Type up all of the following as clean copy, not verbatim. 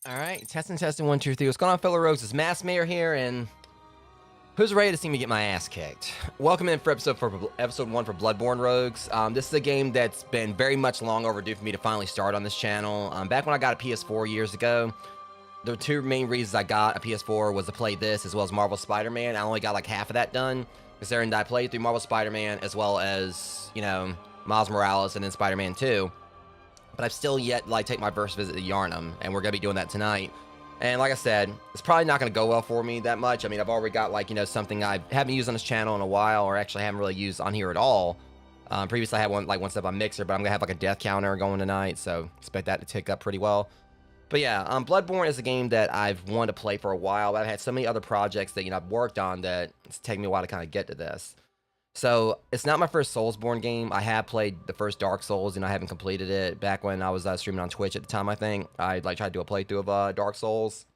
All right, testing, 1, 2, 3. What's going on, fellow rogues? It's Mass Mayor here, and who's ready to see me get my ass kicked? Welcome in for episode 1 for Bloodborne Rogues. This is a game that's been very much long overdue for me to finally start on this channel. Back when I got a PS4 years ago, the two main reasons I got a PS4 was to play this as well as Marvel Spider-Man. I only got like half of that done, considering that I played through Marvel Spider-Man as well as, you know, Miles Morales and then Spider-Man 2. But I've still yet like take my first visit to Yharnam, and we're gonna be doing that tonight. And like I said, it's probably not gonna go well for me that much. I mean, I've already got like, you know, something I haven't used on this channel in a while, or actually haven't really used on here at all. Previously I had one step on Mixer, but I'm gonna have like a death counter going tonight, so expect that to tick up pretty well. But yeah, Bloodborne is a game that I've wanted to play for a while, but I've had so many other projects that, you know, I've worked on that it's taken me a while to kind of get to this. So, it's not my first Soulsborne game. I have played the first Dark Souls, and I haven't completed it. Back when I was streaming on Twitch at the time, I think, I like tried to do a playthrough of Dark Souls.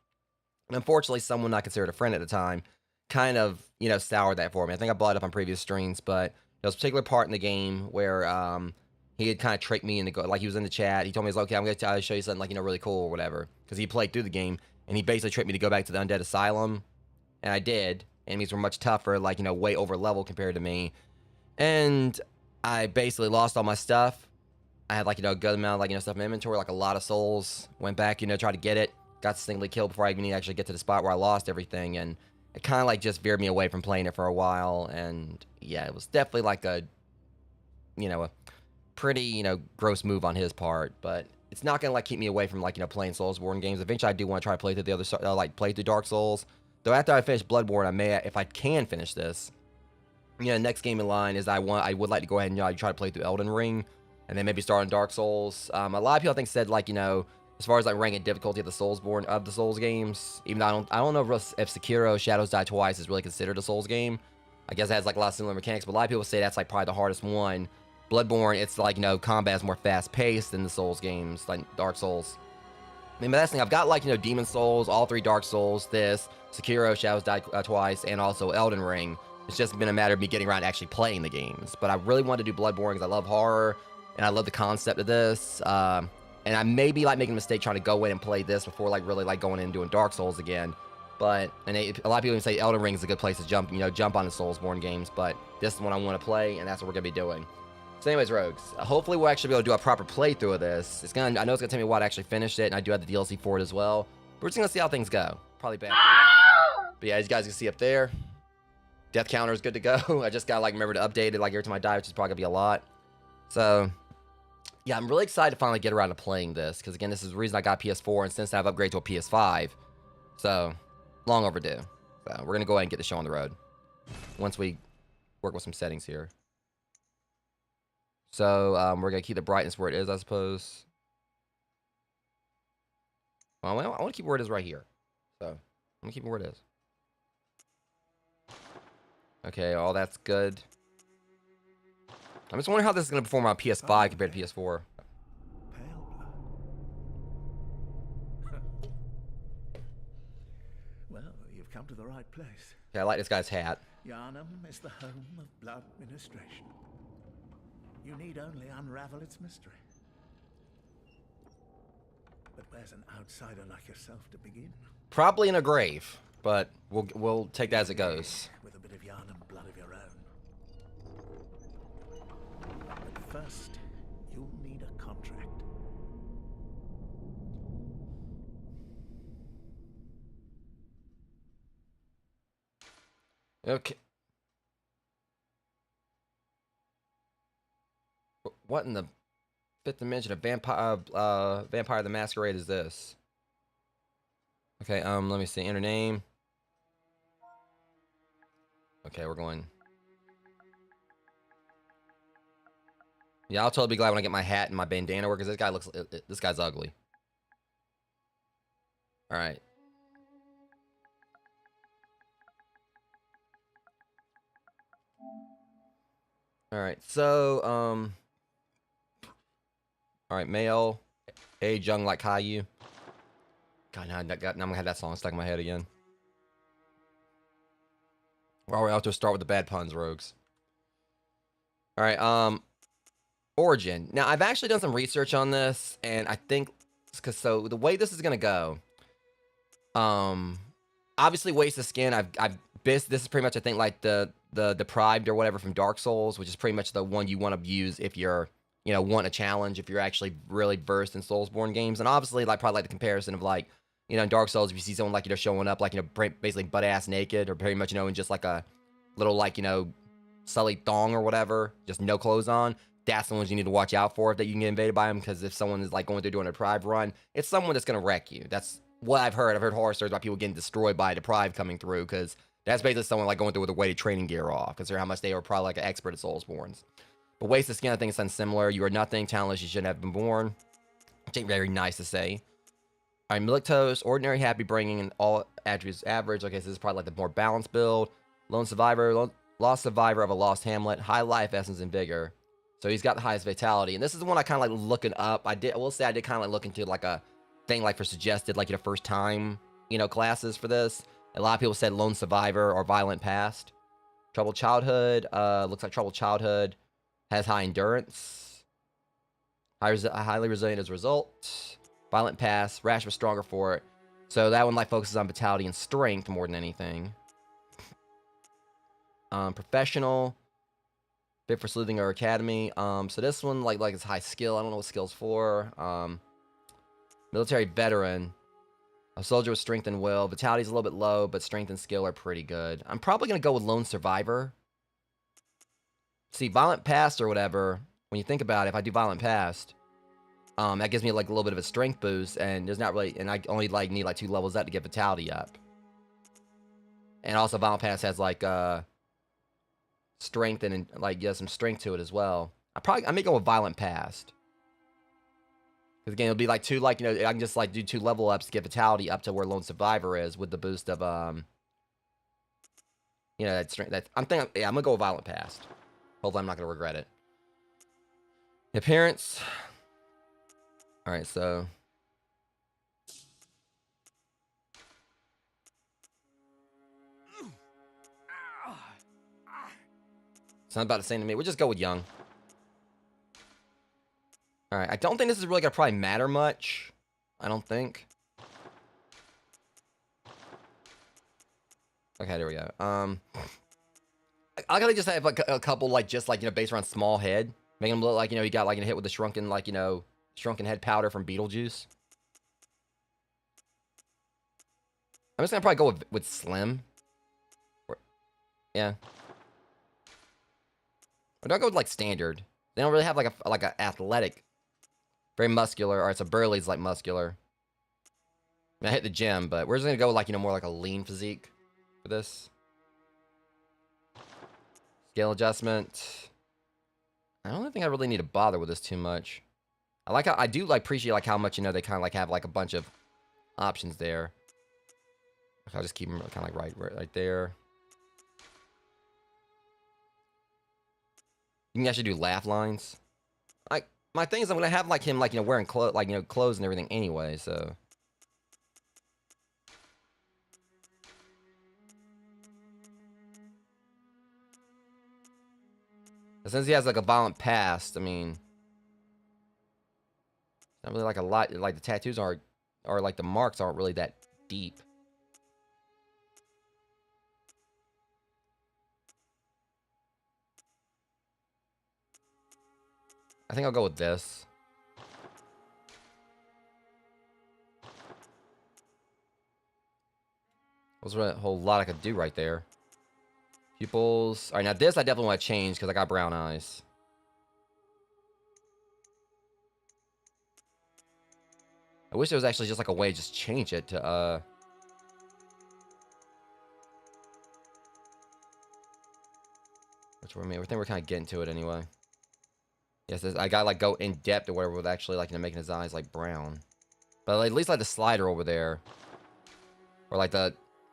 And unfortunately, someone I considered a friend at the time kind of, you know, soured that for me. I think I brought it up on previous streams, but there was a particular part in the game where he had kind of tricked me into like he was in the chat. He told me, he's like, okay, I'm going to show you something like, you know, really cool or whatever. Because he played through the game, and he basically tricked me to go back to the Undead Asylum. And I did. Enemies were much tougher, like, you know, way over level compared to me. And I basically lost all my stuff. I had, like, you know, a good amount of, like, you know, stuff in my inventory, like a lot of souls. Went back, you know, tried to get it. Got singly killed before I even actually get to the spot where I lost everything. And it kind of, like, just veered me away from playing it for a while. And, yeah, it was definitely, like, a, you know, a pretty, you know, gross move on his part. But it's not going to, like, keep me away from, like, you know, playing Soulsborne games. Eventually, I do want to try to play through the other, like, play through Dark Souls. Though after I finish Bloodborne, I may, if I can finish this, you know, next game in line is I would like to go ahead and, you know, try to play through Elden Ring, and then maybe start on Dark Souls. A lot of people I think said, like, you know, as far as like ranking difficulty of the Souls games, even though I don't know if Sekiro Shadows Die Twice is really considered a Souls game. I guess it has like a lot of similar mechanics, but a lot of people say that's like probably the hardest one. Bloodborne, it's like, you know, combat is more fast paced than the Souls games, like Dark Souls. I mean, but that's the thing, I've got like, you know, Demon Souls, all 3 Dark Souls, this, Sekiro Shadows Die Twice, and also Elden Ring. It's just been a matter of me getting around to actually playing the games. But I really wanted to do Bloodborne because I love horror. and I love the concept of this. And I may be like making a mistake trying to go in and play this before like really like going in and doing Dark Souls again. But a lot of people even say Elden Ring is a good place to jump, jump on the Soulsborne games. But this is one I want to play, and that's what we're gonna be doing. So, anyways, Rogues, hopefully we'll actually be able to do a proper playthrough of this. I know it's gonna take me a while to actually finish it, and I do have the DLC for it as well. But we're just gonna see how things go. Probably bad. But yeah, as you guys can see up there, death counter is good to go. I just gotta like remember to update it like every time I die, which is probably gonna be a lot. So. Yeah, I'm really excited to finally get around to playing this, because again, this is the reason I got PS4, and since I've upgraded to a PS5, so long overdue. So we're gonna go ahead and get the show on the road once we work with some settings here. So we're gonna keep the brightness where it is, I suppose. Well, I want to keep it where it is right here. So I'm gonna keep it where it is. Okay, all that's good. I'm just wondering how this is gonna perform on PS5 compared to PS4. Well, you've come to the right place. Okay, I like this guy's hat. Yharnam is the home of blood administration. You need only unravel its mystery. But where's an outsider like yourself to begin? Probably in a grave, but we'll take that as it goes. With a bit of Yharnam blood of your own. But first, you'll need a contract. Okay. What in the fifth dimension of Vampire the Masquerade is this? Okay, let me see. Enter name. Okay, we're going. Yeah, I'll totally be glad when I get my hat and my bandana work, because this guy's ugly. All right. All right. So, all right, male, age young like Caillou. God, now I'm gonna have that song stuck in my head again. Well, we're out to start with the bad puns, Rogues. All right, origin. Now, I've actually done some research on this, and I think, so the way this is gonna go, obviously waste of skin. This is pretty much, I think, like the deprived or whatever from Dark Souls, which is pretty much the one you want to use if you're, want a challenge, if you're actually really versed in Soulsborne games. And obviously, like, probably like the comparison of like, in Dark Souls, if you see someone like, showing up like, basically butt ass naked, or pretty much, in just like a little like, sullied thong or whatever, just no clothes on, that's the ones you need to watch out for that you can get invaded by them. Because if someone is like going through doing a deprived run, it's someone that's gonna wreck you. That's what I've heard. I've heard horror stories about people getting destroyed by a deprived coming through, because that's basically someone like going through with a weighted training gear off. Consider how much they are probably like an expert at Soulsborns. But waste of skin, I think, is something similar. You are nothing, talentless, you shouldn't have been born. Which ain't very nice to say. Alright, Millictos, ordinary, happy, bringing, and all attributes average. Okay, so this is probably like the more balanced build. Lone survivor, lost survivor of a lost hamlet, high life essence and vigor. So he's got the highest vitality. And this is the one I kind of like looking up. I will say I did kind of like look into like a thing like for suggested like first time, classes for this. A lot of people said lone survivor or violent past. Troubled childhood, looks like troubled childhood. Has high endurance. Highly resilient as a result. Violent past. Rash was stronger for it. So that one like focuses on vitality and strength more than anything. Professional. Fit for sleuthing or academy. So this one like is high skill. I don't know what skill's for. Military veteran. A soldier with strength and will. Vitality's a little bit low, but strength and skill are pretty good. I'm probably gonna go with lone survivor. See, violent past or whatever, when you think about it, if I do violent past, that gives me like a little bit of a strength boost, and there's not really, and I only like need like 2 levels up to get vitality up. And also violent past has like strength and like some strength to it as well. I may go with violent past. Because again, it'll be like 2, like, I can just like do 2 level ups to get vitality up to where lone survivor is with the boost of that strength. I'm gonna go with violent past. Hopefully I'm not going to regret it. Appearance. Alright, so. Sounds about the same to me. We'll just go with young. All right, I don't think this is really gonna probably matter much. I don't think. Okay, there we go. I gotta just have like a couple like just like based around small head, making him look like he got like a hit with the shrunken like shrunken head powder from Beetlejuice. I'm just gonna probably go with slim. Yeah. Or do I go with like standard? They don't really have like a athletic, very muscular, or it's a Burley's like muscular. I mean, I hit the gym, but we're just gonna go with like more like a lean physique for this. Scale adjustment. I don't think I really need to bother with this too much. I like how I do like appreciate like how much they kind of like have like a bunch of options there. I'll just keep them kind of like right there. You can actually do laugh lines. My thing is I'm gonna have like him like wearing clothes and everything anyway, so. But since he has like a violent past, I mean, not really like a lot. Like the tattoos aren't, or like the marks aren't really that deep. I think I'll go with this. There's a whole lot I could do right there. Pupils. All right, now this I definitely want to change because I got brown eyes. I wish there was actually just like a way to just change it to which I think we're kind of getting to it anyway. Yes, I gotta like go in depth or whatever with actually like making his eyes like brown. But at least like the slider over there, or like the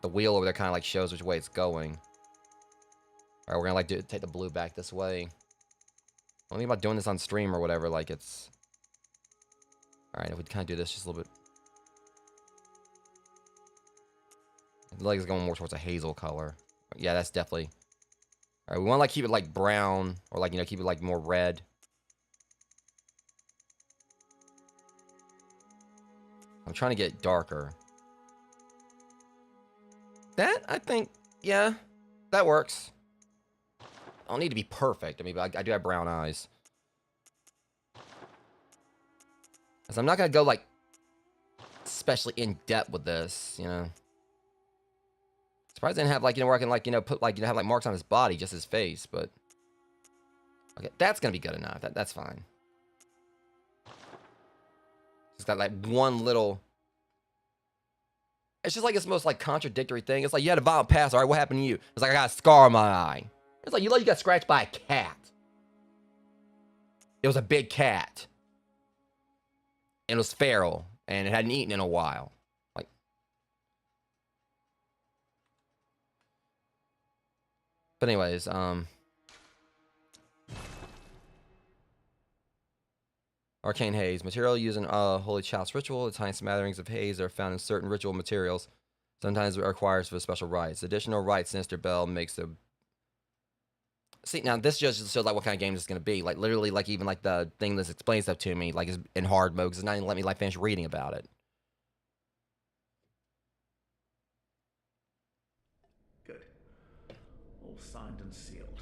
wheel over there kind of like shows which way it's going. All right, we're gonna like take the blue back this way. Only about doing this on stream or whatever, like it's. All right, if we kind of do this just a little bit. The leg is going more towards a hazel color. Yeah, that's definitely. All right, we want to like keep it like brown or like keep it like more red. I'm trying to get darker. That I think, yeah, that works. I don't need to be perfect. I mean, I do have brown eyes. So I'm not gonna go like especially in depth with this, Surprised I didn't have like where I can like put like have like marks on his body, just his face, but okay, that's gonna be good enough. That's fine. Just got like one little. It's just like it's most like contradictory thing. It's like you had a violent past. All right, what happened to you? It's like I got a scar on my eye. It's like you got scratched by a cat. It was a big cat. And it was feral, and it hadn't eaten in a while. Like, but anyways, Arcane Haze. Material used in Holy Child's ritual. The tiny smatterings of haze are found in certain ritual materials. Sometimes it requires for special rites. Additional rites, Sinister Bell makes the. See, now this just shows like what kind of game this is going to be. Like, literally, like, even like the thing that explains stuff to me, like, is in hard mode, because it's not even letting me like finish reading about it. Good. All signed and sealed.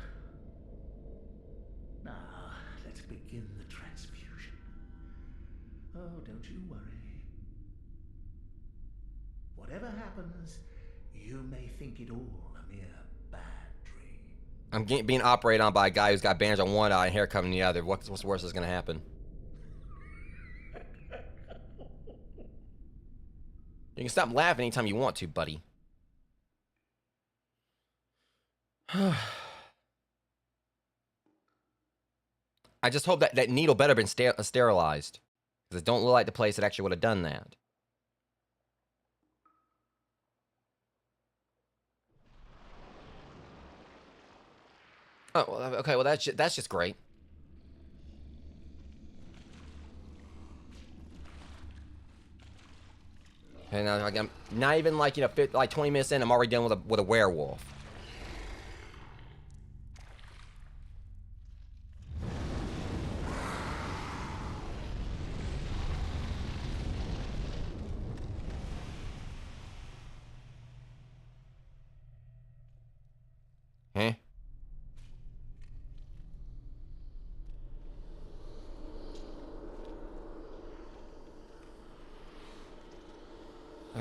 Now, let's begin the transfusion. Oh, don't you worry. Whatever happens, you may think it all a mere bad dream. I'm being operated on by a guy who's got bandage on one eye and hair covering the other. What's worse is going to happen? You can stop laughing anytime you want to, buddy. I just hope that needle better been sterilized. Because it don't look like the place that actually would have done that. Oh, okay, well, that's just great. Okay, now I'm not even like, like 20 minutes in, I'm already dealing with a werewolf.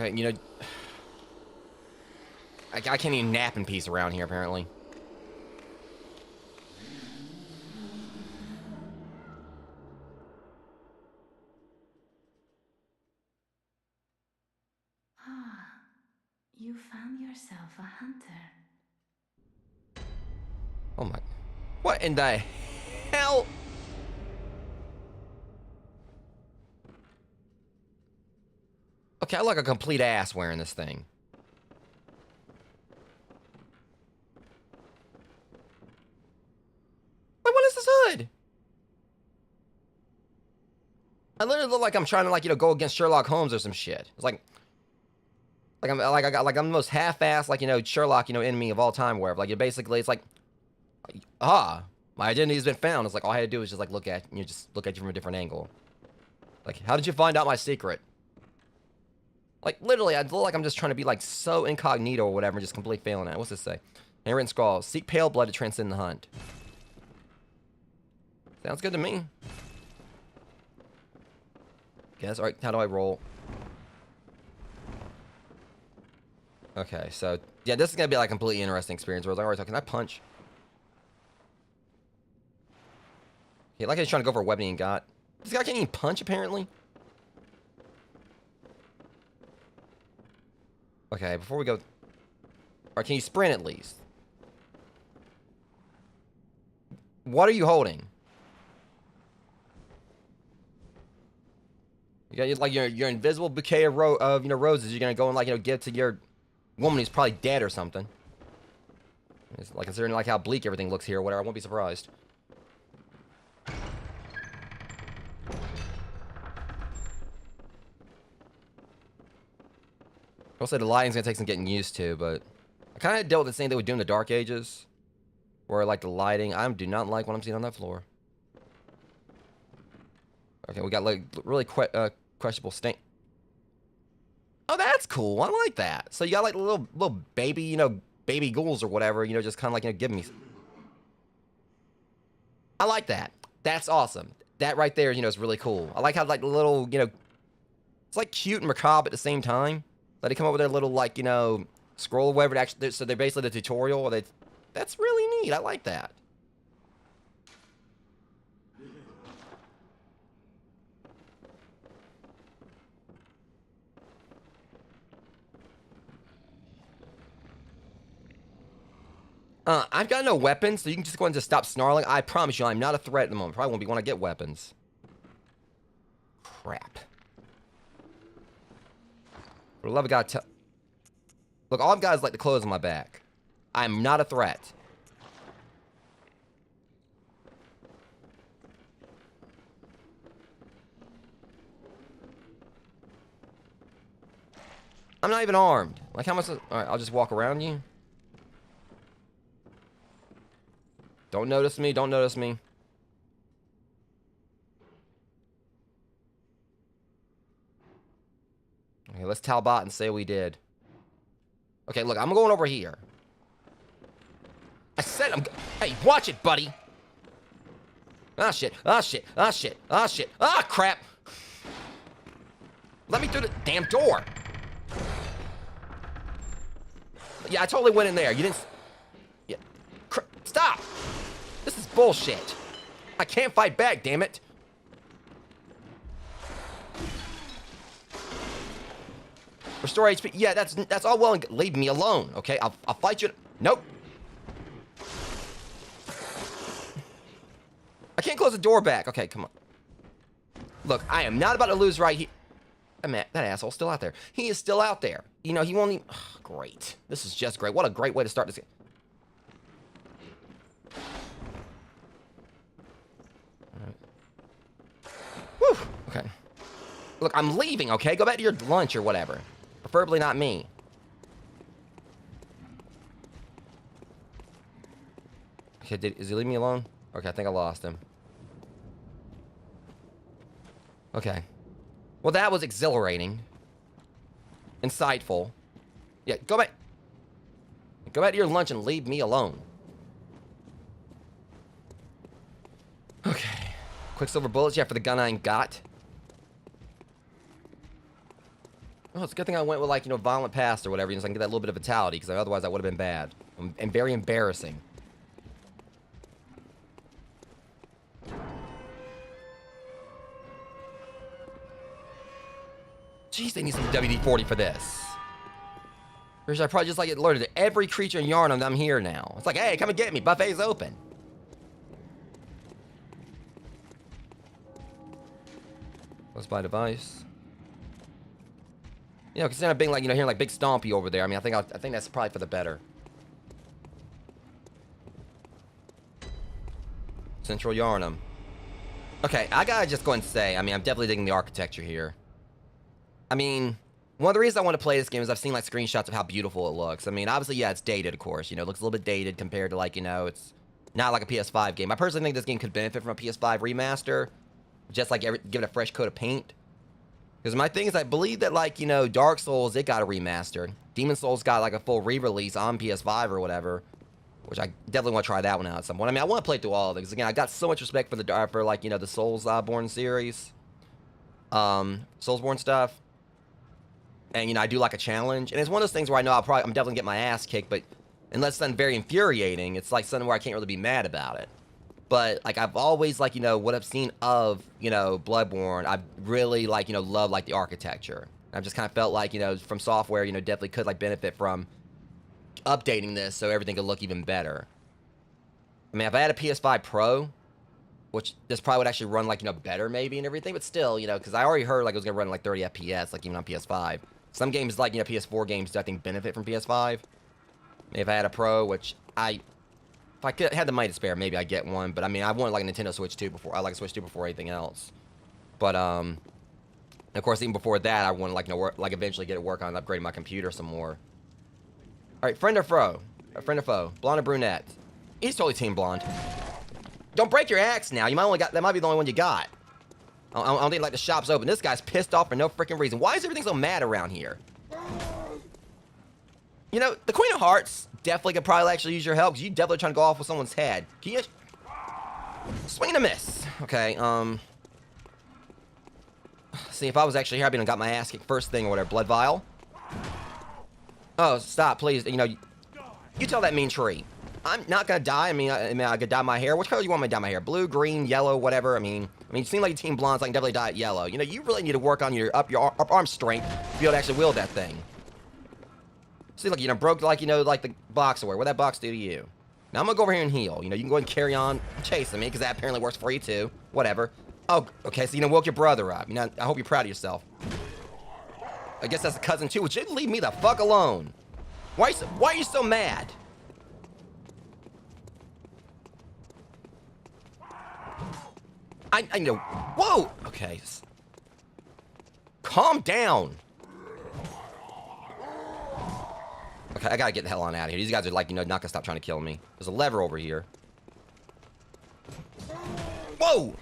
Okay, you know... I can't even nap in peace around here, apparently. Ah, you found yourself a hunter. Oh my... What in the hell? Okay, I look like a complete ass wearing this thing. Wait, what is this hood? I literally look like I'm trying to, like, you know, go against Sherlock Holmes or some shit. It's like I'm the most half-assed, like, you know, Sherlock, you know, enemy of all time, wherever. Like, basically, it's like, my identity has been found. It's like, all I had to do is just, like, look at you from a different angle. Like, how did you find out my secret? Like, literally, I look like I'm just trying to be, like, so incognito or whatever, just completely failing at it. What's this say? Handwritten scrawl. Seek pale blood to transcend the hunt. Sounds good to me. Guess, alright, how do I roll? Okay, so, yeah, this is gonna be, like, a completely interesting experience. Where I was like, alright, so can I punch? Okay, like he's trying to go for a weapon he got. This guy can't even punch, apparently. Okay, before we go... Or can you sprint at least? What are you holding? You got, like, your invisible bouquet of, you know, roses you're gonna go and, like, you know, give to your woman who's probably dead or something. It's, like, considering, like, how bleak everything looks here or whatever, I won't be surprised. I'll say the lighting's gonna take some getting used to, but I kind of dealt with the same thing we do in the Dark Ages, where, like, the lighting, I do not like what I'm seeing on that floor. Okay, we got, like, really questionable stain. Oh, that's cool. I like that. So you got, like, little baby, you know, baby ghouls or whatever, you know, just kind of like, you know, giving me. I like that. That's awesome. That right there, you know, is really cool. I like how, like, the little, you know, it's like cute and macabre at the same time. That they come up with their little, like, you know, scroll or whatever. Actually, so they're basically the tutorial. That's really neat. I like that. I've got no weapons, so you can just go and just stop snarling. I promise you, I'm not a threat at the moment. Probably won't be when I get weapons. Crap. For the love of God, look, all I've got is, like, the clothes on my back. I'm not a threat. I'm not even armed. Like, how much? Alright, I'll just walk around you. Don't notice me. Don't notice me. Okay, let's Talbot and say we did. Okay, look, I'm going over here. I said I'm... Hey, watch it, buddy. Ah, shit. Ah, shit. Ah, shit. Ah, shit. Ah, crap. Let me through the damn door. Yeah, I totally went in there. You didn't... Yeah. Stop. This is bullshit. I can't fight back, damn it. Restore HP. Yeah, that's all well and good. Leave me alone, okay? I'll fight you. Nope. I can't close the door back. Okay, come on. Look, I am not about to lose right here. That asshole's still out there. He is still out there. You know, he won't even... Oh, great. This is just great. What a great way to start this game. Whew. Okay. Look, I'm leaving, okay? Go back to your lunch or whatever. Preferably not me. Okay, is he leaving me alone? Okay, I think I lost him. Okay. Well, that was exhilarating. Insightful. Yeah, go back. Go back to your lunch and leave me alone. Okay. Quicksilver bullets, yeah, for the gun I ain't got. Oh, it's a good thing I went with, like, you know, violent past or whatever, you know, so I can get that little bit of vitality, because otherwise that would have been bad. And very embarrassing. Jeez, they need some WD-40 for this. Or should I probably just, like, alerted to every creature in Yharnam that I'm here now? It's like, hey, come and get me. Buffet's open. Close by device. You know, considering I'm being, like, you know, hearing, like, big stompy over there. I mean, I think that's probably for the better. Central Yharnam. Okay, I gotta just go and say, I mean, I'm definitely digging the architecture here. I mean, one of the reasons I want to play this game is I've seen, like, screenshots of how beautiful it looks. I mean, obviously, yeah, it's dated, of course. You know, it looks a little bit dated compared to, like, you know, it's not like a PS5 game. I personally think this game could benefit from a PS5 remaster. Just, like, give it a fresh coat of paint. Because my thing is, I believe that, like, you know, Dark Souls, it got a remaster. Demon Souls got, like, a full re-release on PS5 or whatever. Which I definitely want to try that one out at some point. I mean, I want to play through all of it. Because, again, I got so much respect for like, you know, the Soulsborne series. Soulsborne stuff. And, you know, I do like a challenge. And it's one of those things where I know I'm definitely going to get my ass kicked. But unless it's something very infuriating, it's like something where I can't really be mad about it. But, like, I've always, like, you know, what I've seen of, you know, Bloodborne, I really, like, you know, love, like, the architecture. I've just kind of felt like, you know, from software, you know, definitely could, like, benefit from updating this so everything could look even better. I mean, if I had a PS5 Pro, which this probably would actually run, like, you know, better maybe and everything, but still, you know, because I already heard, like, it was going to run, like, 30 FPS, like, even on PS5. Some games, like, you know, PS4 games, I think, benefit from PS5. If I had a Pro, which if I had the money to spare, maybe I'd get one. But I mean, I wanted like a Nintendo Switch 2 before. I like a Switch 2 before anything else. But of course, even before that, I wanted like, you know, like eventually get to work on upgrading my computer some more. All right, friend or foe? Friend or foe? Blonde or brunette? He's totally team blonde. Don't break your axe now. You might only got that might be the only one you got. I don't think like the shop's open. This guy's pissed off for no freaking reason. Why is everything so mad around here? You know, the Queen of Hearts definitely could probably actually use your help, because you definitely trying to go off with someone's head. Can you swing and a miss? Okay, see, if I was actually here, I'd be got my ass kicked first thing or whatever. Blood vial. Oh, stop, please. You know, you tell that mean tree. I'm not gonna die. I mean, I could dye my hair. Which color do you want me to dye my hair? Blue, green, yellow, whatever. I mean, you seem like a team blonde, so I can definitely dye it yellow. You know, you really need to work on your arm strength to be able to actually wield that thing. See, look, you know, broke, like, you know, like the box away. What'd that box do to you? Now I'm gonna go over here and heal. You know, you can go ahead and carry on chasing me, because that apparently works for you too. Whatever. Oh, okay, so, you know, woke your brother up. You know, I hope you're proud of yourself. I guess that's a cousin too. Would you leave me the fuck alone? Why are you so mad? I know. Whoa! Okay. Calm down. Okay, I gotta get the hell on out of here. These guys are like, you know, not gonna stop trying to kill me. There's a lever over here. Whoa!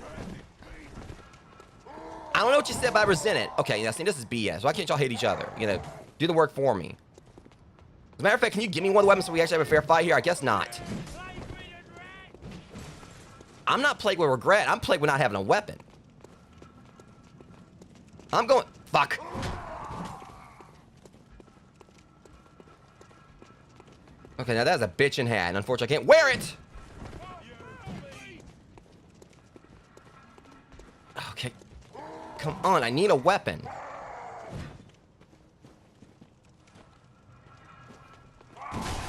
I don't know what you said, but I resent it. Okay, now see, this is BS. Why can't y'all hate each other? You know, do the work for me. As a matter of fact, can you give me one of the weapons so we actually have a fair fight here? I guess not. I'm not plagued with regret. I'm plagued with not having a weapon. I'm going... Fuck. Okay, now that's a bitchin' hat, and unfortunately I can't wear it! Okay. Come on, I need a weapon.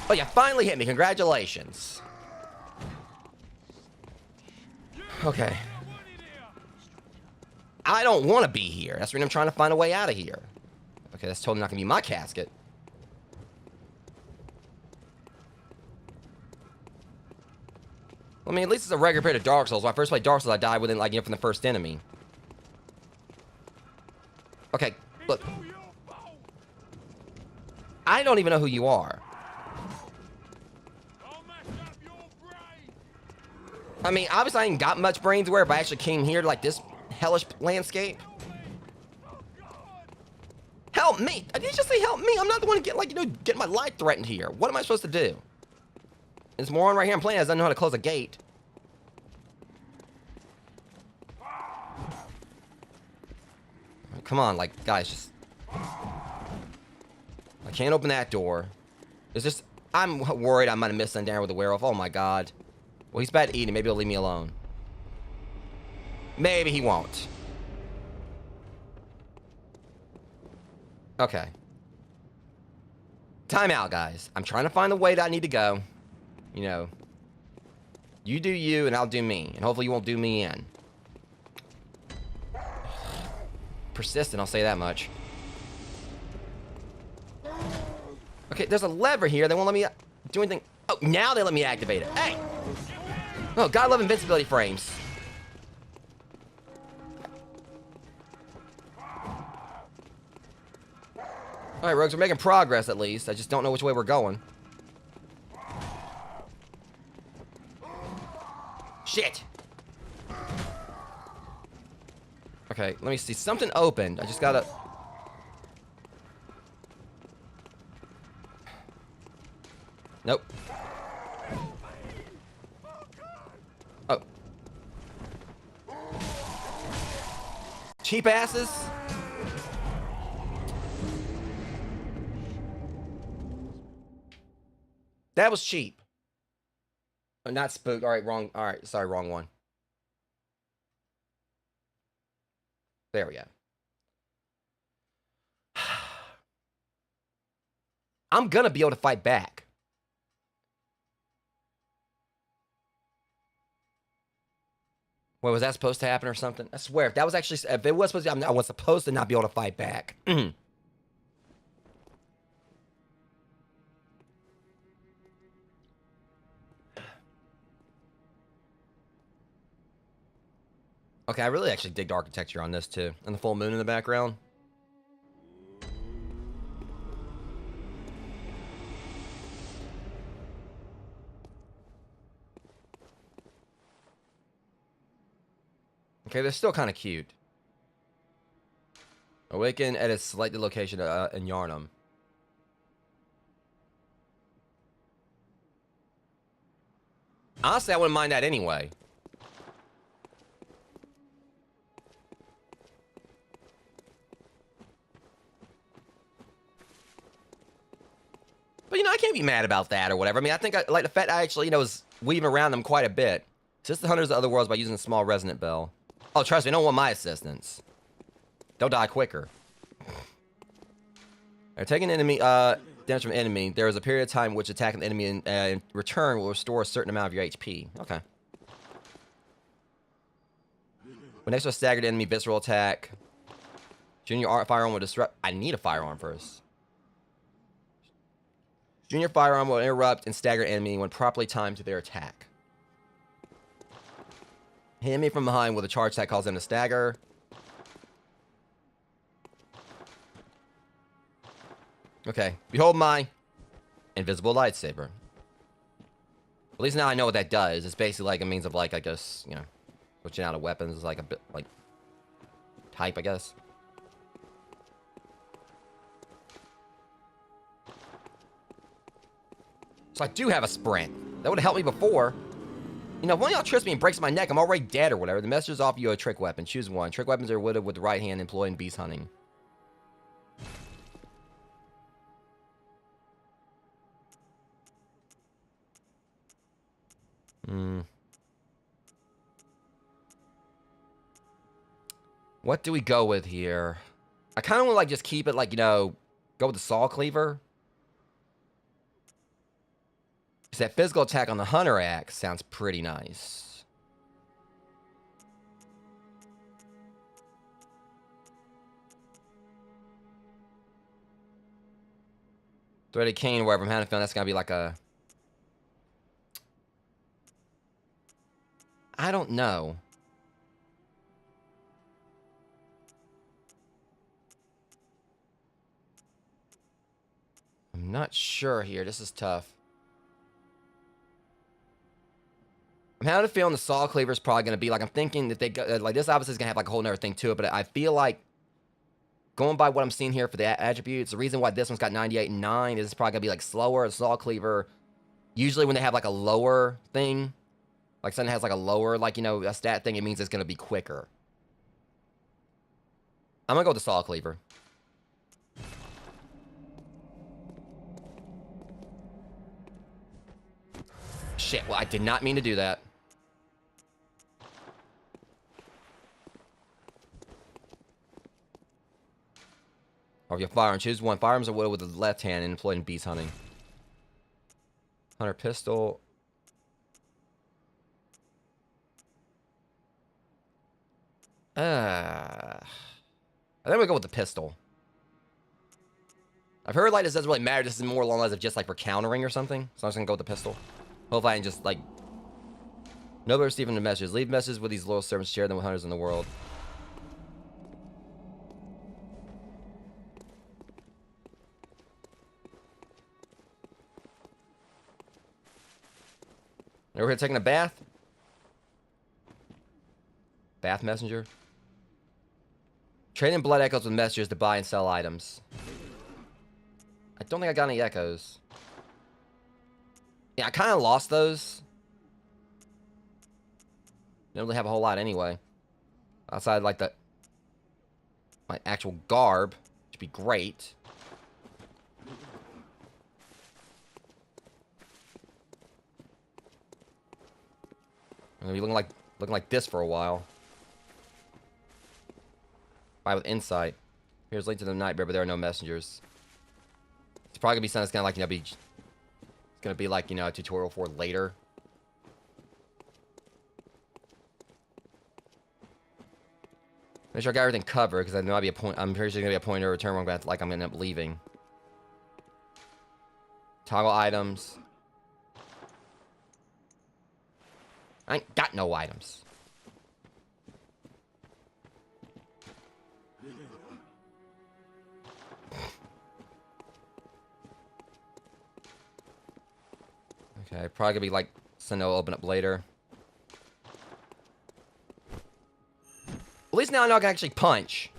Oh, you finally hit me. Congratulations. Okay. I don't want to be here. That's the reason I'm trying to find a way out of here. Okay, that's totally not going to be my casket. I mean, at least it's a regular period of Dark Souls. When I first played Dark Souls, I died within, like, you know, from the first enemy. Okay, look. I don't even know who you are. I mean, obviously I ain't got much brains where if I actually came here to, like, this hellish landscape. Help me! Did you just say help me? I'm not the one to get, like, you know, get my life threatened here. What am I supposed to do? This moron right here I'm playing as doesn't know how to close a gate. Come on, like, guys, just... I can't open that door. It's just, I'm worried I might have missed something down with the werewolf. Oh my god. Well, he's bad at eating. Maybe he'll leave me alone. Maybe he won't. Okay. Time out, guys. I'm trying to find the way that I need to go. You know. You do you, and I'll do me. And hopefully you won't do me in. Persistent, I'll say that much. Okay, there's a lever here. They won't let me do anything. Oh, now they let me activate it. Hey! Oh, God, I love invincibility frames. Alright, Rogues, we're making progress at least. I just don't know which way we're going. Shit! Okay, let me see. Something opened. I just gotta... Nope. Oh. Cheap asses? That was cheap. Oh, not spooked. Alright, wrong. Alright, sorry, wrong one. There we go. I'm gonna be able to fight back. Wait, was that supposed to happen or something? I swear, if that was actually, if it was supposed to, I was supposed to not be able to fight back. Okay, I really actually dig the architecture on this too, and the full moon in the background. Okay, they're still kind of cute. Awaken at a selected location in Yharnam. Honestly, I wouldn't mind that anyway. But, you know, I can't be mad about that or whatever. I mean, I think I like the fact I actually, you know, was weaving around them quite a bit. Assist the hunters of other worlds by using a small resonant bell. Oh, trust me, I don't want my assistance. They'll die quicker. Taking enemy damage from enemy. There is a period of time which attacking the enemy in return will restore a certain amount of your HP. Okay. When next to a staggered enemy, visceral attack. Junior firearm will disrupt. I need a firearm first. Junior firearm will interrupt and stagger enemy when properly timed to their attack. Hit me from behind with a charge that calls them to stagger. Okay. Behold my invisible lightsaber. At least now I know what that does. It's basically like a means of like, I guess, you know, switching out of weapons is like a bit like type, I guess. So I do have a sprint. That would have helped me before. You know, if one of y'all trips me and breaks my neck, I'm already dead or whatever. The messengers offer you a trick weapon. Choose one. Trick weapons are wielded with the right hand employed in beast hunting. What do we go with here? I kind of want to like just keep it like, you know, go with the saw cleaver. Because that physical attack on the hunter axe sounds pretty nice. Threaded cane, wherever I'm having fun, that's going to be like a... I don't know. I'm not sure here. This is tough. I'm having a feeling the saw cleaver is probably going to be like, I'm thinking that they go, like this obviously is going to have like a whole nother thing to it, but I feel like going by what I'm seeing here for the attributes, the reason why this one's got 98 and 9 is it's probably going to be like slower. The saw cleaver, usually when they have like a lower thing, like something has like a lower, like, you know, a stat thing, it means it's going to be quicker. I'm going to go with the saw cleaver. shit. Well, I did not mean to do that. Or if you have firearms, choose one. Firearms are wielded with the left hand and employed in beast hunting. Hunter pistol. I think we go with the pistol. I've heard like this doesn't really matter. This is more along the lines of just like for countering or something. So I'm just gonna go with the pistol. Hopefully I can just like nobody receiving the messages. Leave messages with these loyal servants. Share them with hunters in the world. Over here taking a bath. Bath messenger. Trading blood echoes with messengers to buy and sell items. I don't think I got any echoes. Yeah, I kind of lost those. Didn't really have a whole lot anyway. Outside like the my actual garb, which would be great. I'm gonna be looking like this for a while. Buy with insight. Here's link to the Nightmare, but there are no messengers. It's probably gonna be something that's gonna like it's gonna be like a tutorial for later. Make sure I got everything covered because there might be a point. I'm pretty sure there's gonna be a point of return where I'm gonna end up leaving. Toggle items. I ain't got no items. Okay, probably gonna be like something will open up later. At least now I know I can actually punch.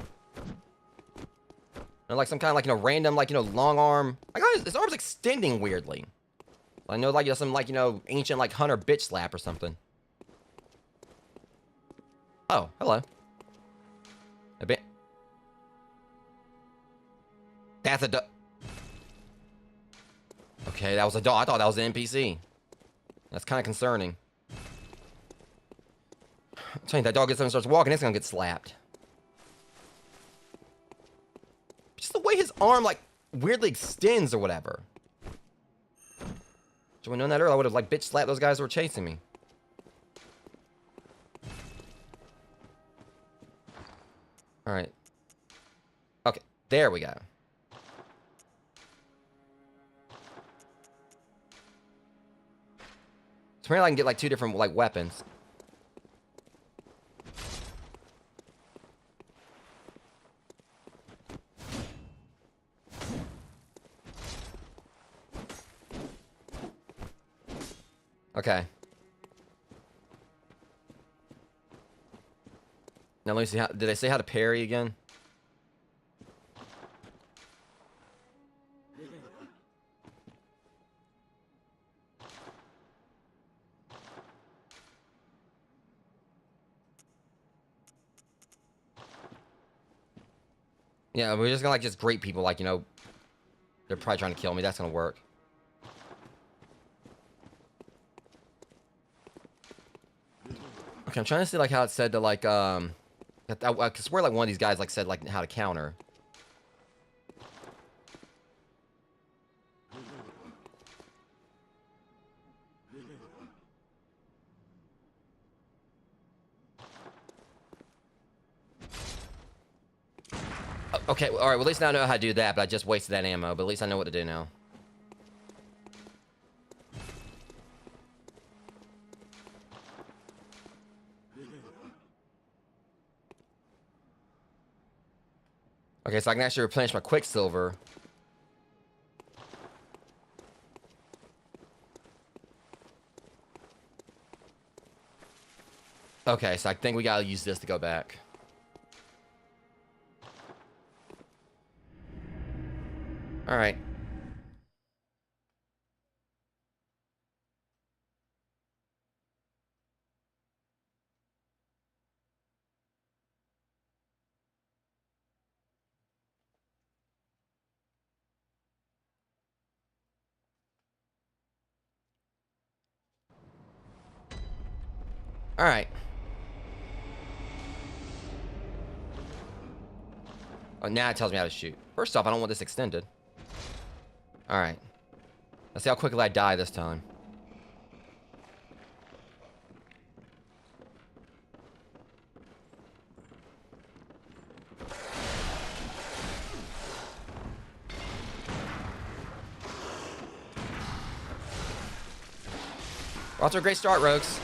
And like some kind of like random long arm. Like his arm's extending weirdly. I know like some ancient like hunter bitch slap or something. Oh, hello. A bit. That's a dog. Okay, that was a dog. I thought that was an NPC. That's kind of concerning. I'm telling you, that dog gets up and starts walking, it's gonna get slapped. Just the way his arm like weirdly extends or whatever. Should we known that earlier, I would have like bitch slapped those guys who were chasing me. Alright. Okay, there we go. So apparently I can get like 2 different like weapons. Okay. Now let me see how did I say how to parry again? Yeah, we're just gonna like just greet people like they're probably trying to kill me. That's gonna work. Okay, I'm trying to see like how it said to like I swear like one of these guys like said like how to counter. Okay, all right. Well, at least now I know how to do that, but I just wasted that ammo. But at least I know what to do now. Okay, so I can actually replenish my Quicksilver. Okay, so I think we gotta use this to go back. All right. Alright. Oh, now it tells me how to shoot. First off, I don't want this extended. Alright. Let's see how quickly I die this time. We're off to a great start, Rogues.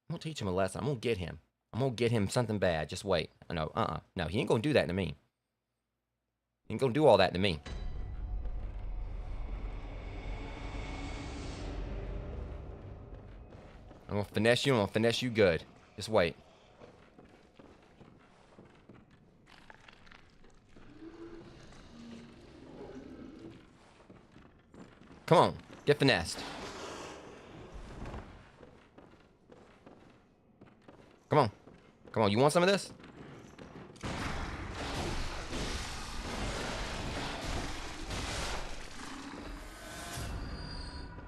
I'm gonna teach him a lesson. I'm gonna get him. I'm gonna get him something bad. Just wait. No, no, he ain't gonna do that to me. He ain't gonna do all that to me. I'm gonna finesse you. I'm gonna finesse you good. Just wait. Come on. Get finessed. Come on. Come on. You want some of this?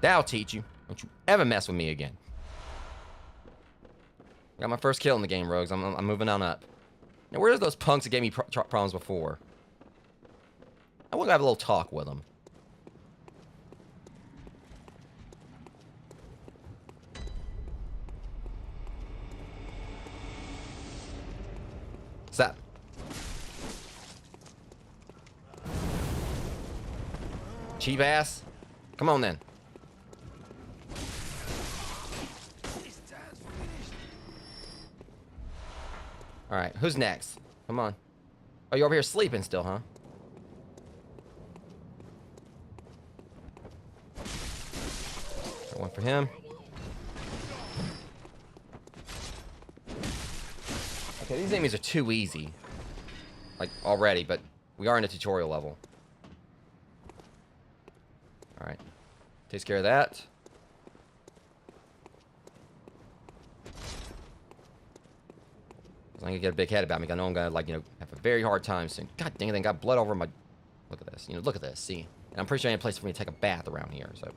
That'll teach you. Don't you ever mess with me again. Got my first kill in the game, Rogues. I'm moving on up. Now, where's those punks that gave me problems before? I want to have a little talk with them. What's that? Cheap ass? Come on then. Alright, who's next? Come on. Oh, you're over here sleeping still, huh? Got one for him. Okay, these enemies are too easy. Like, already, but we are in a tutorial level. Alright. Takes care of that. I'm gonna get a big head about me. I know I'm gonna, like, you know, have a very hard time soon. God dang it, I got blood over my... Look at this. You know, look at this. See? And I'm pretty sure I ain't a place for me to take a bath around here, so...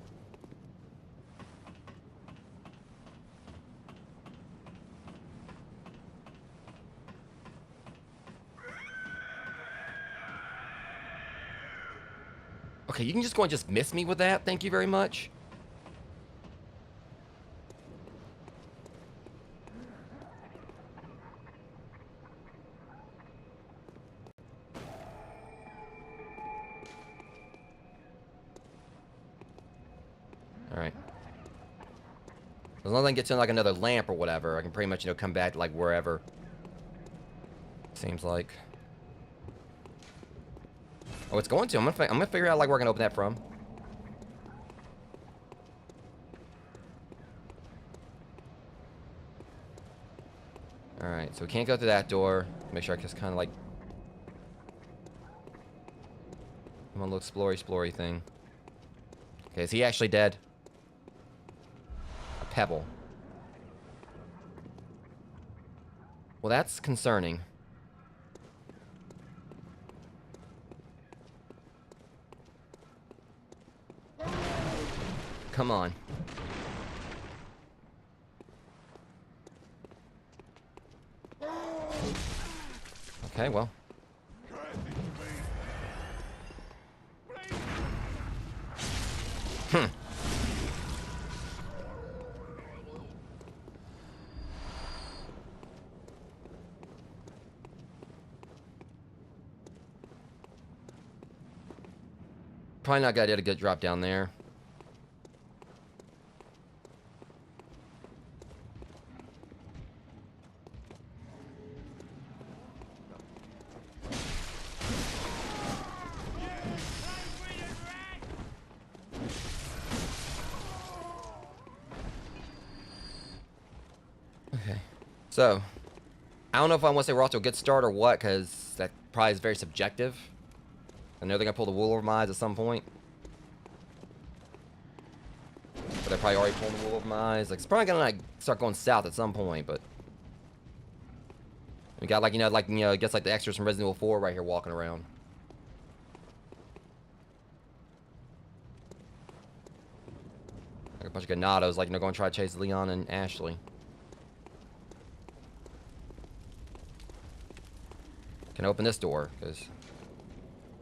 Okay, you can just go and just miss me with that. Thank you very much. Alright. As long as I can get to, like, another lamp or whatever, I can pretty much, you know, come back to, like, wherever. Seems like. Oh, it's going to. I'm gonna figure out, like, where I can open that from. Alright, so we can't go through that door. Make sure I just kind of, like... Come on, little explory thing. Okay, is he actually dead? A pebble. Well, that's concerning. Come on. Okay, well. Probably not a good idea to get drop down there. Okay. So, I don't know if I want to say we're off to a good start or what, because that probably is very subjective. I know they're going to pull the wool over my eyes at some point. But they're probably already pulling the wool over my eyes. Like, it's probably going to, like, start going south at some point, but... We got like, I guess like the extras from Resident Evil 4 right here walking around. Like a bunch of ganados, like, going to try to chase Leon and Ashley. Can I open this door? Because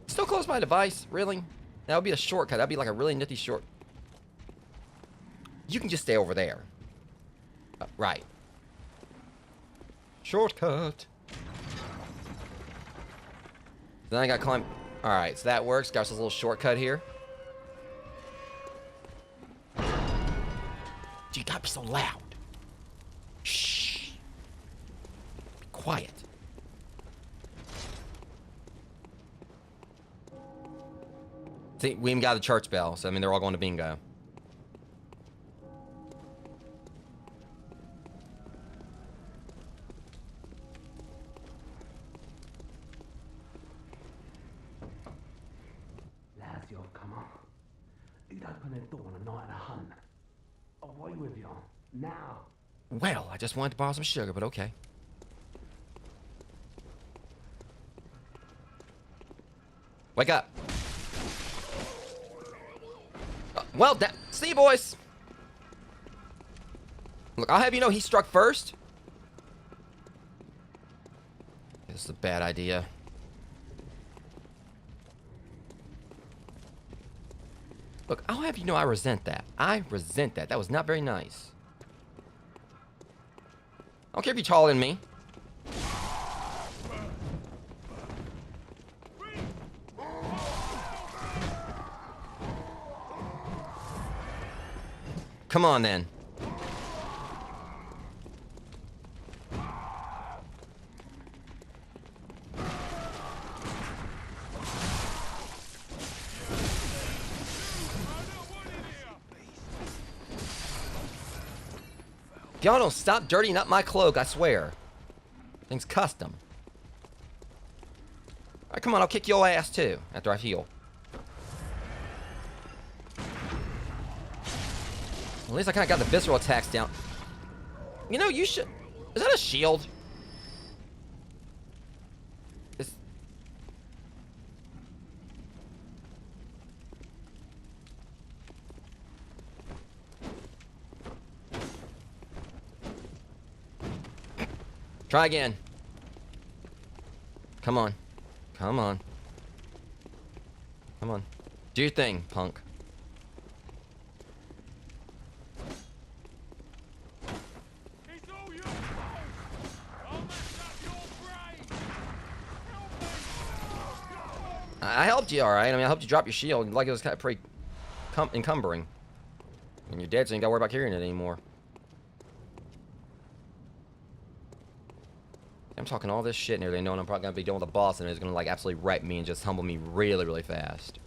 still close my device, really? That would be a shortcut. That'd be like a really nifty short. You can just stay over there. Right. Shortcut. Then I got to climb. All right, so that works. Got us a little shortcut here. You gotta be so loud. Shh. Be quiet. See, we even got the church bell, so I mean they're all going to bingo. Lads, you'll come on. You'd open the door on a night of a hunt. Away with you. Now. Well, I just wanted to borrow some sugar, but okay. Wake up. Well, see you, boys. Look, I'll have you know he struck first. This is a bad idea. Look, I'll have you know I resent that. I resent that. That was not very nice. I don't care if you're taller than me. Come on, then. Y'all don't stop dirtying up my cloak, I swear. Thing's custom. Alright, come on, I'll kick your ass too, after I heal. At least I kind of got the visceral attacks down. You know, you should... Is that a shield? It's... Try again. Come on. Come on. Come on. Do your thing, punk. I helped you, alright. I mean, I helped you drop your shield. Like, it was kind of pretty encumbering. And you're dead, so you ain't gotta worry about carrying it anymore. I'm talking all this shit and everything, knowing I'm probably gonna be dealing with a boss and it's gonna, like, absolutely wreck me and just humble me really, really fast.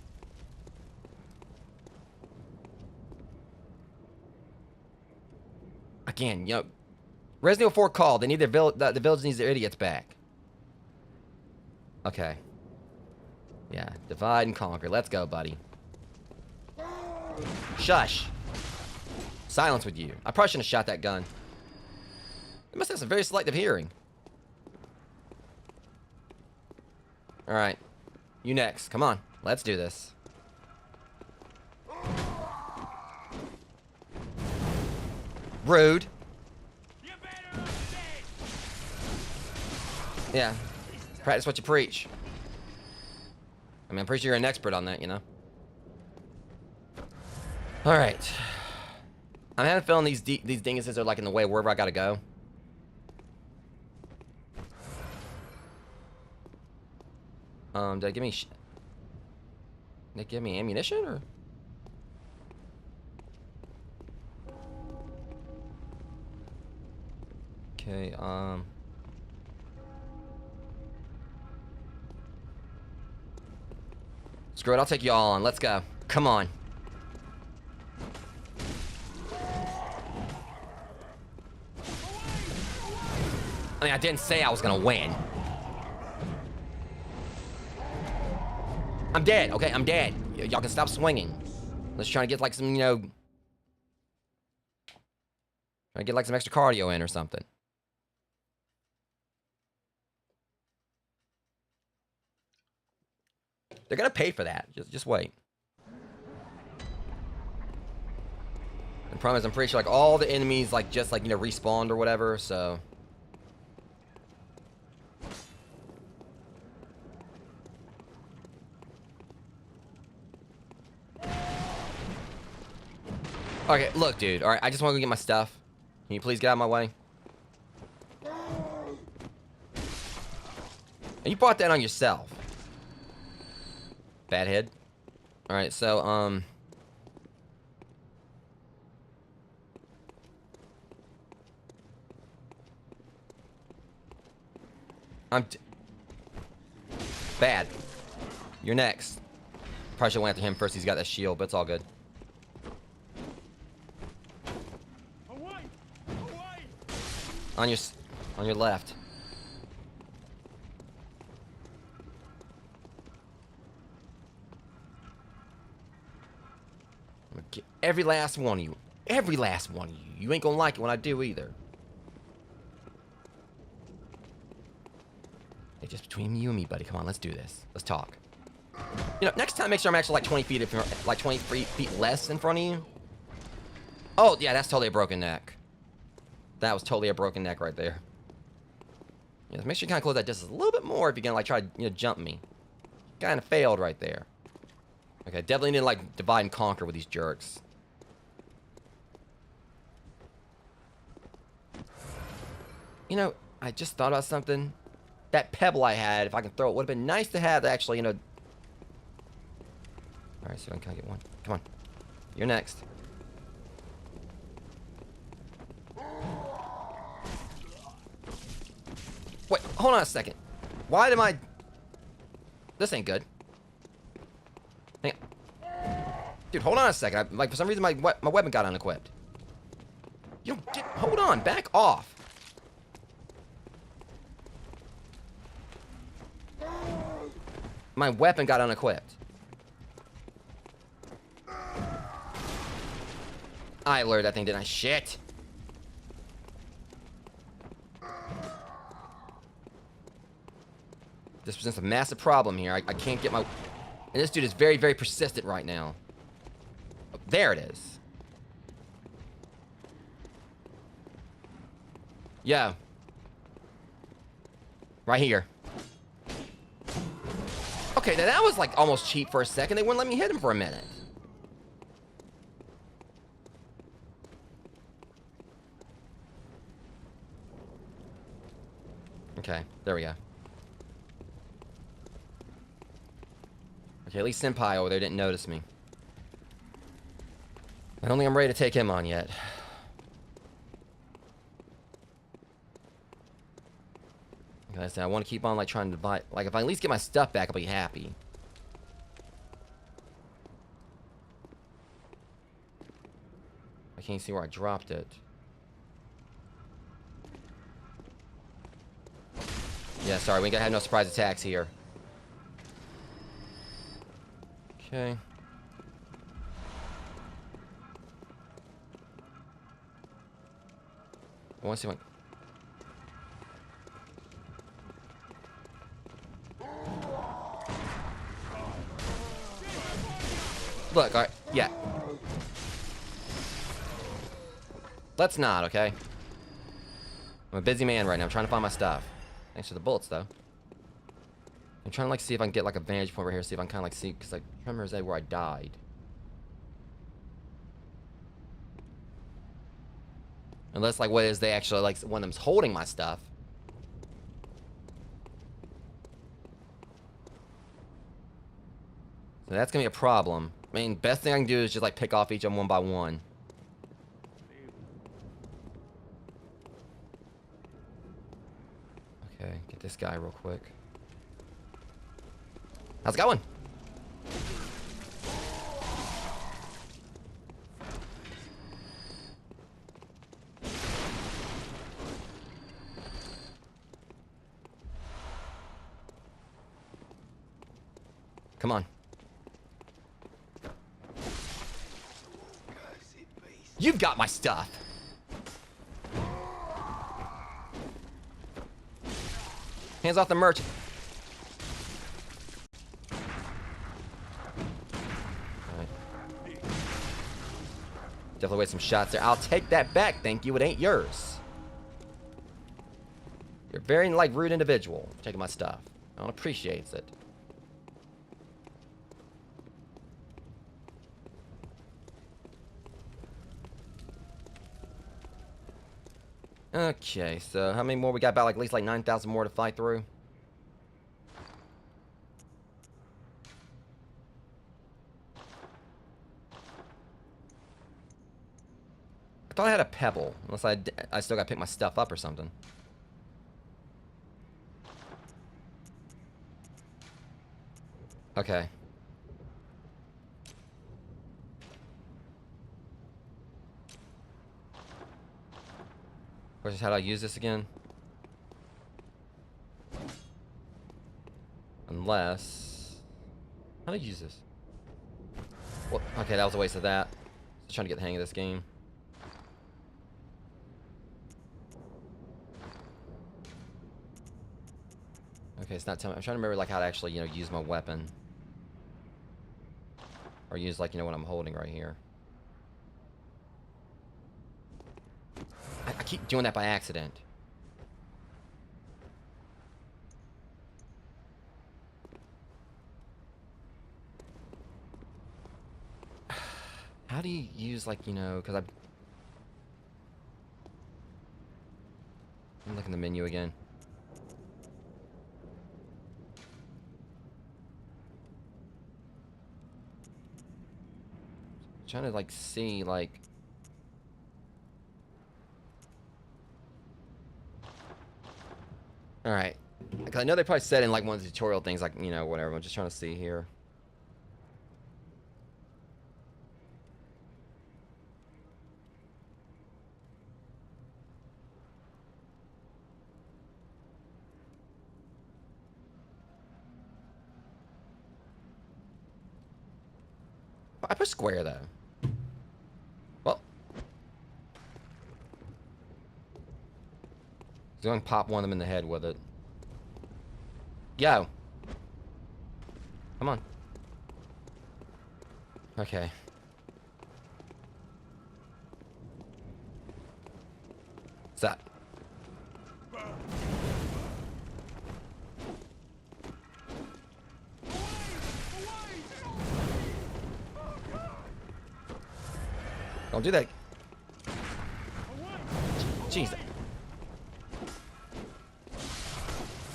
Again, you know, Resident Evil 4 called. They need the village needs their idiots back. Okay. Yeah, divide and conquer. Let's go, buddy. Shush. Silence with you. I probably shouldn't have shot that gun. It must have some very selective hearing. Alright. You next. Come on. Let's do this. Rude. Yeah. Practice what you preach. I mean, I'm pretty sure you're an expert on that, you know? Alright. I'm having a feeling these dinguses are, like, in the way wherever I gotta go. Did they give me... Did they give me ammunition, or...? Okay, Screw it, I'll take you all on. Let's go. Come on. I mean, I didn't say I was gonna win. I'm dead, okay? I'm dead. Y'all can stop swinging. Let's try to get, like, some, you know... Try to get, like, some extra cardio in or something. They're gonna pay for that. Just wait. The problem is, I'm pretty sure like all the enemies like just like, you know, respawned or whatever. So. Okay, look, dude. All right, I just want to go get my stuff. Can you please get out of my way? And you brought that on yourself. Bad head. All right, so bad. You're next. Probably should went after him first. He's got that shield, but it's all good. On your left. I'm gonna get every last one of you. Every last one of you. You ain't gonna like it when I do either. Hey, just between you and me, buddy. Come on, let's do this. Let's talk. You know, next time, make sure I'm actually like 20 feet, like 20 feet less in front of you. Oh, yeah, that's totally a broken neck. That was totally a broken neck right there. Yeah, make sure you kind of close that distance a little bit more if you're gonna like try to, you know, jump me. Kind of failed right there. Okay, definitely need to like divide and conquer with these jerks. You know, I just thought about something. That pebble I had, if I can throw it, would have been nice to have actually, you know. Alright, so I can get one. Come on. You're next. Wait, hold on a second. Why am I... This ain't good. Hang on. Dude, hold on a second. Like, for some reason, my weapon got unequipped. You don't get... Hold on. Back off. My weapon got unequipped. I lured that thing, didn't I? Shit. This presents a massive problem here. I can't get my... And this dude is very, very persistent right now. Oh, there it is. Yeah. Right here. Okay, now that was like almost cheap for a second. They wouldn't let me hit him for a minute. Okay, there we go. Okay, at least Senpai over there didn't notice me. I don't think I'm ready to take him on yet. Like I said, I want to keep on like trying to buy. Like if I at least get my stuff back, I'll be happy. I can't see where I dropped it. Yeah, sorry, we ain't gonna have no surprise attacks here. Okay. I want to see one. Look, alright, yeah. Let's not, okay? I'm a busy man right now. I'm trying to find my stuff. Thanks for the bullets, though. I'm trying to, like, see if I can get, like, a vantage point over here. See if I can kind of, like, see. Because, like, I remember where I died. Unless, like, what is they actually, like, one of them's holding my stuff. So that's going to be a problem. I mean, best thing I can do is just, like, pick off each of them one by one. Okay, get this guy real quick. How's it going? Come on. You've got my stuff. Hands off the merchant. Definitely waste some shots there. I'll take that back. Thank you. It ain't yours. You're a very, like, rude individual. Taking my stuff. I don't appreciate it. Okay, so how many more? We got about, like, at least, like, 9,000 more to fight through. I thought I had a pebble. Unless I still got to pick my stuff up or something. Okay. How do I use this again? Unless... How do I use this? Well, okay, that was a waste of that. Just trying to get the hang of this game. Okay, it's not telling me. I'm trying to remember, like, how to actually, you know, use my weapon. Or use, like, you know, what I'm holding right here. I keep doing that by accident. How do you use, like, you know, because I'm looking in the menu again. Trying to, like, see, like... Alright. I know they probably said in, like, one of the tutorial things, like, you know, whatever. I'm just trying to see here. I put square, though. Well. Going to pop one of them in the head with it. Yo. Come on. Okay. What's that? Don't do that. Jeez.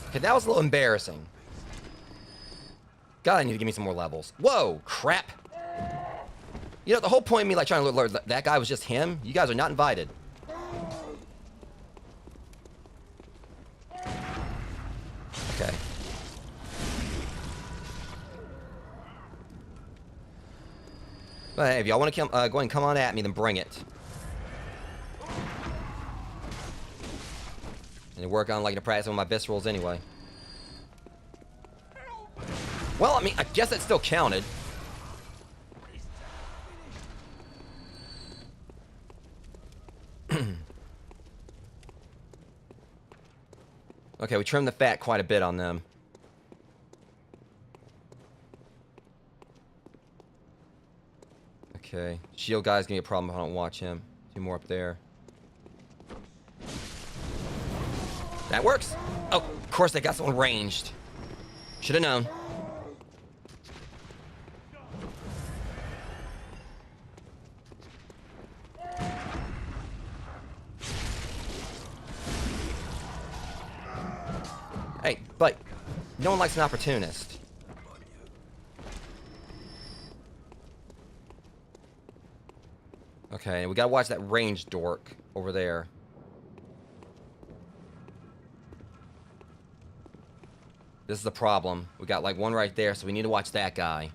Okay, that was a little embarrassing. God, I need to give me some more levels. Whoa, crap. You know, the whole point of me, like, trying to alert that guy was just him. You guys are not invited. Okay. But hey, if y'all want to come, go ahead and come on at me, then bring it. And work on, like, to practice on my viscerals anyway. Well, I mean, I guess that still counted. Okay, we trimmed the fat quite a bit on them. Okay, shield guy's gonna be a problem if I don't watch him. Two more up there. That works. Oh, of course they got someone ranged. Should have known. Hey, but no one likes an opportunist. Okay, we gotta watch that ranged dork over there. This is the problem. We got like one right there, so we need to watch that guy.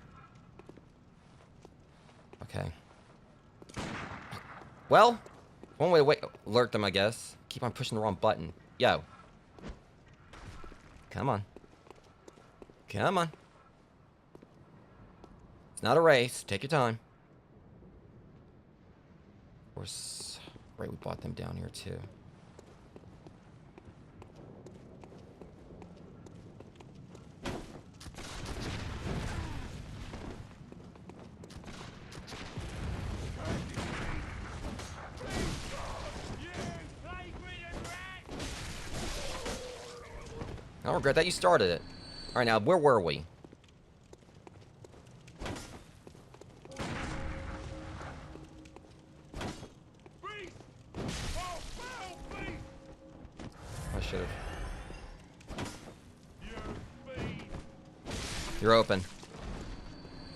Okay. Well, one way to alert them, I guess. Keep on pushing the wrong button. Yo. Come on. Come on. It's not a race. Take your time. Of course, right, we bought them down here too. don't regret that. You started it. All right, now, where were we? I should have. You're open.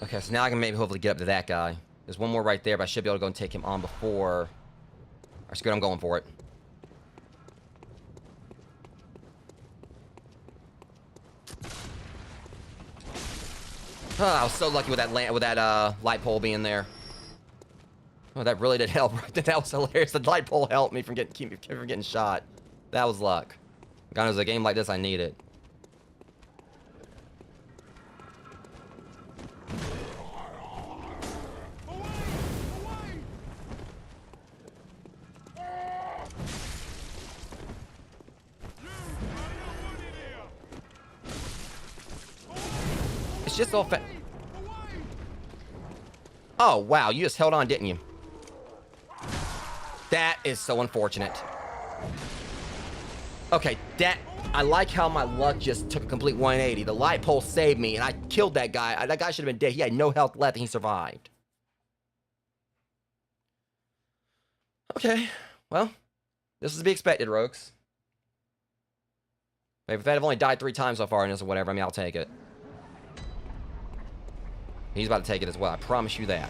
Okay, so now I can maybe hopefully get up to that guy. There's one more right there, but I should be able to go and take him on before... Alright, good, I'm going for it. Oh, I was so lucky with that light pole being there. Oh, that really did help. That was hilarious. The light pole helped me from keep me from getting shot. That was luck. God knows a game like this, I need it. It's just all Oh, wow. You just held on, didn't you? That is so unfortunate. Okay, I like how my luck just took a complete 180. The light pole saved me, and I killed that guy. That guy should have been dead. He had no health left, and he survived. Okay, well, this is to be expected, Rogues. If I've only died 3 times so far in this or whatever, I mean, I'll take it. He's about to take it as well. I promise you that.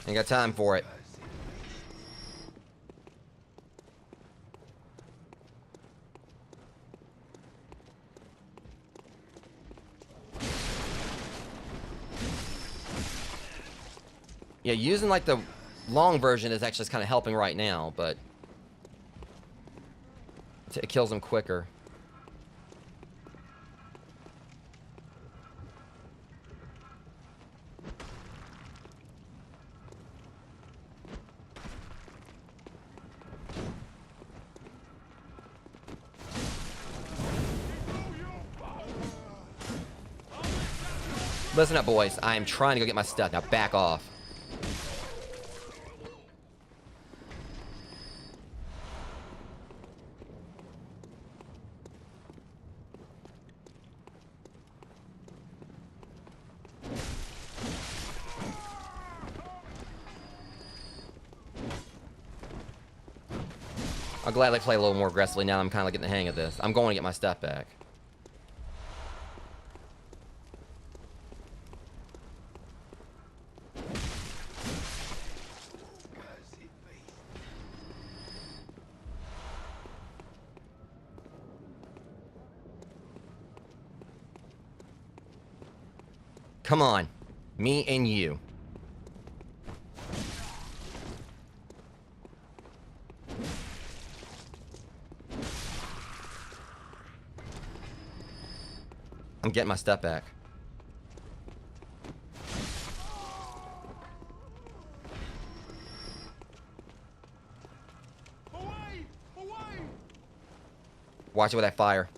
Ain't got time for it. Yeah, using like the long version is actually kind of helping right now, but it kills them quicker. Listen up, boys. I am trying to go get my stuff. Now back off. I'll gladly play a little more aggressively now. I'm kind of getting the hang of this. I'm going to get my stuff back. Come on. Me and you. I'm getting my stuff back. Away! Away! Watch it with that fire.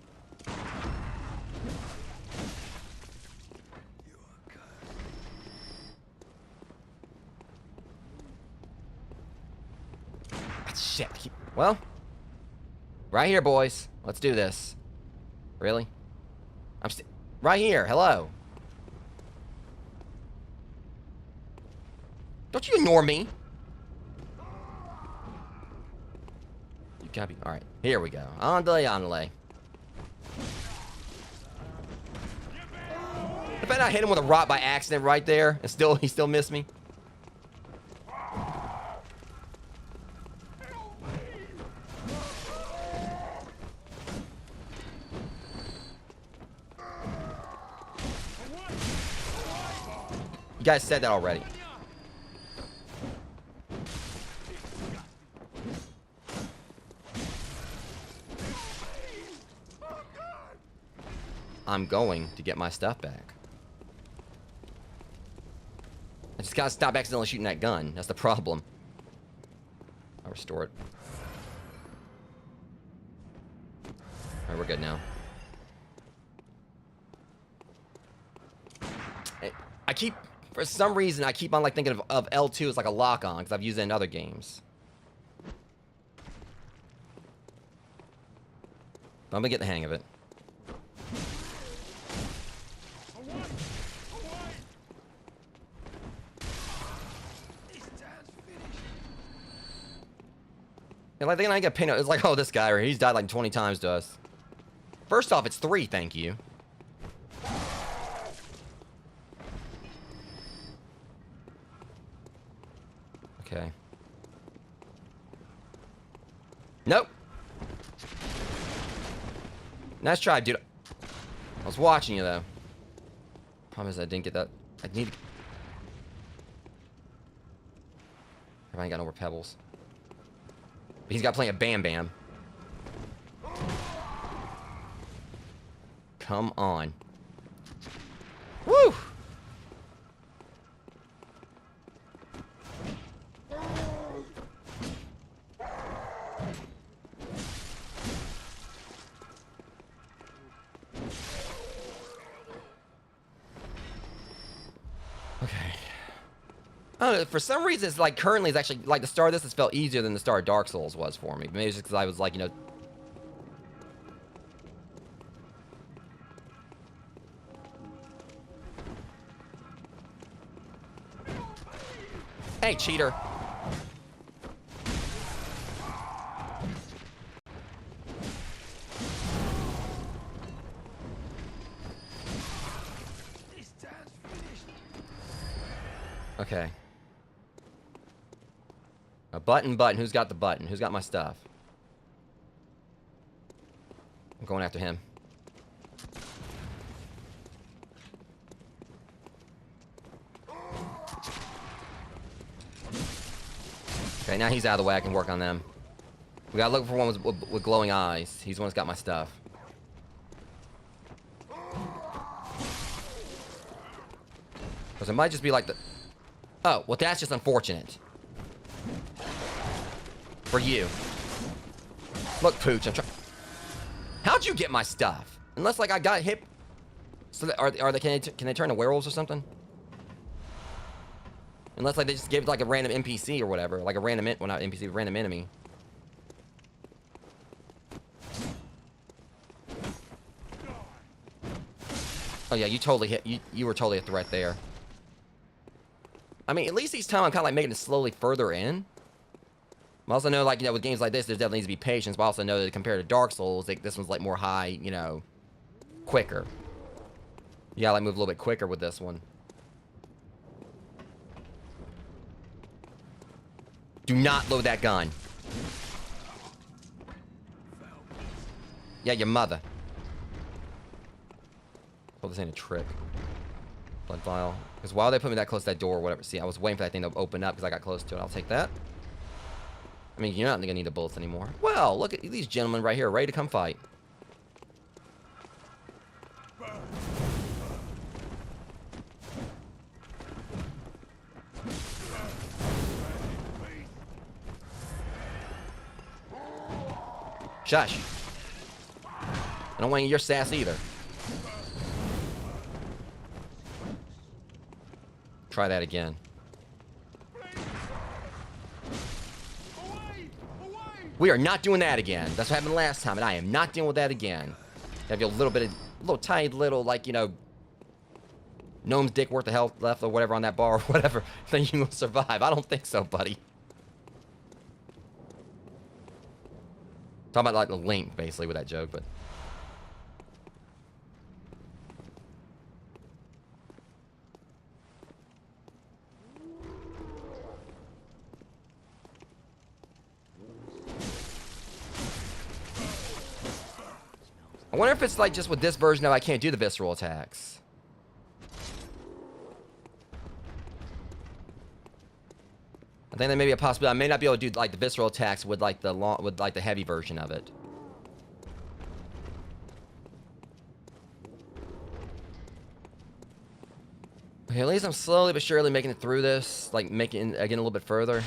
Shit. Well, right here, boys. Let's do this. Really? I'm right here. Hello. Don't you ignore me. You gotta be. Alright. Here we go. Andale, andale. I bet I hit him with a rock by accident right there, and he still missed me. You guys said that already. I'm going to get my stuff back. I just gotta stop accidentally shooting that gun. That's the problem. restore it. Alright, we're good now. I keep, for some reason, I keep on like thinking of L2 as like a lock-on, because I've used it in other games. But I'm gonna get the hang of it. And like, then I get pinned out. It's like, oh, this guy, right? He's died like 20 times to us. First off, it's 3, thank you. Okay. Nope. Nice try, dude. I was watching you, though. Problem is I didn't get that. I need to... I ain't got no more pebbles. But he's got plenty of Bam Bam. Come on. Woo! Okay. I don't know, for some reason, it's like currently it's actually like the start of this has felt easier than the start of Dark Souls was for me. Maybe it's just because I was like, you know. Hey, cheater. Okay. A button. Who's got the button? Who's got my stuff? I'm going after him. Okay, now he's out of the way. I can work on them. We gotta look for one with glowing eyes. He's the one that's got my stuff. Because it might just be like the... Oh, well, that's just unfortunate. For you. Look, Pooch, I'm trying... How'd you get my stuff? Unless, like, I got hit... So, are they can they turn to werewolves or something? Unless, like, they just gave, like, a random NPC or whatever. Like a random... Well, not NPC, but random enemy. Oh, yeah, you totally hit... You were totally a threat there. I mean, at least each time I'm kind of, like, making it slowly further in. I also know, like, you know, with games like this, there definitely needs to be patience, but I also know that compared to Dark Souls, like, this one's, like, more high, you know, quicker. You gotta, like, move a little bit quicker with this one. Do not load that gun. Yeah, your mother. Oh, this ain't a trick. Blood vial. Because why are they putting me that close to that door or whatever? See, I was waiting for that thing to open up because I got close to it. I'll take that. I mean, you're not going to need the bullets anymore. Well, look at these gentlemen right here, ready to come fight. Shush. I don't want your sass either. Try that again. We are not doing that again. That's what happened last time, and I am not dealing with that again. Have you a little tiny little, like, you know, gnome's dick worth of health left or whatever on that bar or whatever, then you will survive. I don't think so, buddy. Talking about, like, the link, basically, with that joke, but... I wonder if it's like just with this version of I can't do the visceral attacks. I think that may be a possibility. I may not be able to do like the visceral attacks with like the heavy version of it. Okay, at least I'm slowly but surely making it through this, like making again a little bit further.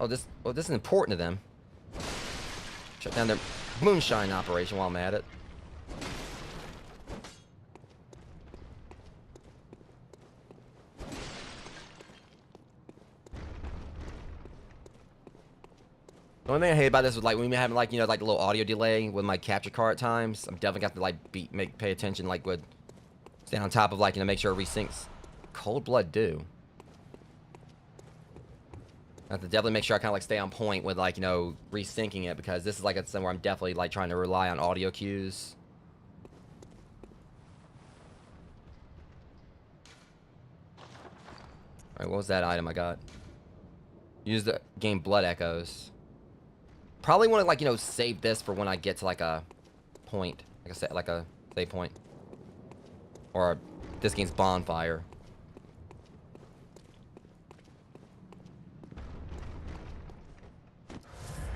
this is important to them. Shut down their moonshine operation while I'm at it. The only thing I hate about this was like when we having like, you know, like a little audio delay with my capture card at times. I'm definitely got to like pay attention, like would stay on top of, like, you know, make sure it resyncs. Cold blood do. I have to definitely make sure I kind of like stay on point with, like, you know, resyncing it, because this is like something where I'm definitely like trying to rely on audio cues. Alright, what was that item I got? Use the game blood echoes. Probably want to, like, you know, save this for when I get to like a point, like I said, like a save point, or this game's bonfire.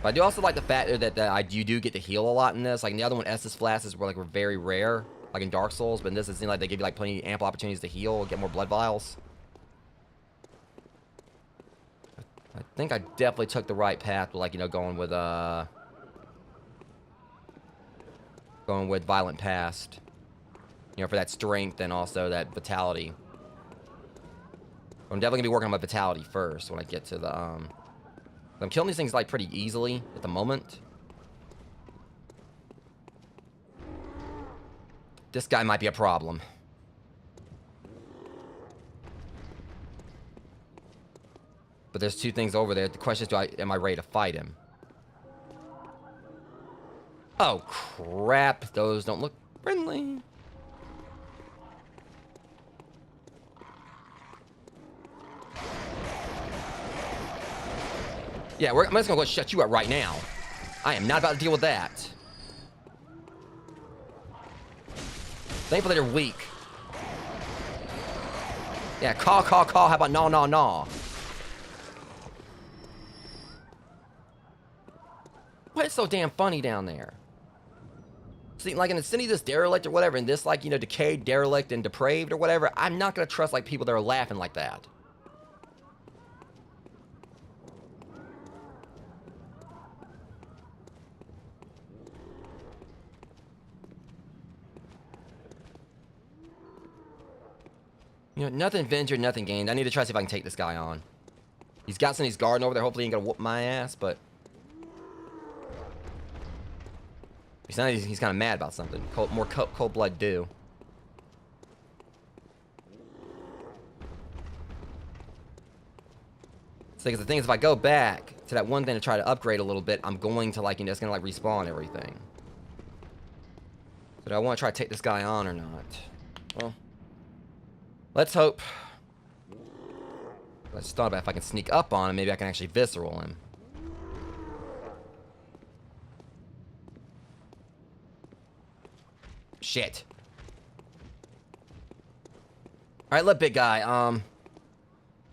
But I do also like the fact that you do get to heal a lot in this. Like in the other one, Estus flasks were very rare, like in Dark Souls. But in this, it seems like they give you like plenty ample opportunities to heal, get more blood vials. I think I definitely took the right path with, like, you know, going with Violent Past. You know, for that strength and also that vitality. I'm definitely gonna be working on my vitality first when I get to the I'm killing these things like pretty easily at the moment. This guy might be a problem. But there's two things over there. The question is, am I ready to fight him? Oh, crap. Those don't look friendly. Yeah, I'm just gonna go shut you up right now. I am not about to deal with that. Thankfully, they're weak. Yeah, caw, caw, caw. How about gnaw, gnaw, gnaw? What is so damn funny down there? See, like in the city, this derelict or whatever, and this, like, you know, decayed, derelict, and depraved or whatever, I'm not gonna trust, like, people that are laughing like that. You know, nothing ventured, nothing gained. I need to try to see if I can take this guy on. He's got some of these guarding over there. Hopefully he ain't gonna whoop my ass, but... He's kind of mad about something. More cold blood do. So, because the thing is, if I go back to that one thing to try to upgrade a little bit, I'm going to, like, you know, it's gonna, like, respawn everything. But I want to try to take this guy on or not. Well, let's hope. I just thought about if I can sneak up on him, maybe I can actually visceral him. Shit. Alright, look, big guy.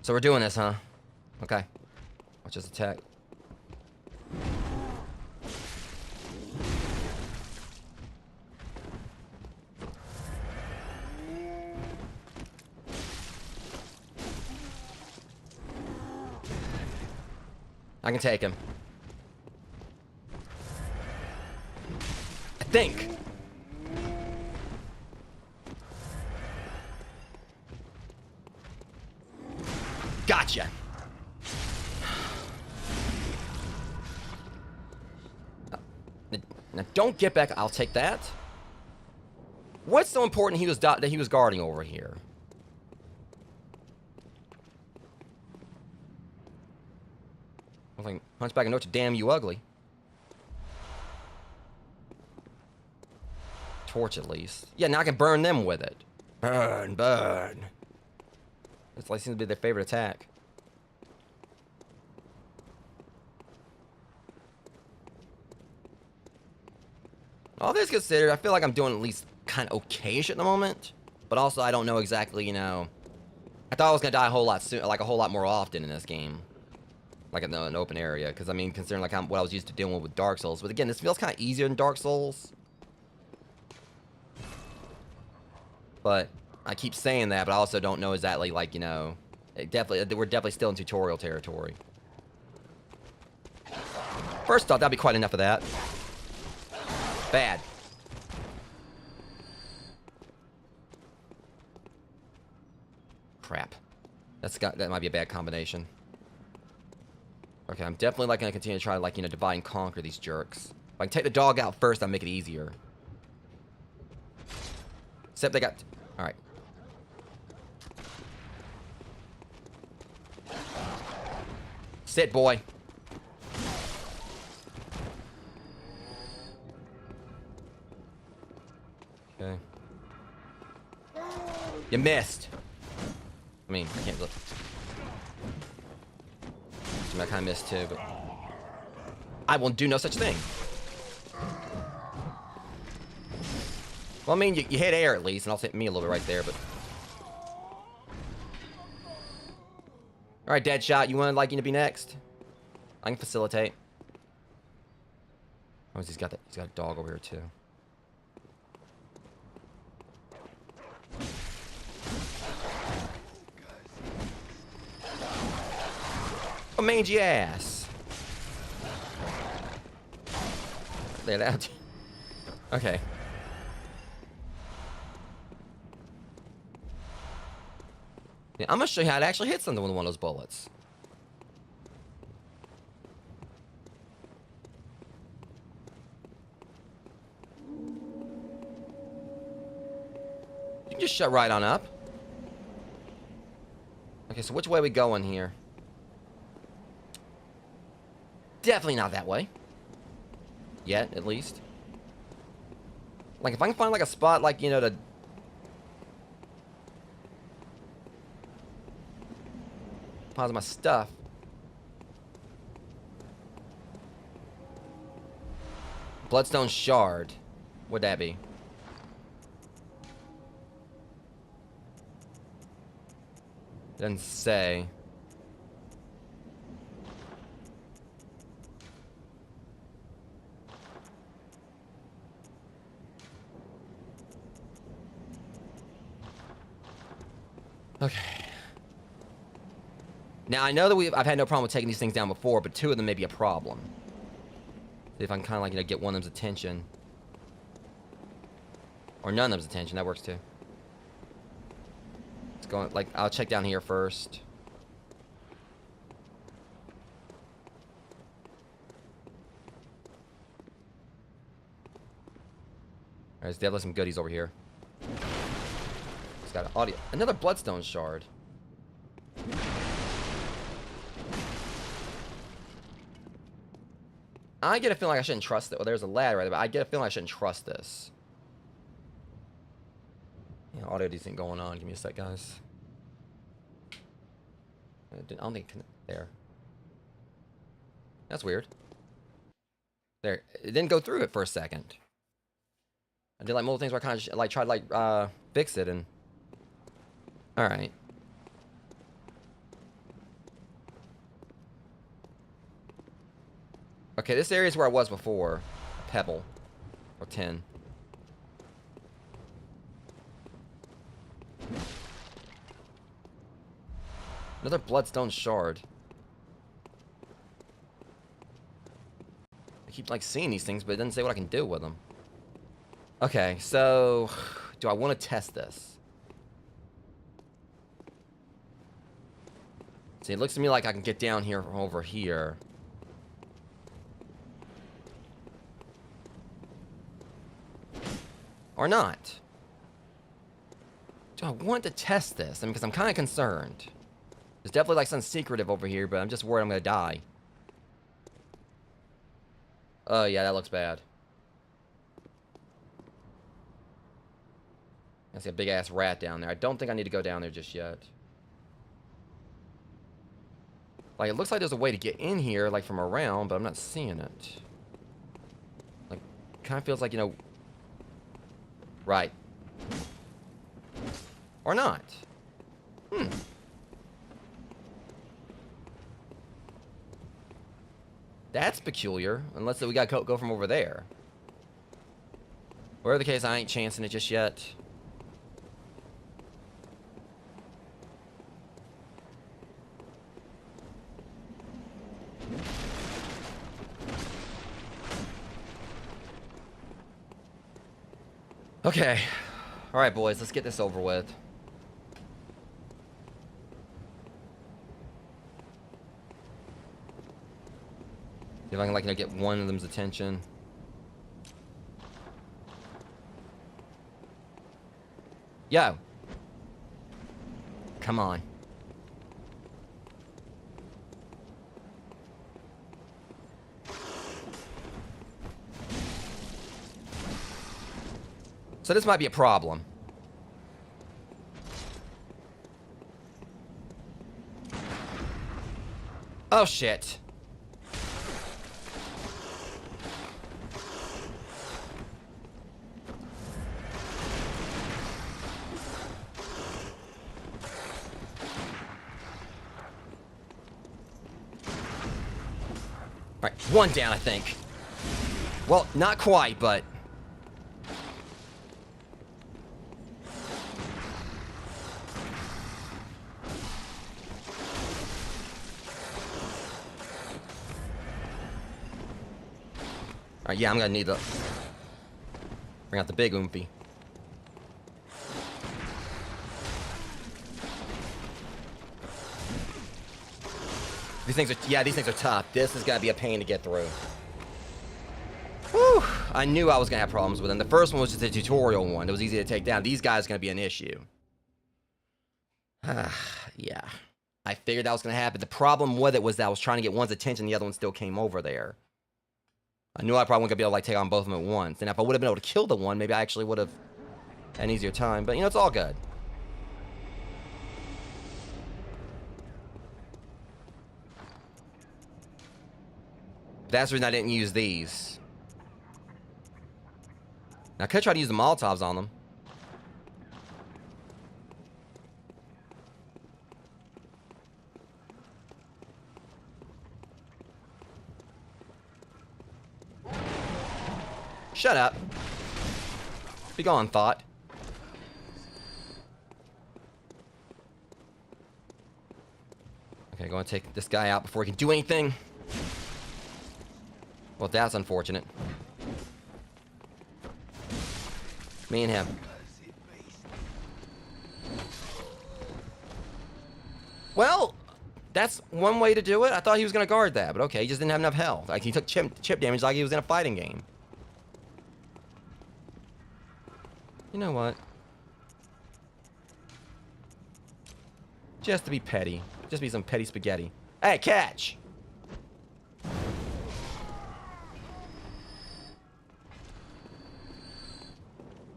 So we're doing this, huh? Okay. Watch this attack. I can take him. I think. Gotcha. Now don't get back. I'll take that. What's so important that he was guarding over here? I think Hunchback of Notre Dame, you ugly. Torch at least. Yeah, now I can burn them with it. Burn, burn. This like seems to be their favorite attack. All this considered, I feel like I'm doing at least kind of okayish at the moment. But also, I don't know exactly, you know. I thought I was gonna die a whole lot soon, like a whole lot more often in this game, like in an open area. Because I mean, considering like what I was used to dealing with Dark Souls. But again, this feels kind of easier than Dark Souls. But I keep saying that, but I also don't know exactly, like, you know, we're definitely still in tutorial territory. First off, that'd be quite enough of that. Bad. Crap. That might be a bad combination. Okay, I'm definitely like gonna continue to try to like, you know, divide and conquer these jerks. If I can take the dog out first, that'll make it easier. Except they got... Alright. Sit, boy. Okay. You missed. I mean, I can't look. I kind of missed too, but I will do no such thing. Well, I mean, you hit air at least, and I'll hit me a little bit right there, but... Alright, Deadshot, you want like, you to be next? I can facilitate. Oh, he's got a dog over here too. A mangy ass. Lay it out. Okay. Yeah, I'm gonna show you how to actually hit something with one of those bullets. You can just shut right on up. Okay, so which way are we going here? Definitely not that way. Yet, at least. Like, if I can find, like, a spot, like, you know, to... Pause my stuff. Bloodstone shard. What'd that be? Doesn't say. Okay. Now, I know that I've had no problem with taking these things down before, but two of them may be a problem. See if I can kind of like, you know, get one of them's attention. Or none of them's attention. That works too. Let's go, like, I'll check down here first. Alright, there's definitely some goodies over here. It's got an audio. Another bloodstone shard. I get a feeling like I shouldn't trust it. Well, there's a ladder right there, but I get a feeling I shouldn't trust this. Yeah, audio decent going on. Give me a sec, guys. I don't think it can... There. That's weird. There. It didn't go through it for a second. I did like multiple things where I kind of like tried to like fix it and... Alright. Okay, this area is where I was before. Pebble. Or tin. Another bloodstone shard. I keep like seeing these things, but it doesn't say what I can do with them. Okay, so... Do I want to test this? See, it looks to me like I can get down here from over here. Or not. Do I want to test this? I mean, because I'm kind of concerned. There's definitely like something secretive over here, but I'm just worried I'm going to die. Oh, yeah, that looks bad. I see a big-ass rat down there. I don't think I need to go down there just yet. Like, it looks like there's a way to get in here, like, from around, but I'm not seeing it. Like, kind of feels like, you know... Right. Or not. That's peculiar. Unless we gotta go from over there. Whatever the case, I ain't chancing it just yet. Okay. Alright, boys, let's get this over with. See if I can, like, get one of them's attention. Yo. Come on. So this might be a problem. Oh, shit. Alright, one down, I think. Well, not quite, but... Alright, yeah, I'm gonna need to... bring out the big oomphy. These things are... yeah, these things are tough. This is gonna be a pain to get through. Whew! I knew I was gonna have problems with them. The first one was just a tutorial one. It was easy to take down. These guys are gonna be an issue. Yeah. I figured that was gonna happen. The problem with it was that I was trying to get one's attention, the other one still came over there. I knew I probably wasn't gonna be able to, like, take on both of them at once. And if I would have been able to kill the one, maybe I actually would have had an easier time. But, you know, it's all good. That's the reason I didn't use these. Now, I could try to use the Molotovs on them. Shut up. Be gone, thought. Okay, going to take this guy out before he can do anything. Well, that's unfortunate. Me and him. Well, that's one way to do it. I thought he was going to guard that, but okay, he just didn't have enough health. Like, he took chip damage like he was in a fighting game. You know what? Just to be petty. Just be some petty spaghetti. Hey, catch!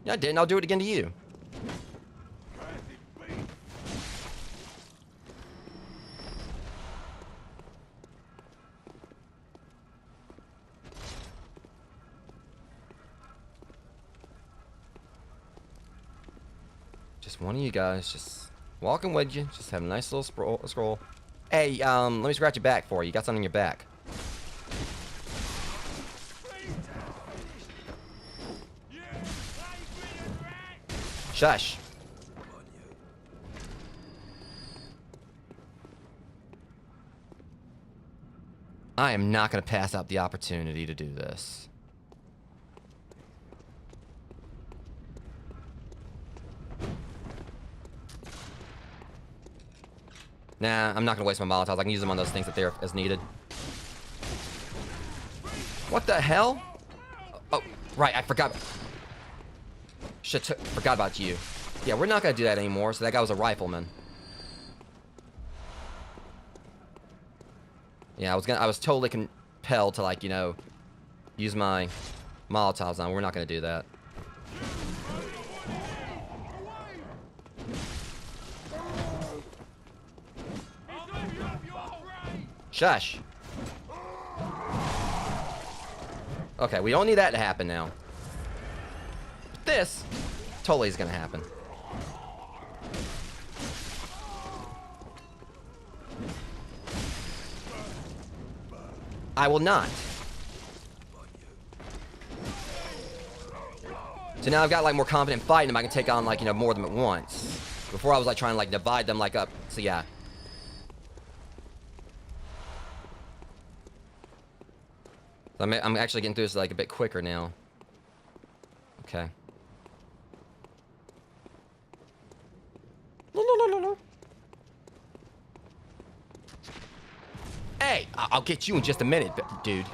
Yeah, I didn't. I'll do it again to you. Just one of you guys, just walking with you. Just have a nice little scroll. Hey, let me scratch your back for you. You got something on your back. Shush. I am not going to pass up the opportunity to do this. Nah, I'm not going to waste my Molotovs. I can use them on those things that they're as needed. What the hell? Oh, right, I forgot. Shit, forgot about you. Yeah, we're not going to do that anymore, so that guy was a rifleman. Yeah, I was totally compelled to, like, you know, use my Molotovs on. We're not going to do that. Shush. Okay, we don't need that to happen now. But this totally is going to happen. I will not. So now I've got, like, more confident fighting them. I can take on, like, you know, more of them at once. Before I was, like, trying to, like, divide them, like, up. So yeah. I'm actually getting through this, like, a bit quicker now. Okay. Hey, I'll get you in just a minute, dude.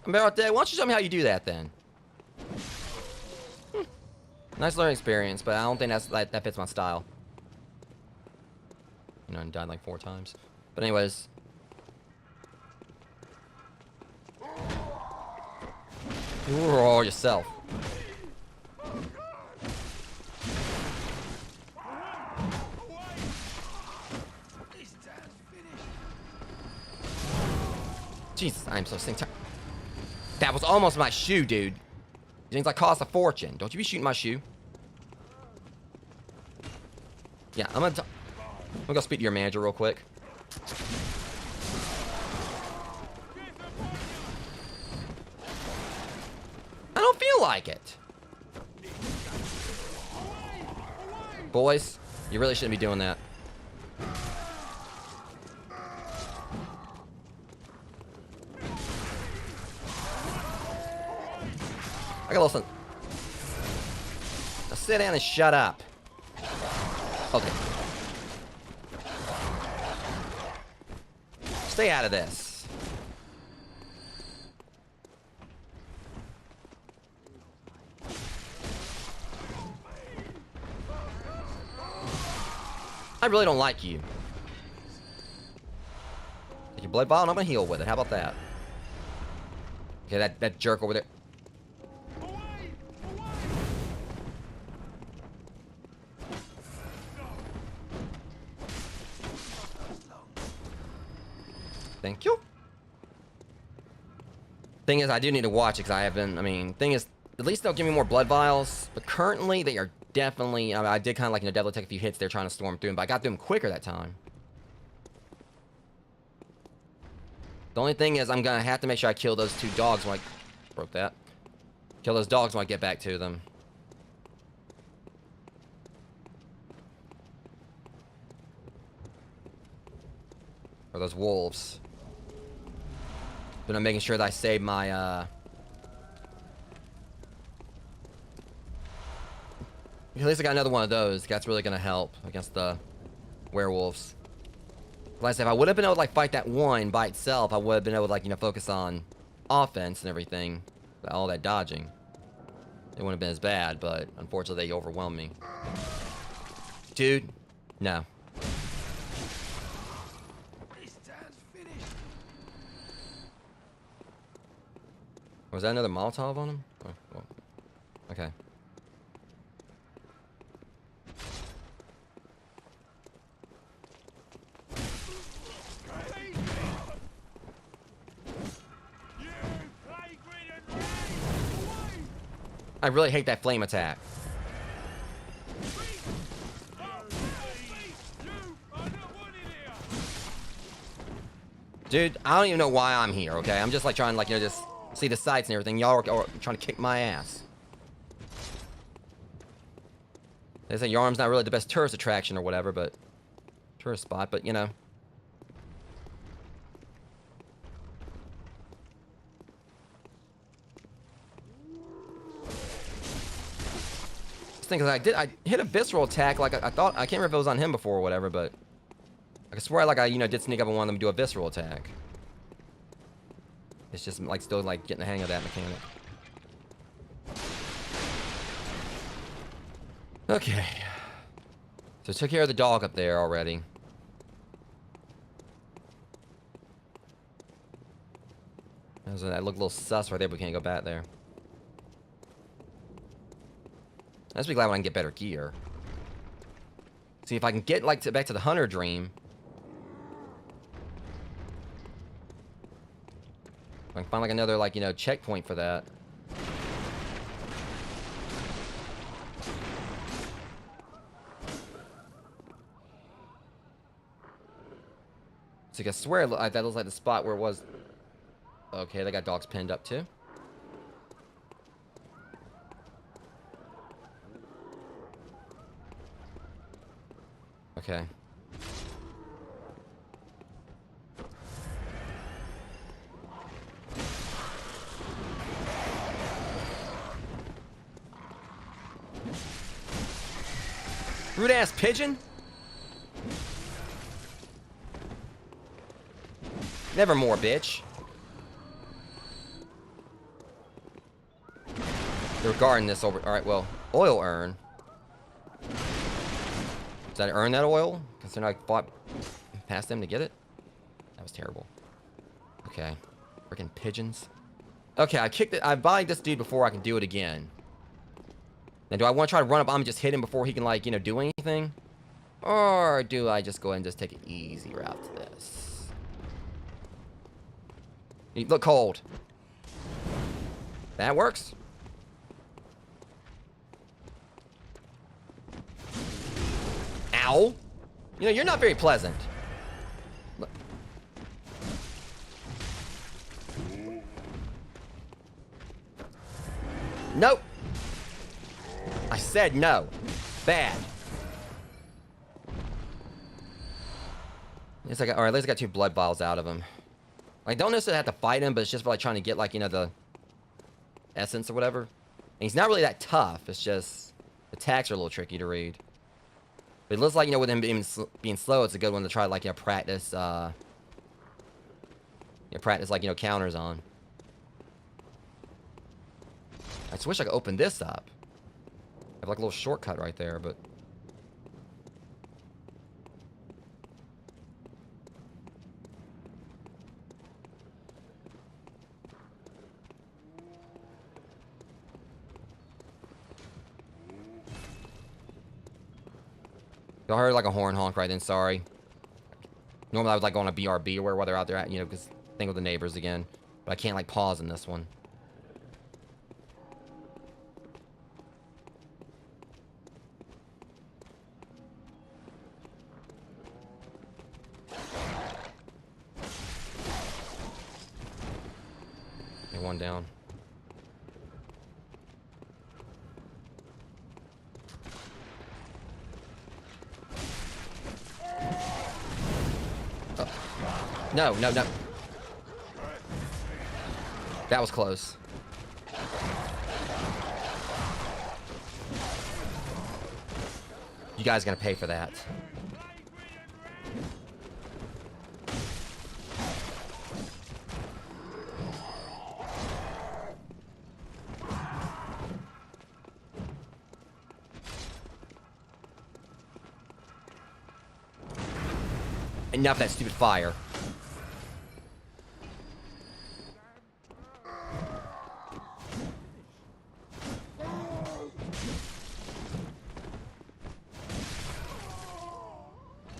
I'm better off dead. Why don't you show me how you do that then? Nice learning experience, but I don't think that fits my style. You know, I died like 4 times. But anyways. You're all yourself. Jesus, I'm so sick. That was almost my shoe, dude. Things like cost a fortune. Don't you be shooting my shoe. Yeah, I'm gonna go speak to your manager real quick. I don't feel like it. Boys, you really shouldn't be doing that. I got a little something. Now sit down and shut up. Okay. Stay out of this. I really don't like you. Take your blood vial and I'm gonna heal with it. How about that? Okay, that jerk over there. Thank you. Thing is, I do need to watch it because I haven't. I mean, thing is, at least they'll give me more blood vials. But currently, they are definitely. I mean, I did kind of like, you know, definitely take a few hits there trying to storm through them, but I got through them quicker that time. The only thing is, I'm gonna have to make sure I kill those 2 dogs when I broke that. Kill those dogs when I get back to them. Or those wolves. But I'm making sure that I save my, At least I got another one of those. That's really gonna help against the werewolves. Like I said, if I would have been able to, like, fight that one by itself, I would have been able to, like, you know, focus on offense and everything. All that dodging. It wouldn't have been as bad, but unfortunately they overwhelmed me. Dude, no. Was that another Molotov on him? Oh, well. Okay. I really hate that flame attack. Dude, I don't even know why I'm here, okay? I'm just like trying to, like, you know, just see the sights and everything. Y'all are trying to kick my ass. They say Yharnam's not really the best tourist attraction or whatever, but tourist spot, but you know. Thing is, I hit a visceral attack. Like I thought, I can't remember if it was on him before or whatever, but I swear, like I, you know, did sneak up on one of them to do a visceral attack. It's just like still like getting the hang of that mechanic. Okay, so took care of the dog up there already. That looked a little sus right there, but we can't go back there. I'll just be glad when I can get better gear. See if I can get like back to the hunter dream. I can find like another, like, you know, checkpoint for that. So I swear that looks like the spot where it was. Okay, they got dogs pinned up too. Okay. rude ass pigeon? Nevermore, bitch. They're guarding this over. Alright, well, oil urn. Did I earn that oil? Considering I fought past them to get it? That was terrible. Okay. Freaking pigeons. Okay, I kicked it. I volleyed this dude before I can do it again. Now, do I want to try to run up on him and just hit him before he can, like, you know, do anything? Or do I just go ahead and just take an easy route to this? You look cold. That works. Ow. You know, you're not very pleasant. Look. Nope. I said no. Bad. At least I got, or at least I got 2 blood vials out of him. I don't necessarily have to fight him, but it's just for like trying to get like, you know, the essence or whatever. And he's not really that tough. It's just the attacks are a little tricky to read. But it looks like, you know, with him being slow, it's a good one to try to like, you know, practice like, you know, counters on. I just wish I could open this up. I have like a little shortcut right there, but y'all heard like a horn honk right then, sorry. Normally I would like go on a BRB or where they're out there at, you know, because think of the neighbors again. But I can't like pause in this one. Okay, one down. No, no, no. That was close. You guys gonna pay for that. Enough of that stupid fire.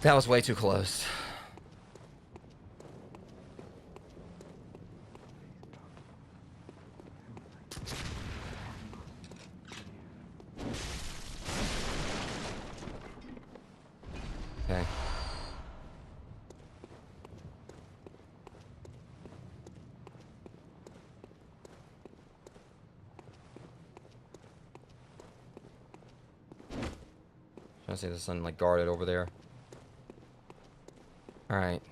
That was way too close. Okay. Trying to see there's something like guarded over there. Alright.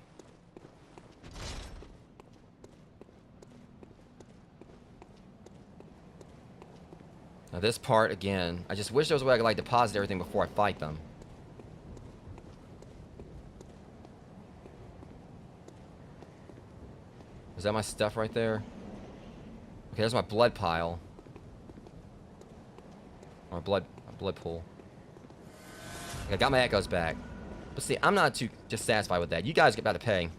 Now this part, again, I just wish there was a way I could like deposit everything before I fight them. Is that my stuff right there? Okay, there's my blood pile. Or blood pool. Okay, I got my echoes back. But see, I'm not too just satisfied with that. You guys get about to pay.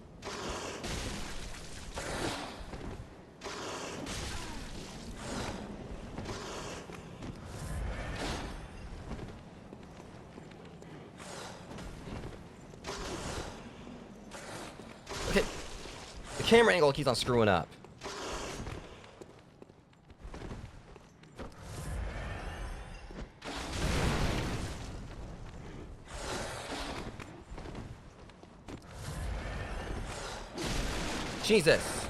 Okay. The camera angle keeps on screwing up. Jesus.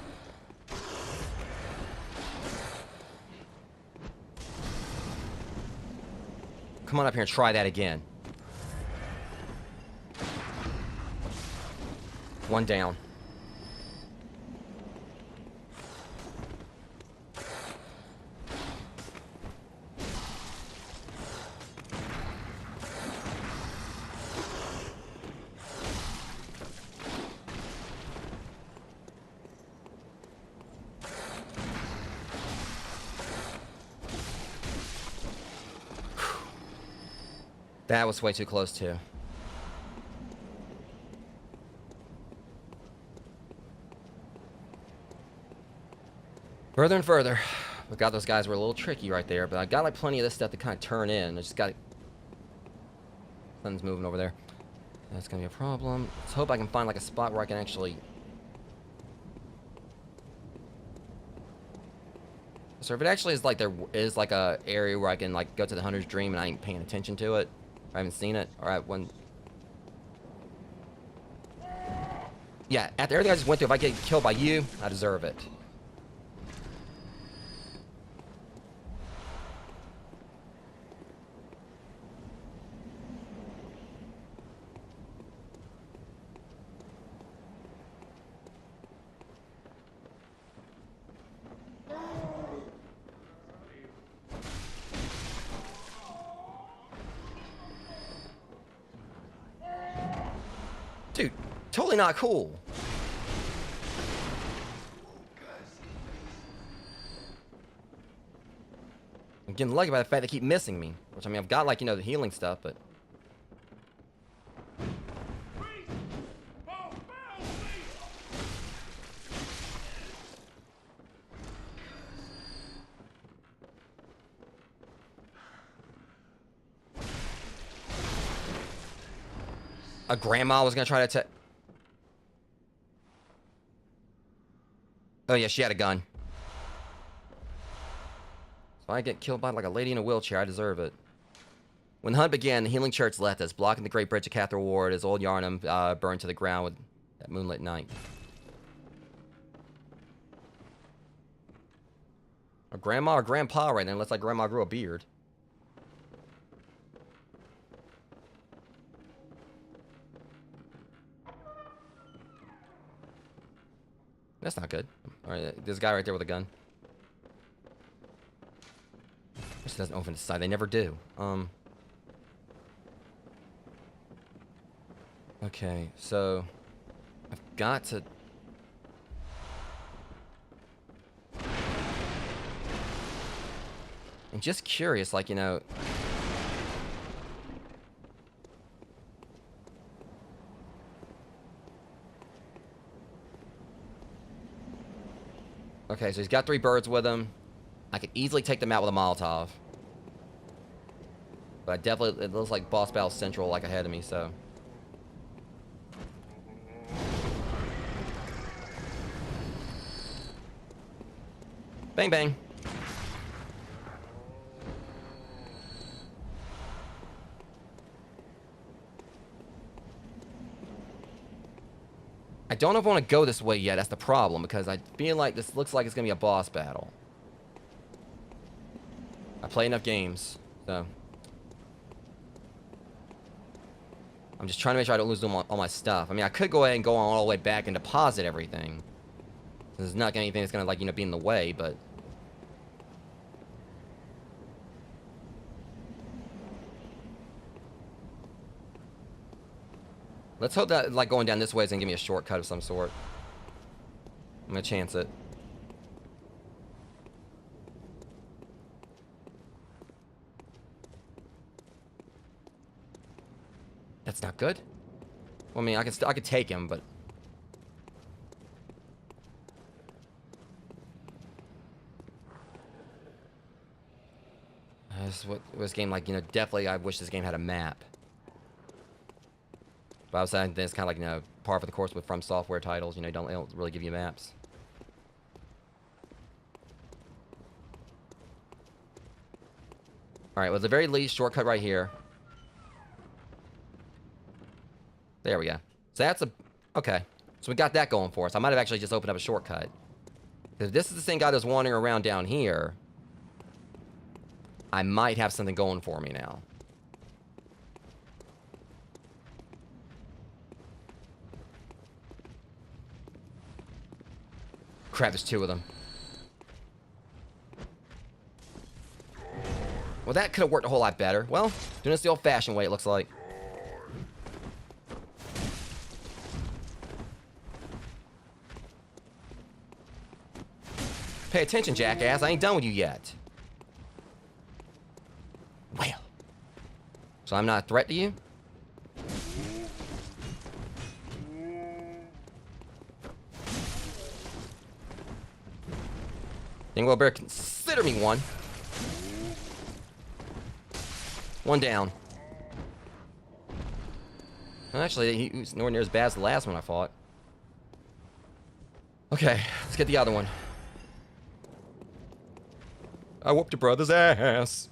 Come on up here and try that again. One down. That was way too close, too. Further and further. We got those guys were a little tricky right there, but I got like plenty of this stuff to kind of turn in. I just got... Something's moving over there. That's gonna be a problem. Let's hope I can find like a spot where I can actually... So if it actually is like there is like a area where I can like go to the Hunter's Dream and I ain't paying attention to it, or I haven't seen it, or yeah, after everything I just went through, if I get killed by you, I deserve it. Dude, totally not cool. I'm getting lucky by the fact they keep missing me. Which, I mean, I've got, like, you know, the healing stuff, but... A grandma was gonna try to Oh yeah, she had a gun. So I get killed by like a lady in a wheelchair, I deserve it. When the hunt began, the healing church left us, blocking the great bridge of Cathedral Ward as old Yharnam burned to the ground with that moonlit night. A grandma or grandpa right now, unless like grandma grew a beard. That's not good. Alright, this guy right there with a gun. This doesn't open the side. They never do. Okay, so I've got to... I'm just curious, like, you know... Okay, so he's got 3 birds with him. I could easily take them out with a Molotov. But I definitely... It looks like boss battle central like ahead of me, so... Bang, bang. I don't know if I want to go this way yet. That's the problem, because I feel like this looks like it's going to be a boss battle. I play enough games, so... I'm just trying to make sure I don't lose all my stuff. I mean, I could go ahead and go all the way back and deposit everything. There's not anything that's going to, like, you know, be in the way, but... Let's hope that, like, going down this way is going to give me a shortcut of some sort. I'm going to chance it. That's not good. Well, I mean, I could take him, but... This is what this game, like, you know, definitely I wish this game had a map. But I was saying it's kind of like, you know, par for the course with From Software titles. You know, they don't really give you maps. Alright, well, at the very least, shortcut right here. There we go. So that's a... Okay. So we got that going for us. I might have actually just opened up a shortcut. If this is the same guy that's wandering around down here, I might have something going for me now. Crap, there's 2 of them. Well, that could have worked a whole lot better. Well, doing this the old-fashioned way, it looks like. Pay attention, jackass. I ain't done with you yet. Well. So I'm not a threat to you? Think well, better consider me one. One down. Well, actually, he was nowhere near as bad as the last one I fought. Okay, let's get the other one. I whooped your brother's ass.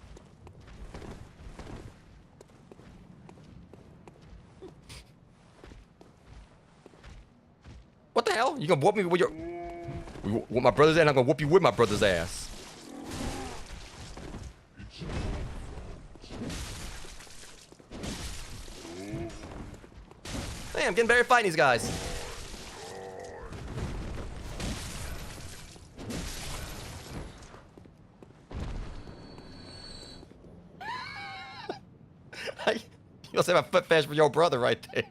What the hell? You gonna whoop me with your... Whoop my brother's ass, and I'm gonna whoop you with my brother's ass. Hey, I'm getting better at fighting these guys. You gonna say my foot fetish for your brother right there.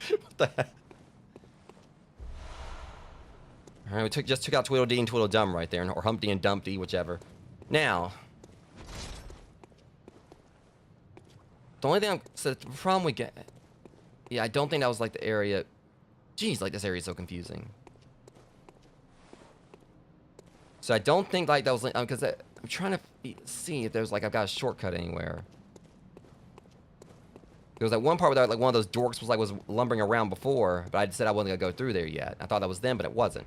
What the heck? Alright, we just took out Tweedledee and Tweedledum right there, or Humpty and Dumpty, whichever. Now, the only thing so the problem we get... Yeah, I don't think that was like the area... Jeez, like this area is so confusing. So I don't think like that was... Because I'm trying to see if there's like... I've got a shortcut anywhere. There was that one part where like one of those dorks was lumbering around before, but I said I wasn't going to go through there yet. I thought that was them, but it wasn't.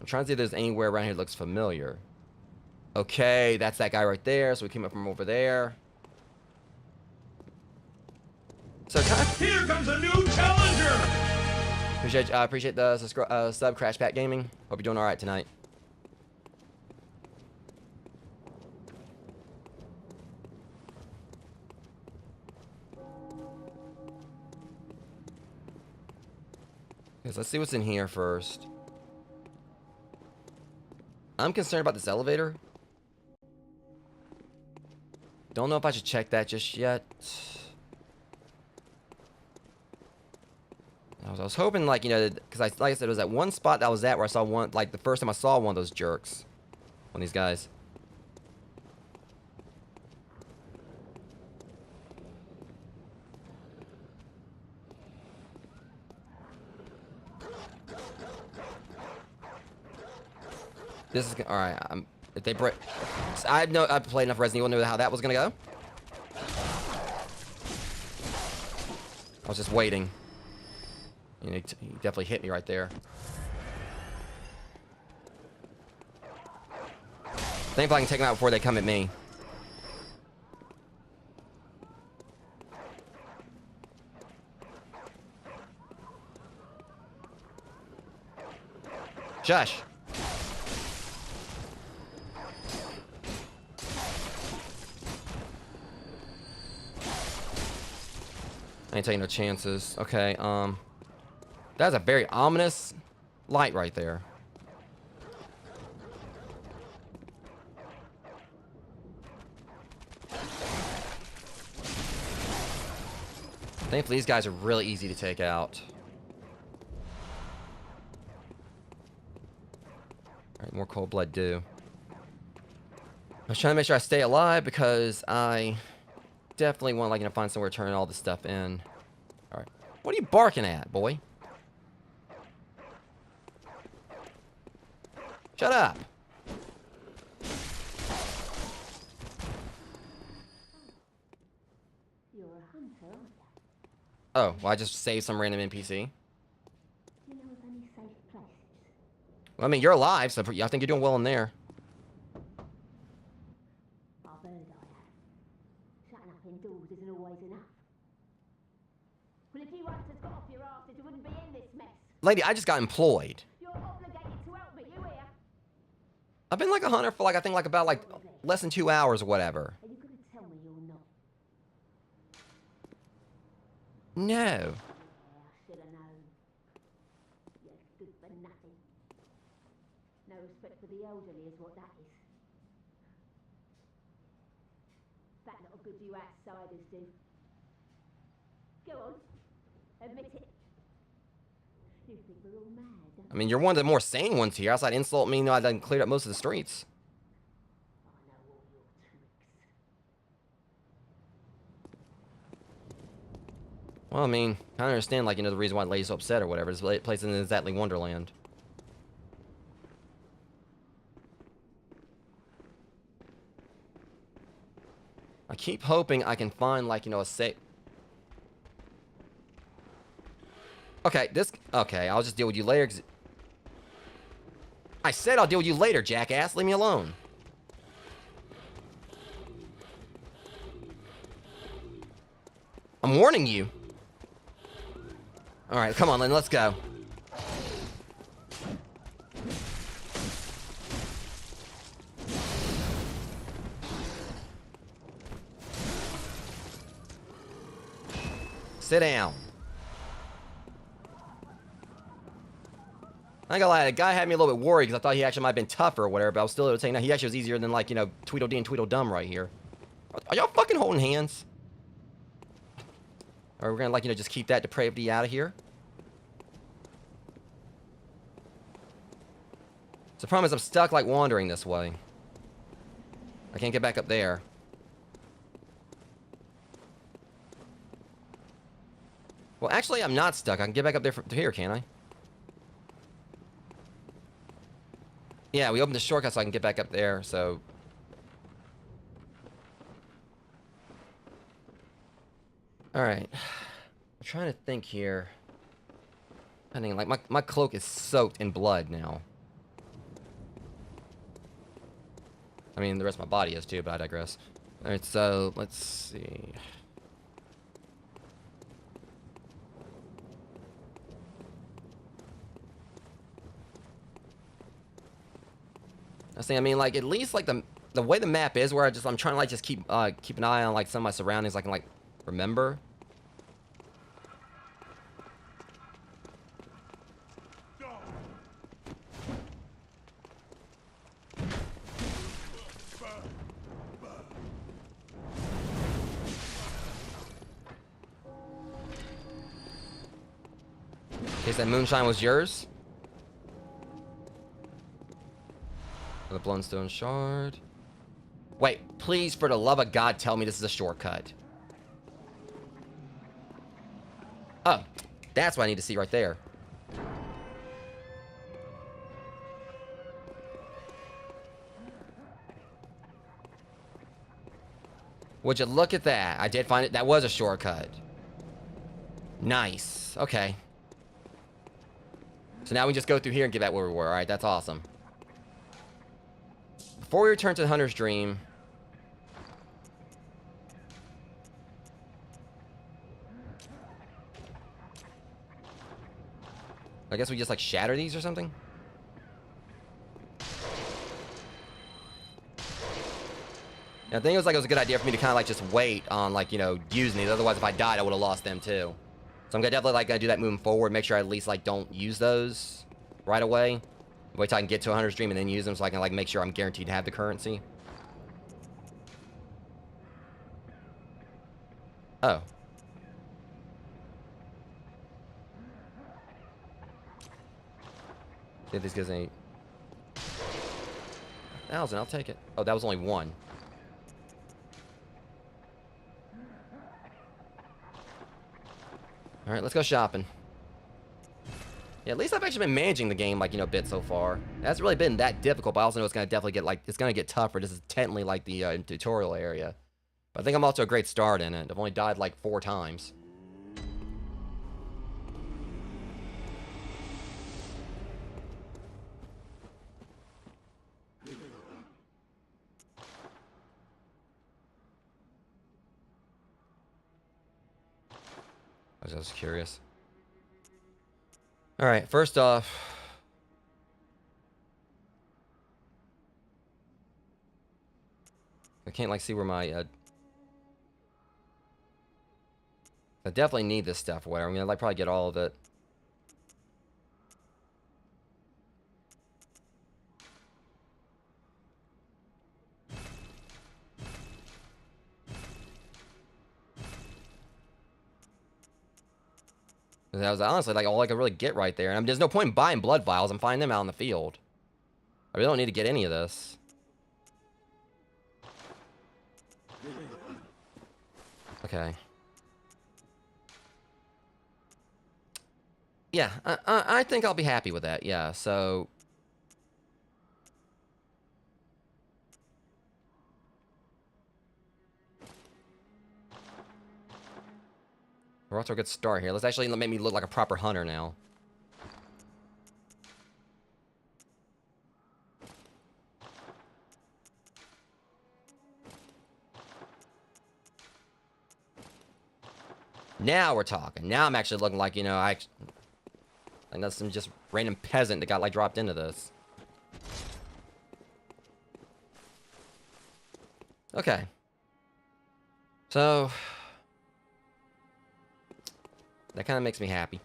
I'm trying to see if there's anywhere around here that looks familiar. Okay, that's that guy right there. So we came up from over there. So kind of... Here comes a new challenger! Appreciate the sub, Crash Pat Gaming. Hope you're doing alright tonight. Yes, let's see what's in here first. I'm concerned about this elevator. Don't know if I should check that just yet. I was hoping, like, you know, because like I said, it was that one spot that I was at where I saw one, like, the first time I saw one of those jerks. One of these guys. This is all right. If they break, I've played enough Resident Evil to know how that was gonna go. I was just waiting. You know, he definitely hit me right there. Thankfully, I can take them out before they come at me. Shush. I ain't taking no chances. Okay, that's a very ominous light right there. Thankfully, these guys are really easy to take out. Alright, more cold blood do. I was trying to make sure I stay alive because I definitely want, like, you know, find somewhere to turn all this stuff in. Alright. What are you barking at, boy? Shut up! You're a hunter, aren't you? Oh, well, I just saved some random NPC. You know of any safe places? Well, I mean, you're alive, so I think you're doing well in there. I've heard I have. Shutting up indoors isn't always enough. Well, if you hunters got off your asses, you wouldn't be in this mess. Lady, I just got employed. You're obligated to help me, you hear? I've been like a hunter for, like, I think, like, about, like, less than 2 hours or whatever. Are you going to tell me you're not? No. Yeah, I should have known. You're good for nothing. No respect for the elderly is what that is. That little good you outsiders do. Go on. Admit it. You think we're all mad, don't I mean, you're one of the more sane ones here. Outside insult me, you know, I done cleared up most of the streets. Well, I mean, I understand, like, you know, the reason why the lady's so upset or whatever. This place isn't exactly Wonderland. I keep hoping I can find, like, you know, a safe. Okay, okay, I'll just deal with you later. I said I'll deal with you later, jackass. Leave me alone. I'm warning you. Alright, come on, then, let's go. Sit down. I ain't gonna lie, the guy had me a little bit worried because I thought he actually might have been tougher or whatever, but I was still able to say, no, he actually was easier than, like, you know, Tweedledee and Tweedledum right here. Are y'all fucking holding hands? Or we're gonna, like, you know, just keep that depravity out of here? So the problem is I'm stuck, like, wandering this way. I can't get back up there. Well, actually, I'm not stuck. I can get back up there from here, can't I? Yeah, we opened the shortcut so I can get back up there, so... Alright. I'm trying to think here. I mean, like, my cloak is soaked in blood now. I mean, the rest of my body is too, but I digress. Alright, so, let's see... I mean, like, at least, like, the way the map is, where I'm trying to, like, just keep an eye on, like, some of my surroundings, I can, like, remember. Okay, so that moonshine was yours? The Bloodstone Shard. Wait, please, for the love of God, tell me this is a shortcut. Oh, that's what I need to see right there. Would you look at that? I did find it. That was a shortcut. Nice. Okay. So now we just go through here and get back where we were. Alright, that's awesome. Before we return to the Hunter's Dream... I guess we just, like, shatter these or something? Yeah, I think it was a good idea for me to kind of, like, just wait on, like, you know, using these. Otherwise, if I died, I would have lost them, too. So I'm definitely, like, gonna do that moving forward. Make sure I at least, like, don't use those right away. Wait till I can get to a Hunter's Dream and then use them so I can, like, make sure I'm guaranteed to have the currency. Oh. See if this gives any... 1,000, I'll take it. Oh, that was only one. Alright, let's go shopping. Yeah, at least I've actually been managing the game, like, you know, a bit so far. It hasn't really been that difficult, but I also know it's gonna definitely get, like, it's gonna get tougher. This is technically, like, the tutorial area. But I think I'm off to a great start in it. I've only died, like, 4 times. I was just curious. Alright, first off... I can't, like, see where my, I definitely need this stuff or whatever. I'm gonna, like, probably get all of it. That was honestly, like, all I could really get right there. And I mean, there's no point in buying blood vials. I'm finding them out in the field. I really don't need to get any of this. Okay. Yeah, I think I'll be happy with that. Yeah, so we're off to a good start here. Let's actually make me look like a proper hunter now. Now we're talking. Now I'm actually looking like, you know, like that's some just random peasant that got like dropped into this. Okay. So that kind of makes me happy.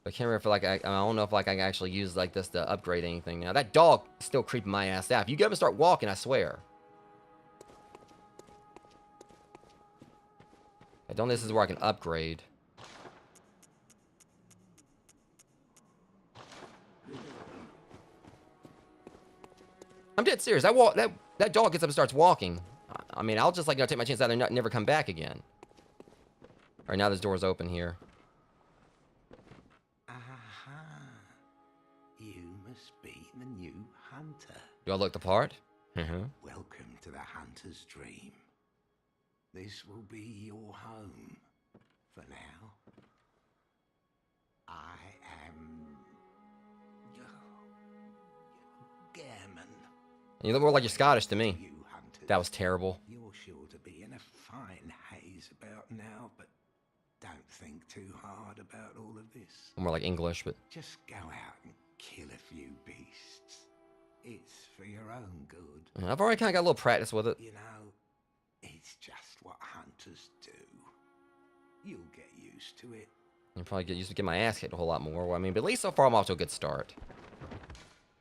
I can't remember if like I don't know if like I can actually use like this to upgrade anything now. That dog is still creeping my ass out. If you get him to start walking, I swear. I don't think this is where I can upgrade. I'm dead serious. That dog gets up and starts walking. I mean, I'll just like, you know, take my chance out and never come back again. All right, now this door's open here. Aha. You must be the new hunter. Do I look the part? Welcome to the hunter's dream. This will be your home for now. I am Gairman. You look more like you're Scottish to me. You hunters. That was terrible. You're sure to be in a fine haze about now, but don't think too hard about all of this. More like English, but Just go out and kill a few beasts. It's for your own good. I've already kind of got a little practice with it. You know, it's just what hunters do. You'll get used to it. I'll probably get used to get my ass kicked a whole lot more. Well, I mean, but at least so far I'm off to a good start.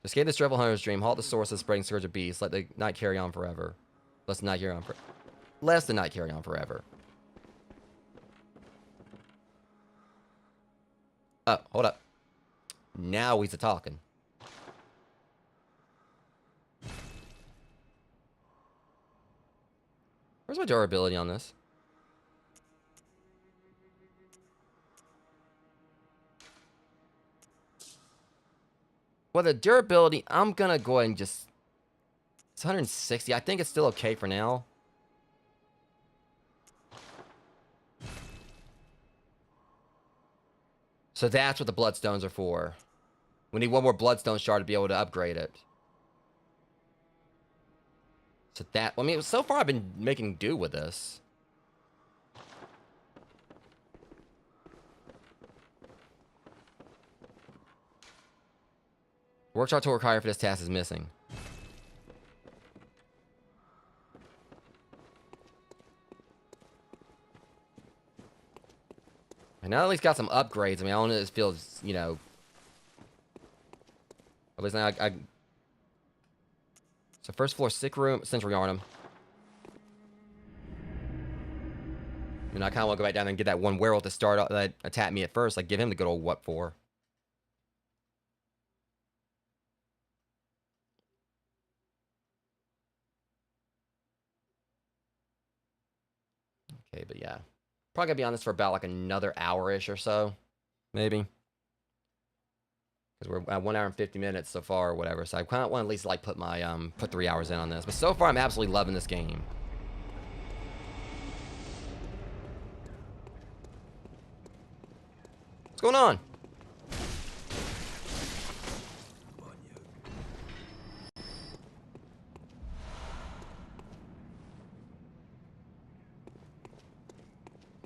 Escape this dreadful hunter's dream. Halt the source of the spreading scourge of beasts. Let the night carry on forever. Let the night carry on forever. Let the night carry on forever. Oh, hold up. Now we's a talking. Where's my durability on this? Well, the durability, I'm gonna go ahead and just... It's 160. I think it's still okay for now. So that's what the bloodstones are for. We need one more bloodstone shard to be able to upgrade it. So that... I mean, so far I've been making do with this. Workshop tool required for this task is missing. And now at least got some upgrades. I mean, I don't know if it feels, you know... At least now So first floor, sick room, central Yharnam. And I kind of want to go back down there and get that one werewolf to start up that attacked me at first. Like, give him the good old what for. Okay, but yeah. Probably gonna be on this for about like another hour-ish or so. Maybe. Because we're at 1 hour and 50 minutes so far or whatever. So I kind of want to at least like put my, put 3 hours in on this. But so far I'm absolutely loving this game. What's going on?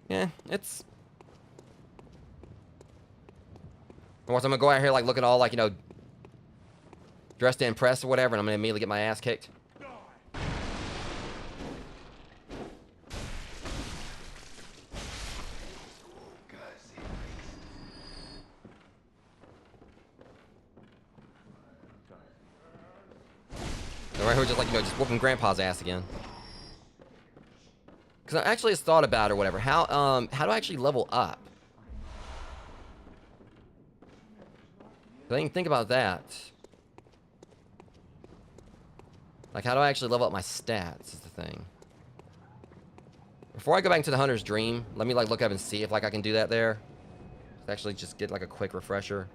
Yeah, it's... Once I'm gonna go out here like looking all like, you know, dressed to impress or whatever, and I'm gonna immediately get my ass kicked. So right here, just like, you know, just whooping Grandpa's ass again. Because I actually just thought about it or whatever. How do I actually level up? I didn't think about that. Like, how do I actually level up my stats is the thing. Before I go back into the Hunter's Dream, let me like look up and see if like I can do that there. Actually just get like a quick refresher.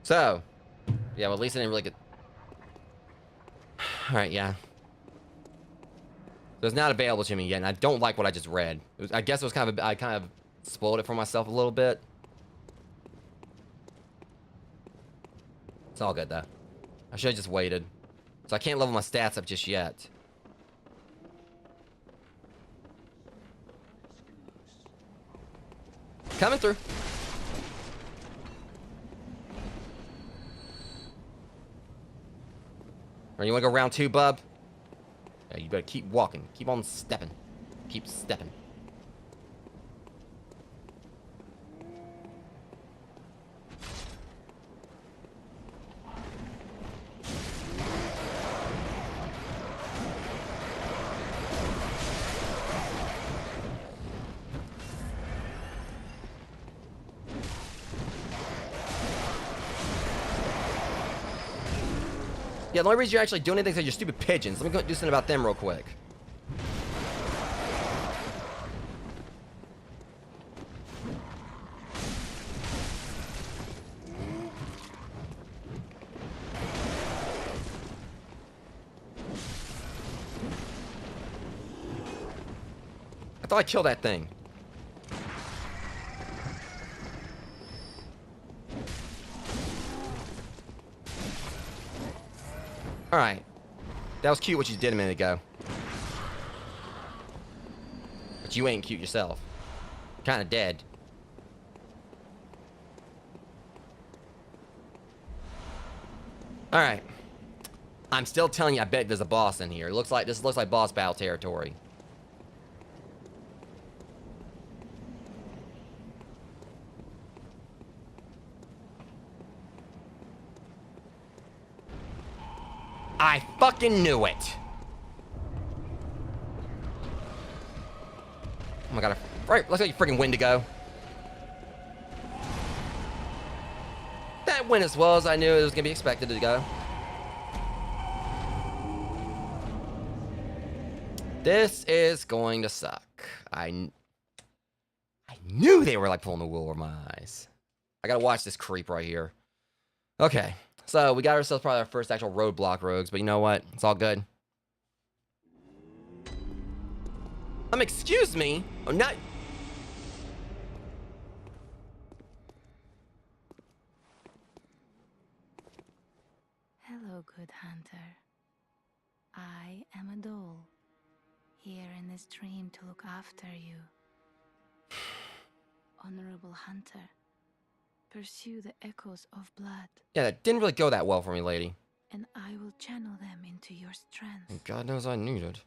So, yeah, well, at least I didn't really get... Alright, yeah. So it's not available to me yet, and I don't like what I just read. I guess it was kind of... I kind of spoiled it for myself a little bit. It's all good, though. I should have just waited. So I can't level my stats up just yet. Coming through. Or you want to go round 2, bub? Yeah, you better keep walking. Keep on stepping. Keep stepping. Yeah, the only reason you're actually doing anything is because you're stupid pigeons. Let me go do something about them real quick. I thought I killed that thing. Alright. That was cute what you did a minute ago. But you ain't cute yourself. Kinda dead. Alright. I'm still telling you, I bet there's a boss in here. This looks like boss battle territory. I fucking knew it! Oh my god, right, let's go, you freaking Wendigo. That went as well as I knew it was gonna be expected to go. This is going to suck. I knew they were like pulling the wool over my eyes. I gotta watch this creep right here. Okay. So, we got ourselves probably our first actual roadblock, rogues, but you know what? It's all good. Excuse me? Oh, not... Hello, good hunter. I am a doll, here in this dream to look after you. Honorable hunter, pursue the echoes of blood. Yeah, that didn't really go that well for me, lady. And I will channel them into your strength. And God knows I needed.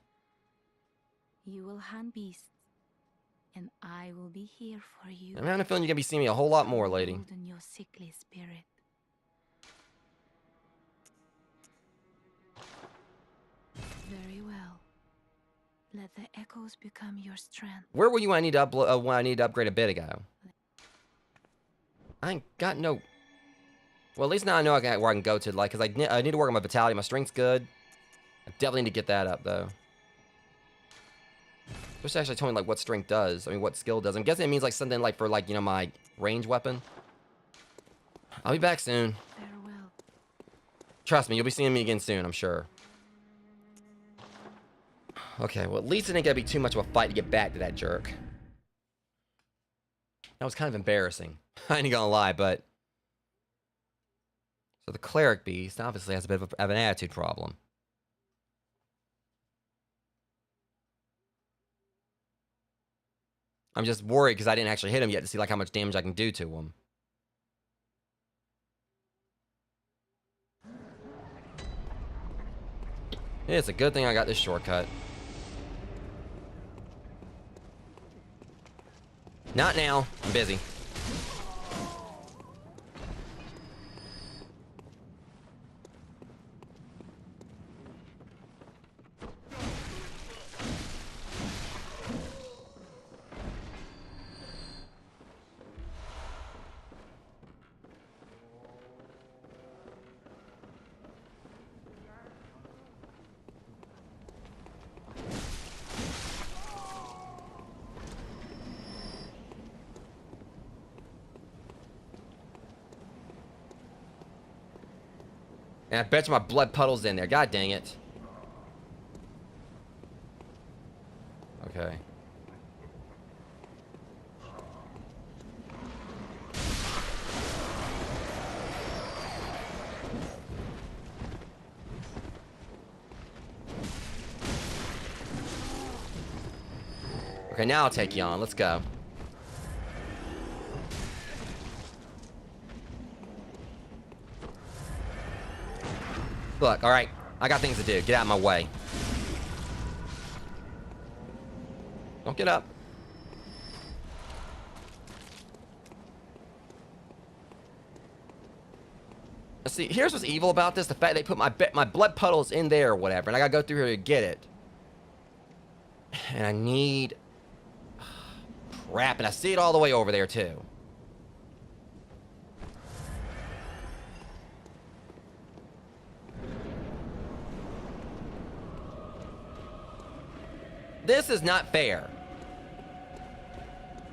You will hunt beasts, and I will be here for you. I'm having a feeling you're gonna be seeing me a whole lot more, lady. Embolden your sickly spirit. Very well. Let the echoes become your strength. Where were you when I need to when I need to upgrade a bit ago? I ain't got no... Well, at least now I know where I can go to, like, because I need to work on my vitality. My strength's good. I definitely need to get that up, though. Just actually told me, like, what strength does. I mean, what skill does. I'm guessing it means, like, something, like, for, like, you know, my range weapon. I'll be back soon. Farewell. Trust me, you'll be seeing me again soon, I'm sure. Okay, well, at least it ain't gonna be too much of a fight to get back to that jerk. That was kind of embarrassing. I ain't gonna lie, but... So the cleric beast obviously has a bit of an attitude problem. I'm just worried because I didn't actually hit him yet to see like how much damage I can do to him. Yeah, it's a good thing I got this shortcut. Not now. I'm busy. And I bet you my blood puddle's in there. God dang it. Okay. Okay, now I'll take you on. Let's go. Look, alright. I got things to do. Get out of my way. Don't get up. See, here's what's evil about this. The fact they put my blood puddles in there or whatever. And I gotta go through here to get it. And I need... crap, and I see it all the way over there, too. This is not fair.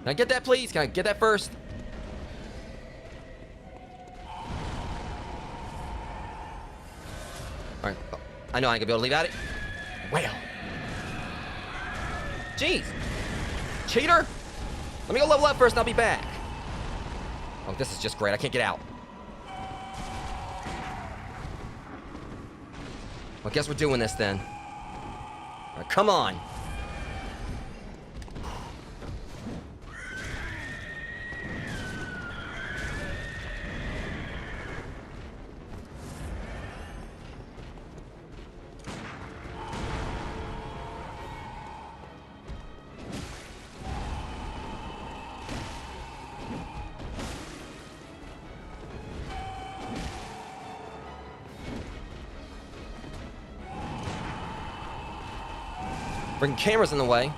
Can I get that, please? Can I get that first? Alright. I know I ain't gonna be able to leave out it. Well. Jeez. Cheater? Let me go level up first and I'll be back. Oh, this is just great. I can't get out. Well, I guess we're doing this then. All right, come on. Freaking camera's in the way.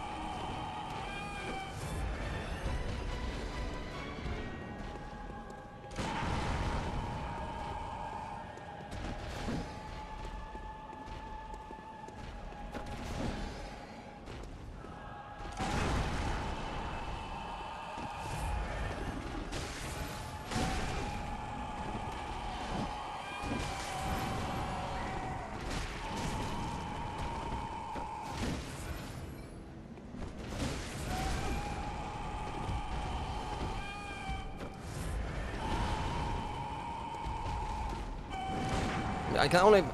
I can only...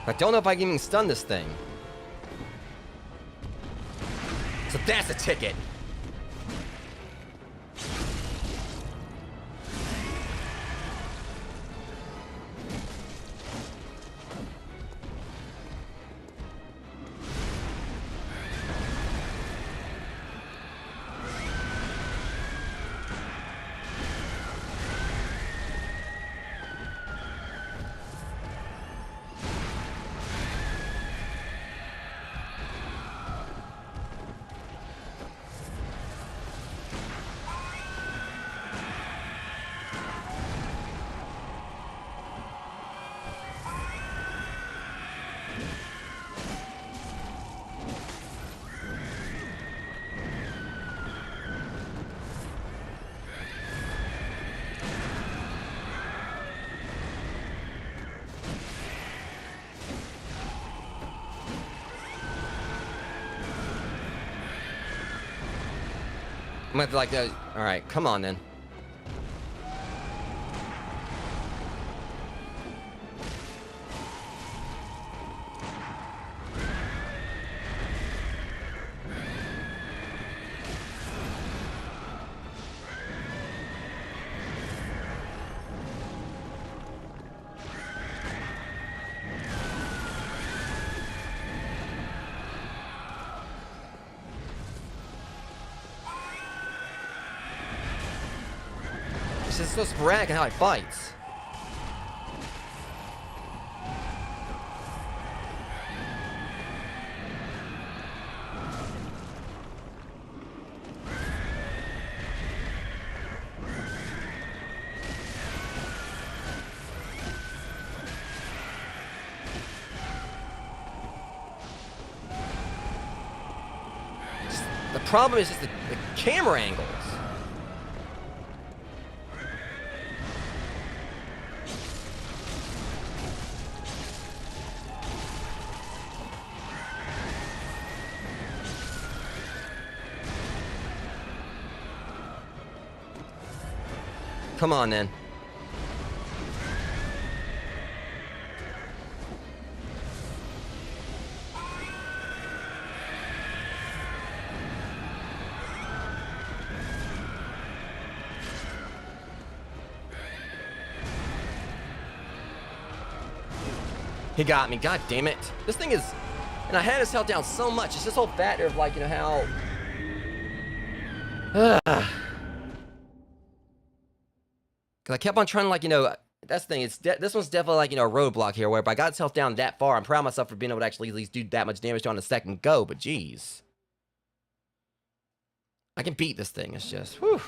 I don't know if I can even stun this thing. So that's a ticket. I'm gonna have to like, all right, come on then. It's so sporadic in how it fights. The problem is just the camera angles. Come on, then. He got me. God damn it. This thing is... And I had his health down so much. It's this whole factor of, like, you know, how... Because I kept on trying to, like, you know... That's the thing. This one's definitely, like, you know, a roadblock here, where if I got his health down that far, I'm proud of myself for being able to actually at least do that much damage on a second go, but jeez. I can beat this thing. It's just... Whew.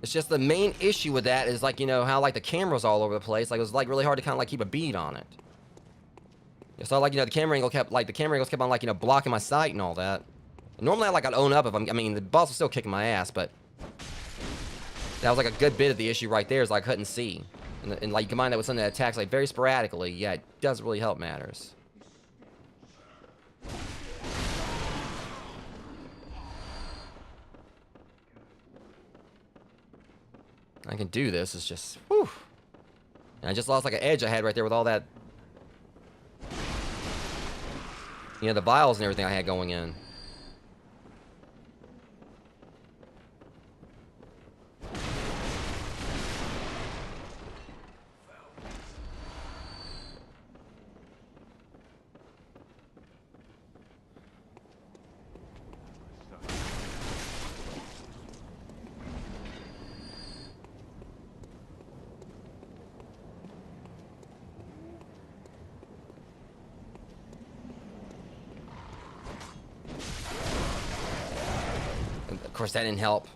It's just the main issue with that is, like, you know, how, like, the camera's all over the place. Like, it was, like, really hard to kind of, like, keep a bead on it. So, like, you know, the camera angles kept on, like, you know, blocking my sight and all that. Normally, I'd own up if I mean, the boss was still kicking my ass, but... That was, like, a good bit of the issue right there is I couldn't see. And like, you combine that with something that attacks, like, very sporadically, yeah, it doesn't really help matters. I can do this, it's just, whew. And I just lost, like, an edge I had right there with all that... You know, the vials and everything I had going in. Of course, that didn't help.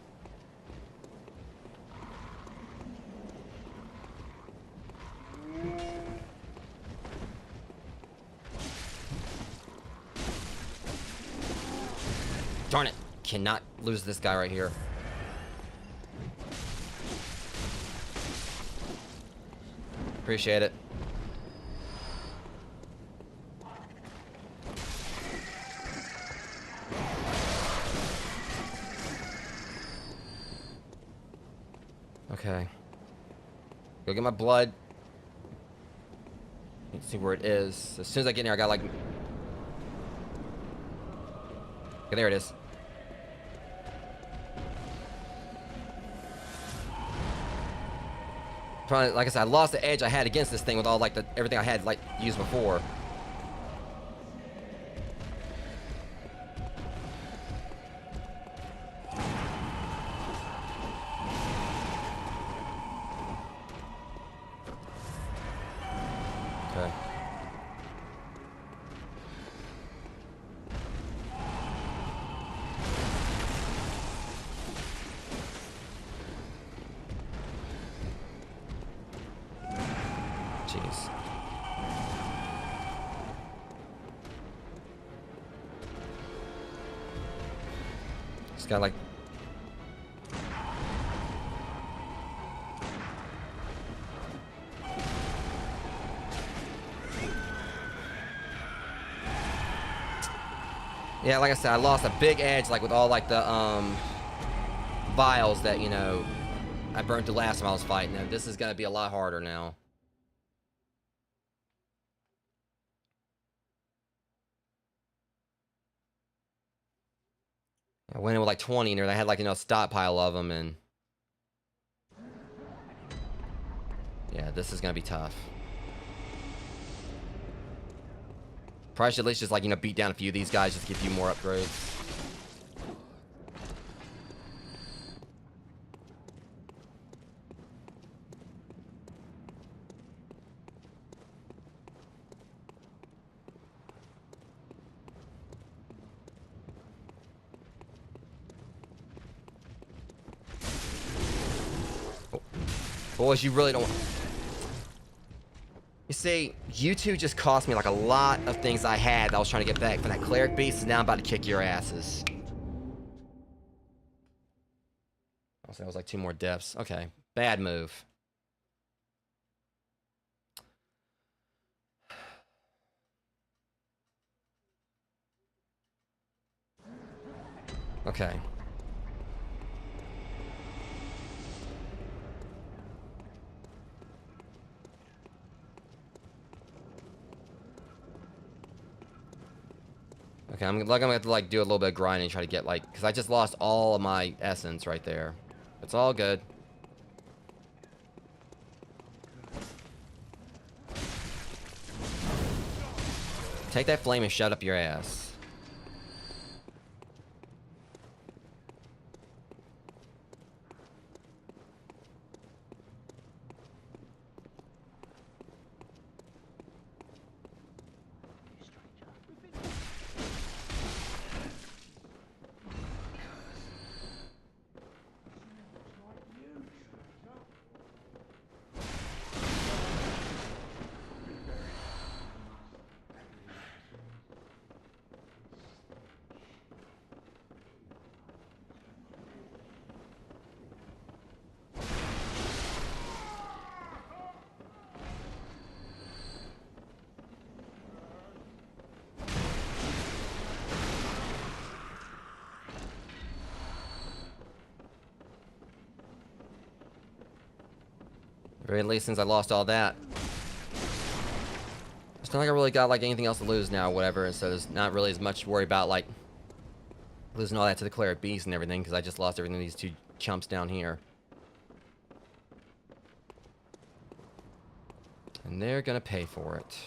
Darn it. Cannot lose this guy right here. Appreciate it. Okay. Go get my blood. Let's see where it is. As soon as I get in here, I got, like... Okay, there it is. Probably, like I said, I lost the edge I had against this thing with all, like, everything I had, like, used before. Okay. Jeez. Just got, like... Yeah, like I said, I lost a big edge, like, with all, like, the, vials that, you know, I burnt the last time I was fighting. Now, this is gonna be a lot harder now. I went in with, like, 20 in there, and I had, like, you know, a stockpile of them, and... Yeah, this is gonna be tough. Probably should at least just, like, you know, beat down a few of these guys just to get a few more upgrades. Oh. Boys, you really don't... You see, you two just cost me, like, a lot of things I had that I was trying to get back from that cleric beast, and now I'm about to kick your asses. Also, that was like 2 more deaths. Okay, bad move. Okay. Okay, I'm gonna have to like do a little bit of grinding, try to get like, because I just lost all of my essence right there. It's all good. Take that flame and shut up your ass. Very least since I lost all that. It's not like I really got like anything else to lose now or whatever, and so there's not really as much to worry about like losing all that to the Cleric Beast and everything, because I just lost everything to these two chumps down here. And they're gonna pay for it.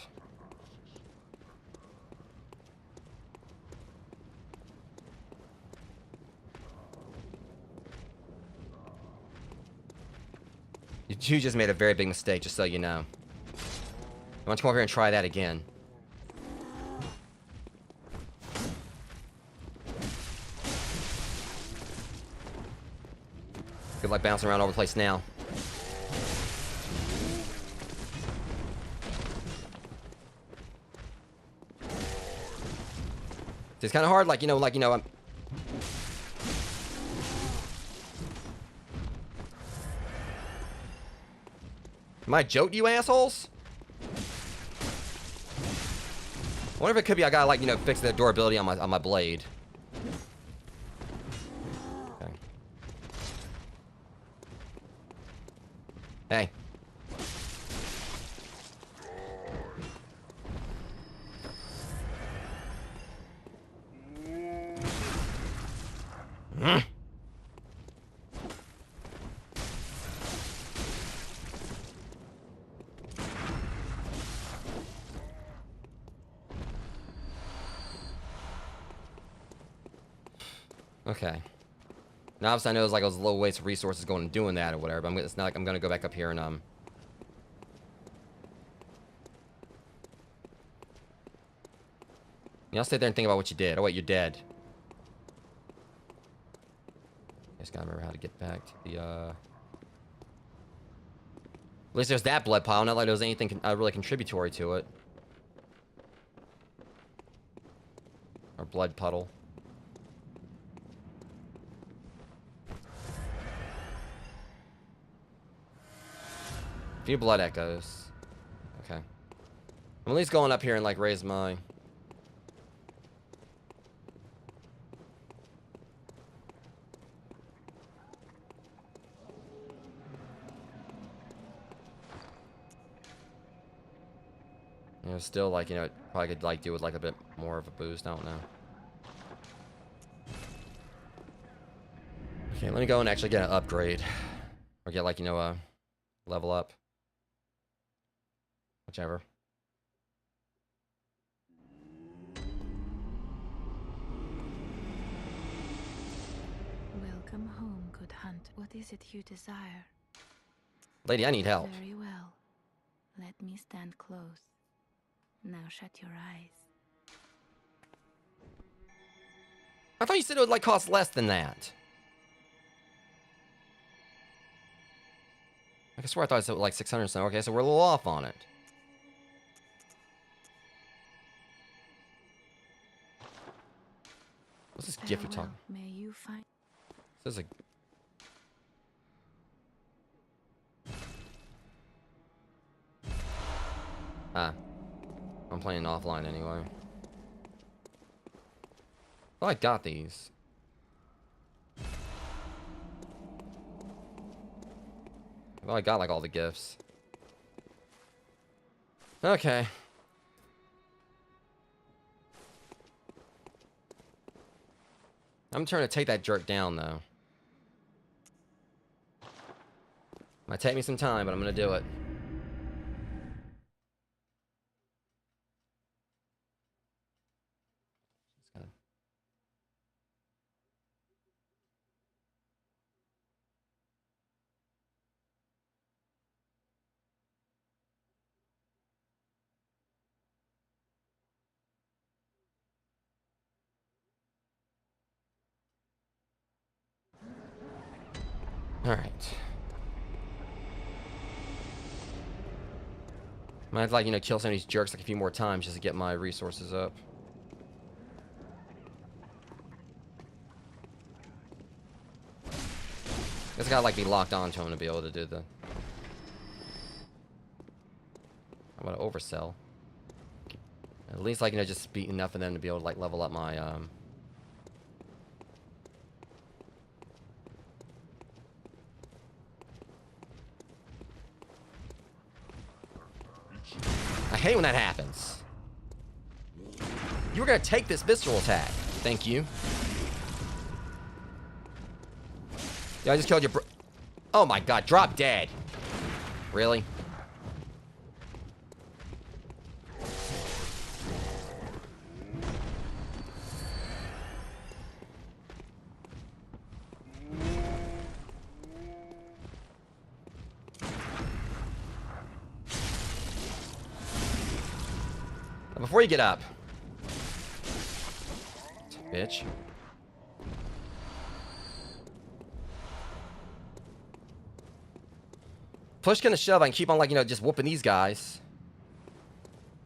You just made a very big mistake, just so you know. Why don't you come over here and try that again? Good luck bouncing around all over the place now. It's kind of hard, like, I'm... Am I joke, you assholes? I wonder if it could be I gotta, like, fix the durability on my blade. Okay. Hey. Okay. Now, obviously, I know it's like it was a low waste of resources going and doing that or whatever, but it's not like I'm gonna go back up here and I'll sit there and think about what you did. Oh wait, you're dead. Just gotta remember how to get back to the At least there's that blood pile. Not like there was anything really contributory to it. Or blood puddle. Few blood echoes. Okay. I'm at least going up here and like raise my... still like, probably could like do with like a bit more of a boost. I don't know. Okay, let me go and actually get an upgrade. Or get like, a level up. Whichever. Welcome home, good hunt. What is it you desire? Lady, I need help. Very well. Let me stand close. Now shut your eyes. I thought you said it would like cost less than that. I swear I thought it said like 600 something. Okay, so we're a little off on it. What's this gift you're talking? May you find... This is a... Ah. I'm playing offline anyway. Oh, I got these. Well, I got like all the gifts. Okay. I'm trying to take that jerk down, though. Might take me some time, but I'm gonna do it. Alright. Might have to, like, you know, kill some of these jerks like a few more times just to get my resources up. Guess I gotta, like, be locked onto him to be able to do the... I'm gonna oversell. At least, like, you know, just be enough of them to be able to, like, level up my, I hate when that happens. You were gonna take this visceral attack. Thank you. Yeah, I just killed your bro. Oh my god, drop dead. Really? Before you get up. Bitch. Push gonna shove, I can keep on, like, you know, just whooping these guys.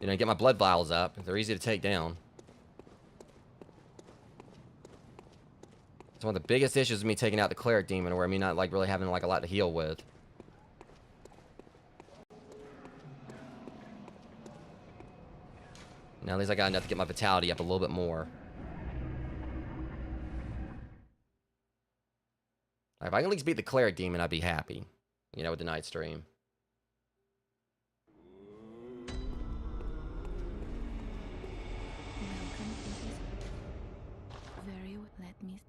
You know, get my blood vials up. They're easy to take down. It's one of the biggest issues with me taking out the cleric demon, where me not, like, really having, like, a lot to heal with. Now at least I got enough to get my vitality up a little bit more. If I can at least beat the cleric demon, I'd be happy. You know, with the night stream. Welcome to this very let me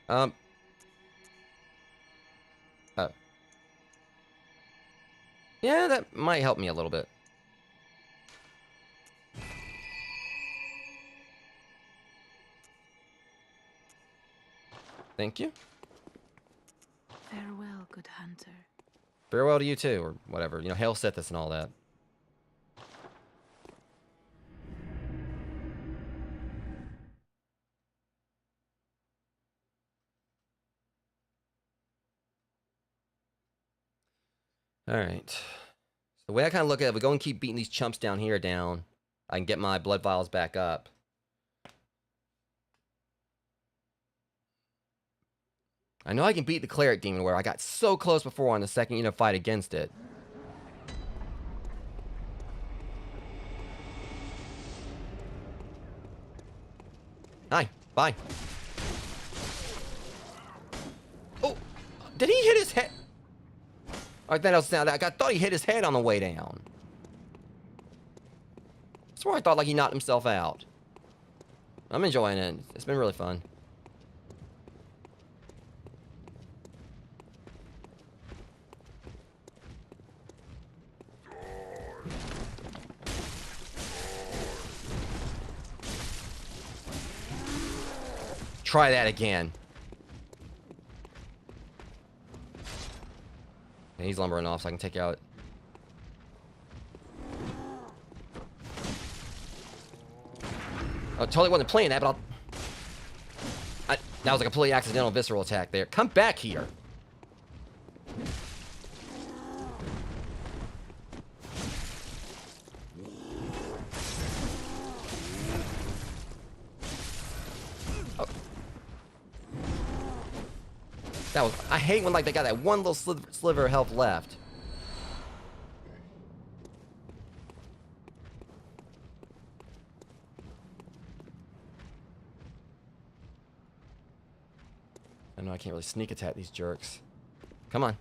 Oh. Yeah, that might help me a little bit. Thank you. farewell, good hunter. Farewell to you too, or whatever. You know, hail Sithis and all that. Alright. So the way I kind of look at it, we go and keep beating these chumps down here down. I can get my blood vials back up. I know I can beat the cleric demon, where I got so close before on the second, you know, fight against it. Hi, bye. Oh, did he hit his head? I thought he hit his head on the way down. That's where I thought, like, he knocked himself out. I'm enjoying it. It's been really fun. Try that again. Yeah, he's lumbering off, so I can take out. I totally wasn't playing that, but that was a completely accidental visceral attack there. Come back here. I hate when, like, they got that one little sliver of health left. I know I can't really sneak attack these jerks. Come on.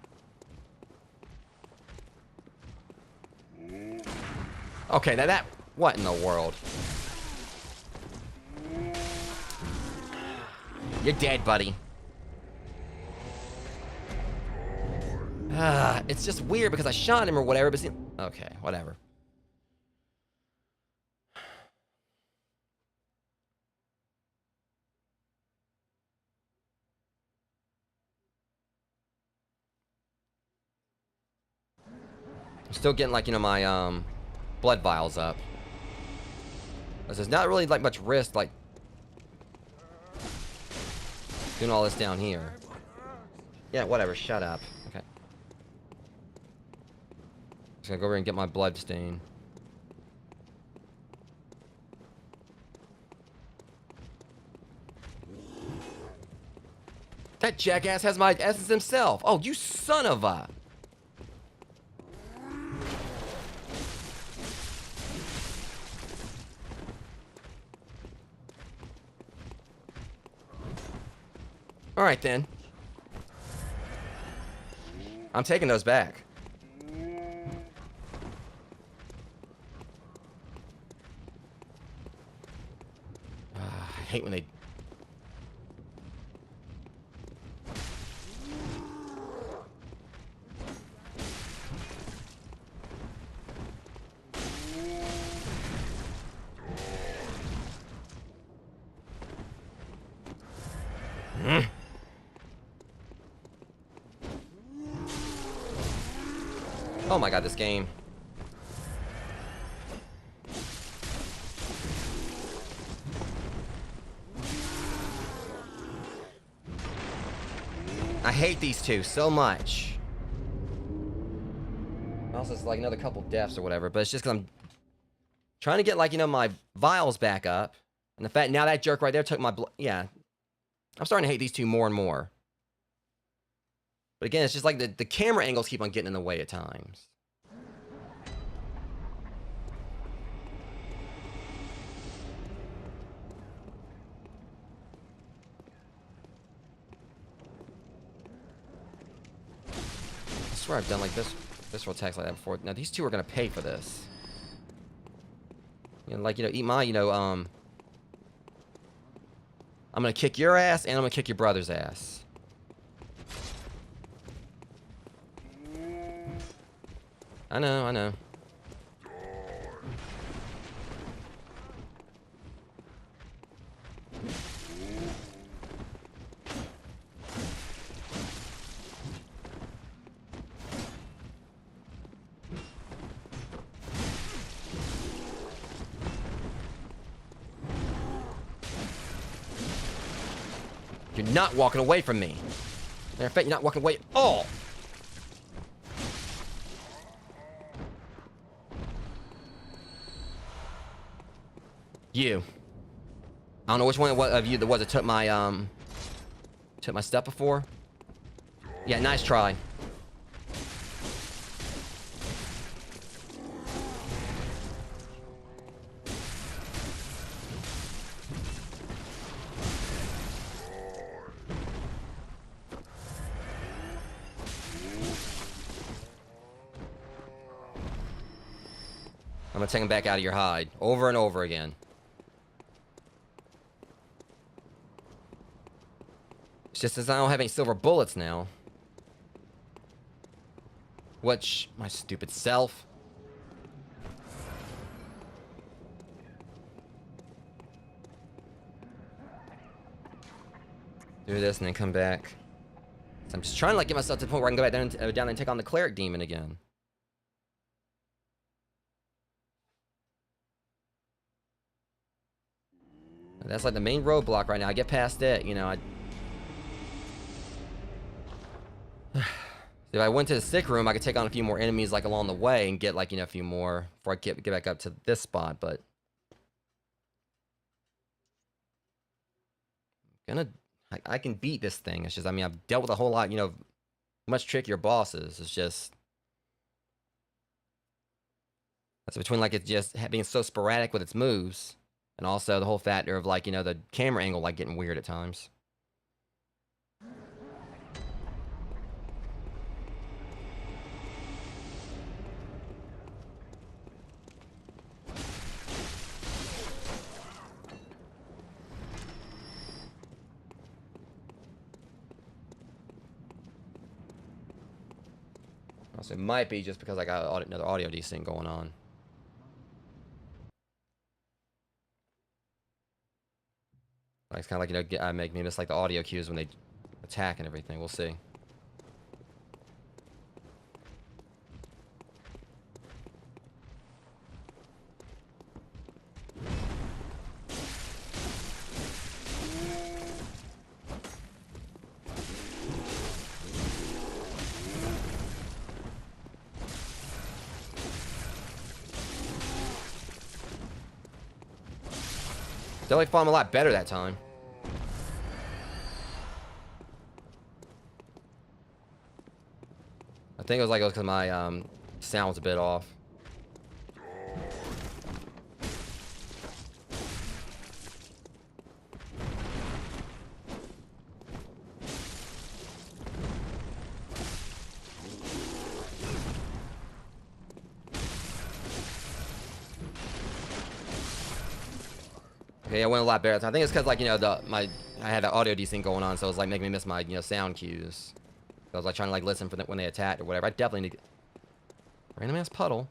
Okay, now that... What in the world? You're dead, buddy. It's just weird because I shot him or whatever, but see... Okay, whatever. I'm still getting, like, you know, my, blood vials up. There's not really, like, much risk, like, doing all this down here. Yeah, whatever, shut up. Okay. Just gonna go over and get my blood stain. That jackass has my essence himself. Oh, you son of a... Alright then. I'm taking those back. I hate when they... Oh my god, this game. I hate these two so much. Also, it's like another couple deaths or whatever, but it's just because I'm trying to get, like, you know, my vials back up. And the fact, now that jerk right there took my blood. Yeah. I'm starting to hate these two more and more. But again, it's just like the camera angles keep on getting in the way at times. I swear I've done like this attacks like that before. Now these two are gonna pay for this. You know, like, you know, eat my, you know, I'm gonna kick your ass and I'm gonna kick your brother's ass. I know, I know. You're not walking away from me. Matter of fact, you're not walking away at all. You. I don't know which one of you that was that took my stuff before. Yeah, nice try. I'm gonna take him back out of your hide over and over again. It's just as I don't have any silver bullets now. Which, my stupid self. Do this and then come back. So I'm just trying to, like, get myself to the point where I can go back down and take on the cleric demon again. That's like the main roadblock right now. I get past it, you know, if I went to the sick room, I could take on a few more enemies, like, along the way and get, like, you know, a few more before I get back up to this spot, but I can beat this thing. It's just, I mean, I've dealt with a whole lot, you know, much trickier bosses. It's just, that's between, like, it just being so sporadic with its moves and also the whole factor of, like, you know, the camera angle, like, getting weird at times. Also, it might be just because I got another audio desync going on. Like, it's kind of like, you know, make me miss like the audio cues when they attack and everything. We'll see. Definitely fought him a lot better that time. I think it was like because my sound was a bit off. Okay, I went a lot better. I think it's because, like, you know, I had the audio desync going on, so it was like making me miss my, you know, sound cues. So I was like trying to like listen for when they attacked or whatever. I definitely need random ass puddle.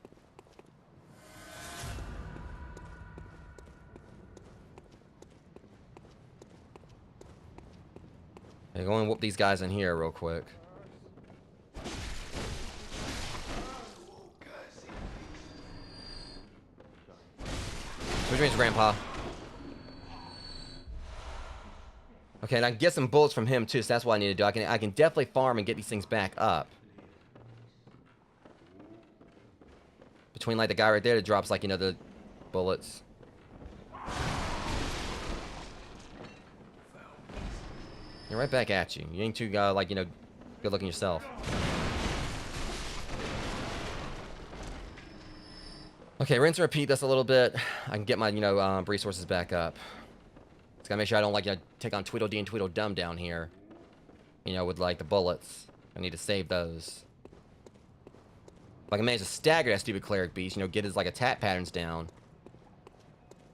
Okay, go and whoop these guys in here real quick. Switch range, Grandpa. Okay, and I can get some bullets from him too, so that's what I need to do. I can definitely farm and get these things back up. Between like the guy right there that drops like, you know, the bullets. You're right back at you. You ain't too like, you know, good looking yourself. Okay, rinse and repeat this a little bit. I can get my, you know, resources back up. Just gotta make sure I don't, like, you know, take on Tweedledee and Tweedledum down here. You know, with, like, the bullets. I need to save those. If I can manage to stagger that stupid cleric beast, you know, get his, like, attack patterns down.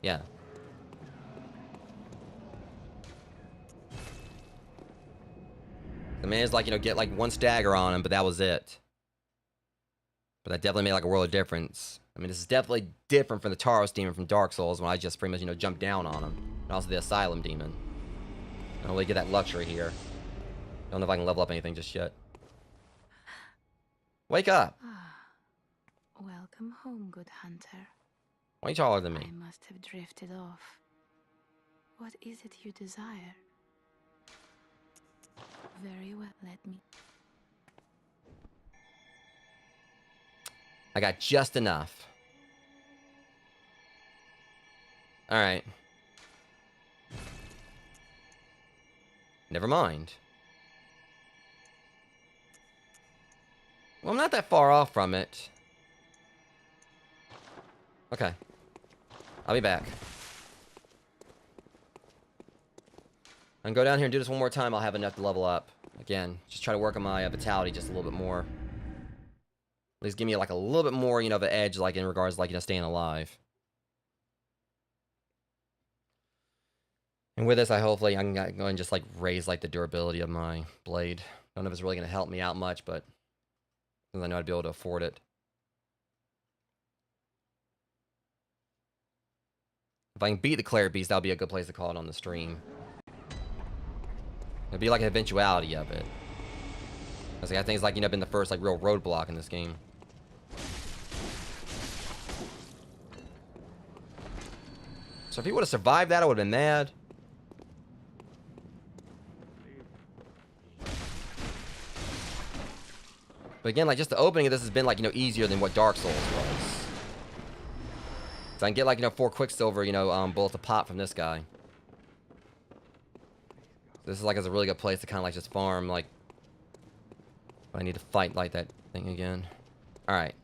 Yeah. I managed, like, you know, get, like, one stagger on him, but that was it. But that definitely made, like, a world of difference. I mean, this is definitely different from the Taros demon from Dark Souls when I just pretty much, you know, jumped down on him. And also the Asylum demon. I don't really get that luxury here. Don't know if I can level up anything just yet. Wake up! Welcome home, good hunter. Why are you taller than me? I must have drifted off. What is it you desire? Very well, let me. I got just enough. Alright. Never mind. Well, I'm not that far off from it. Okay. I'll be back. I can go down here and do this one more time. I'll have enough to level up. Again, just try to work on my vitality just a little bit more. At least give me like a little bit more, you know, of an edge, like in regards to, like, you know, staying alive. And with this, I hopefully I can go and just like raise like the durability of my blade. Don't know if it's really gonna help me out much, but since I know I'd be able to afford it. If I can beat the Cleric Beast, that'll be a good place to call it on the stream. It'd be like an eventuality of it. I think it's like, you know, been the first like real roadblock in this game. So if he would have survived that, I would have been mad. But again, like, just the opening of this has been, like, you know, easier than what Dark Souls was. So I can get, like, you know, 4 Quicksilver, you know, bullets a pop from this guy. This is, like, is a really good place to kind of, like, just farm, like, but I need to fight, like, that thing again. Alright.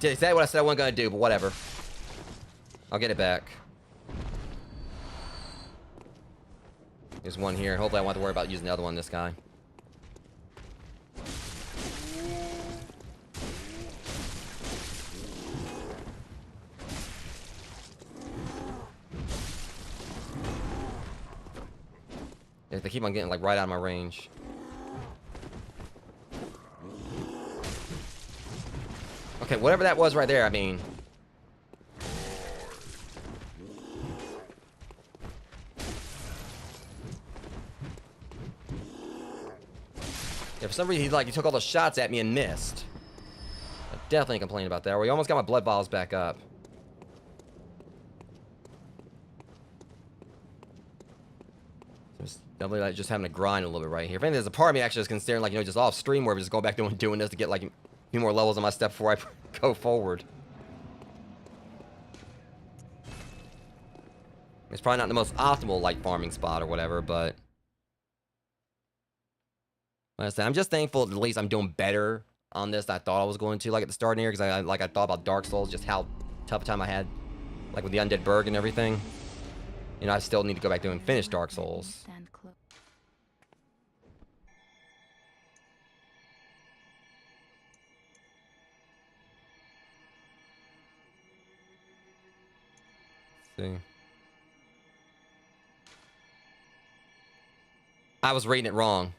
Did exactly what I said I wasn't gonna do, but whatever. I'll get it back. There's one here. Hopefully I won't have to worry about using the other one, this guy. They keep on getting like right out of my range. Okay, whatever that was right there, I mean. Yeah, for some reason he took all those shots at me and missed. I definitely complain about that. We almost got my blood vials back up. Definitely like just having to grind a little bit right here. If anything, there's a part of me actually just considering, like, you know, just off stream where we just go back doing this to get like a few more levels on my step before I go forward. It's probably not the most optimal like farming spot or whatever, but like I said, I'm just thankful at least I'm doing better on this than I thought I was going to, like at the start here, because I thought about Dark Souls, just how tough a time I had, like with the Undead Burg and everything. You know, I still need to go back through and finish Dark Souls. Stand close. See. I was reading it wrong.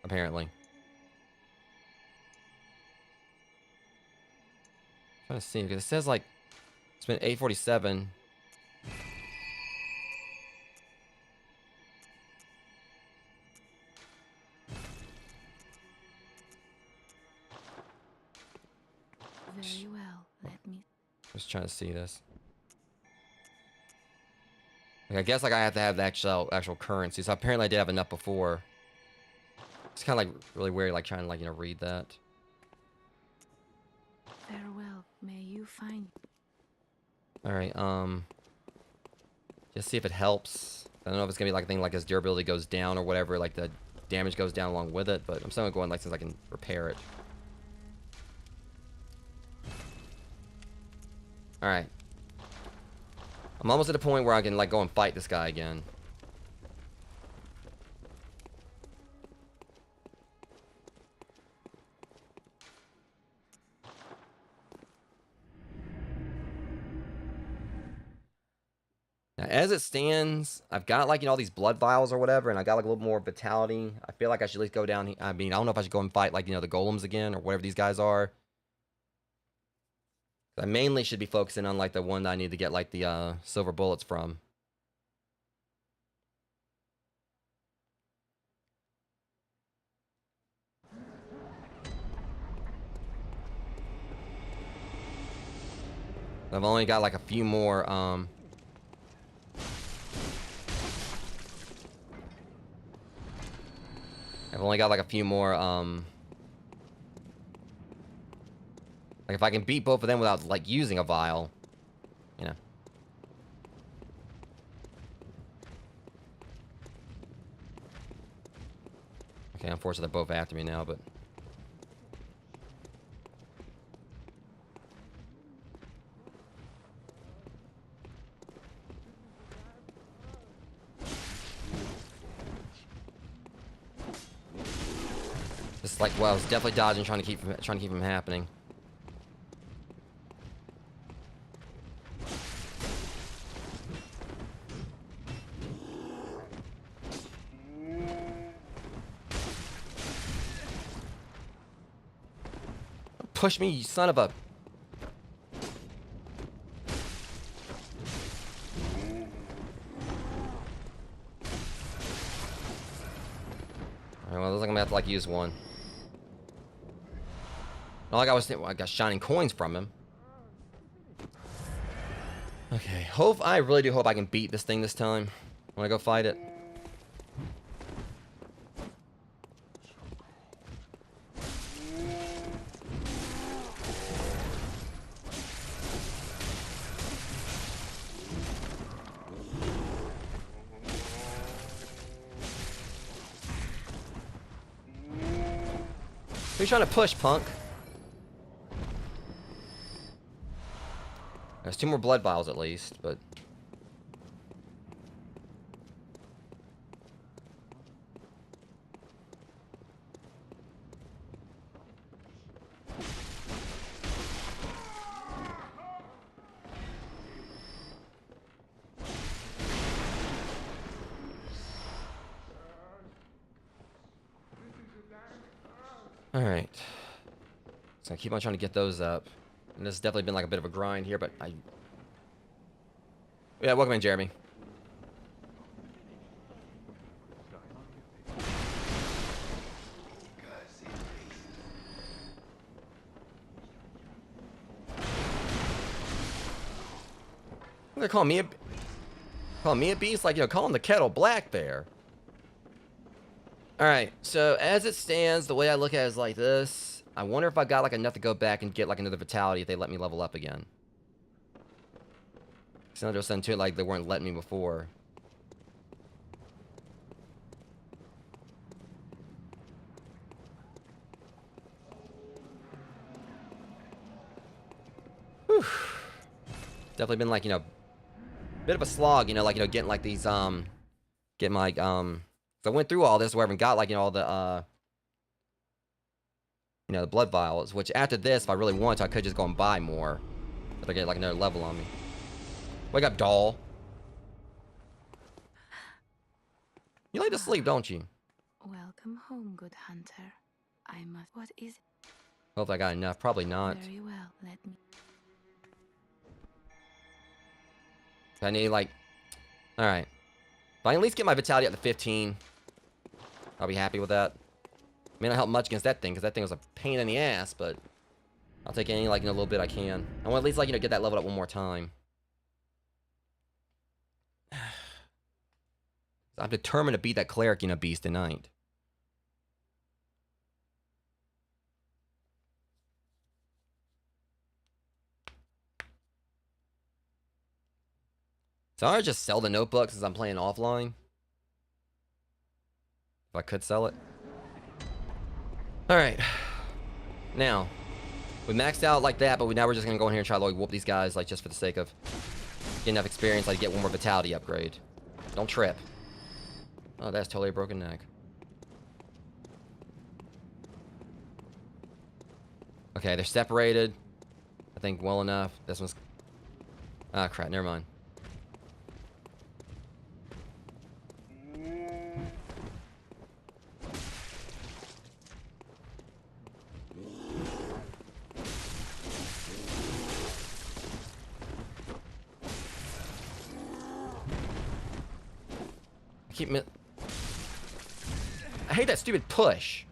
Apparently. I'm trying to see, because it says like it's been 8:47. Very well. Let me. Just trying to see this. Like, I guess like I have to have the actual currency. So apparently I did have enough before. It's kind of like really weird, like trying to like, you know, read that. Farewell. May you find. All right. Just see if it helps. I don't know if it's gonna be like a thing like his durability goes down or whatever. Like the damage goes down along with it. But I'm still going like since I can repair it. All right. I'm almost at a point where I can like go and fight this guy again. Now, as it stands, I've got like, you know, all these blood vials or whatever, and I got like a little more vitality. I feel like I should at least go down. I mean, I don't know if I should go and fight like, you know, the golems again or whatever these guys are. I mainly should be focusing on like the one that I need to get like the silver bullets from. I've only got like a few more I've only got like a few more like if I can beat both of them without like using a vial, you know. Okay, unfortunately they're both after me now, but it's like, well, I was definitely dodging, trying to keep him happening. Push me, you son of a... Alright, well, it looks like I'm gonna have to like use one. Not like I was thinking, well, I got shining coins from him. Okay, I really do hope I can beat this thing this time when I go fight it. Who are you trying to push, punk? There's 2 more blood vials at least, but... Alright. So I keep on trying to get those up. And this has definitely been like a bit of a grind here, but yeah, welcome in, Jeremy. They're calling me a beast, like, you know, calling the kettle black there. Alright, so as it stands, the way I look at it is like this. I wonder if I got like enough to go back and get like another vitality if they let me level up again. Because they're saying to it like they weren't letting me before. Whew. Definitely been like, you know, bit of a slog, you know, like, you know, getting like these, getting like, so I went through all this where I haven't got like, you know, all the, you know, the blood vials, which after this, if I really want to, I could just go and buy more. If I get like another level on me. Wake up, doll. You like to sleep, don't you? Welcome home, good hunter. I must. What is it? Hope I got enough. Probably not. Very well. Let me. I need like, all right. If I can at least get my vitality up to 15, I'll be happy with that. May not help much against that thing, because that thing was a pain in the ass, but I'll take any, like, you know, little bit I can. I want to at least, like, you know, get that leveled up one more time. I'm determined to beat that cleric, you know, beast tonight. So I would just sell the notebook since I'm playing offline. If I could sell it. Alright. Now, we maxed out like that, but now we're just going to go in here and try to like, whoop these guys, like, just for the sake of getting enough experience, like, get one more vitality upgrade. Don't trip. Oh, that's totally a broken neck. Okay, they're separated. I think well enough. This one's... Ah, crap, never mind. I hate that stupid push.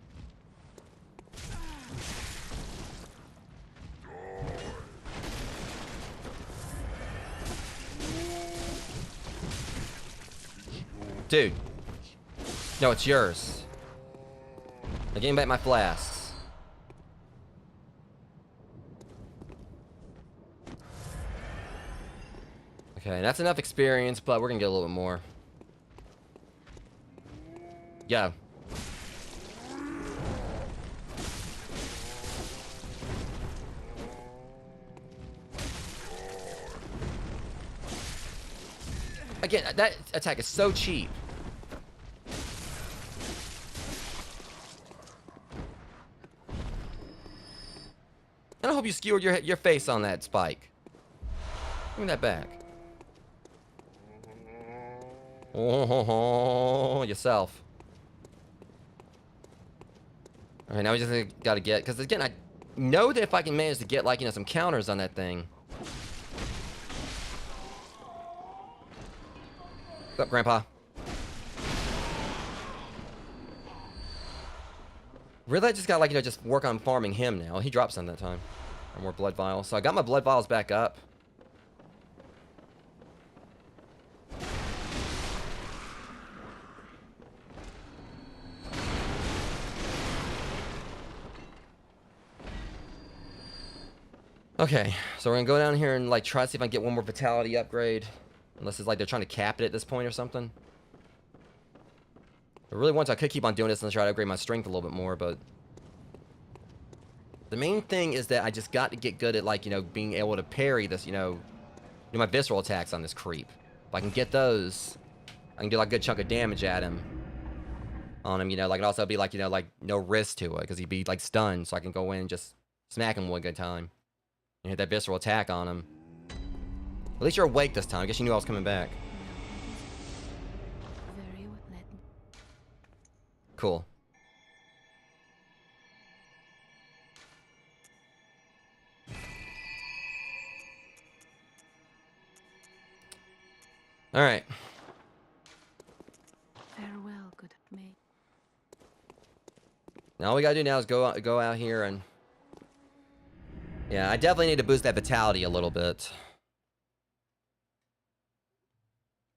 Dude. No, it's yours. I'm getting back my flasks. Okay, that's enough experience, but we're gonna get a little bit more. Go. Again, that attack is so cheap. And I hope you skewered your face on that spike. Give me that back. Oh, yourself. Alright, now we just gotta get... Because, again, I know that if I can manage to get, like, you know, some counters on that thing... What's up, Grandpa? Really, I just gotta, like, you know, just work on farming him now. He dropped some that time. Or more blood vials. So I got my blood vials back up. Okay, so we're gonna go down here and like try to see if I can get one more vitality upgrade. Unless it's like they're trying to cap it at this point or something. I really want to, I could keep on doing this and try to upgrade my strength a little bit more, but... The main thing is that I just got to get good at, like, you know, being able to parry this, you know, my visceral attacks on this creep. If I can get those, I can do like a good chunk of damage at him. On him, you know, like, it'd also be like, you know, like, no risk to it, because he'd be, like, stunned, so I can go in and just smack him one good time. And hit that visceral attack on him. At least you're awake this time. I guess you knew I was coming back. Very well. Let me. Cool. All right. Farewell, good mate. Now all we gotta do now is go out here and... Yeah, I definitely need to boost that vitality a little bit.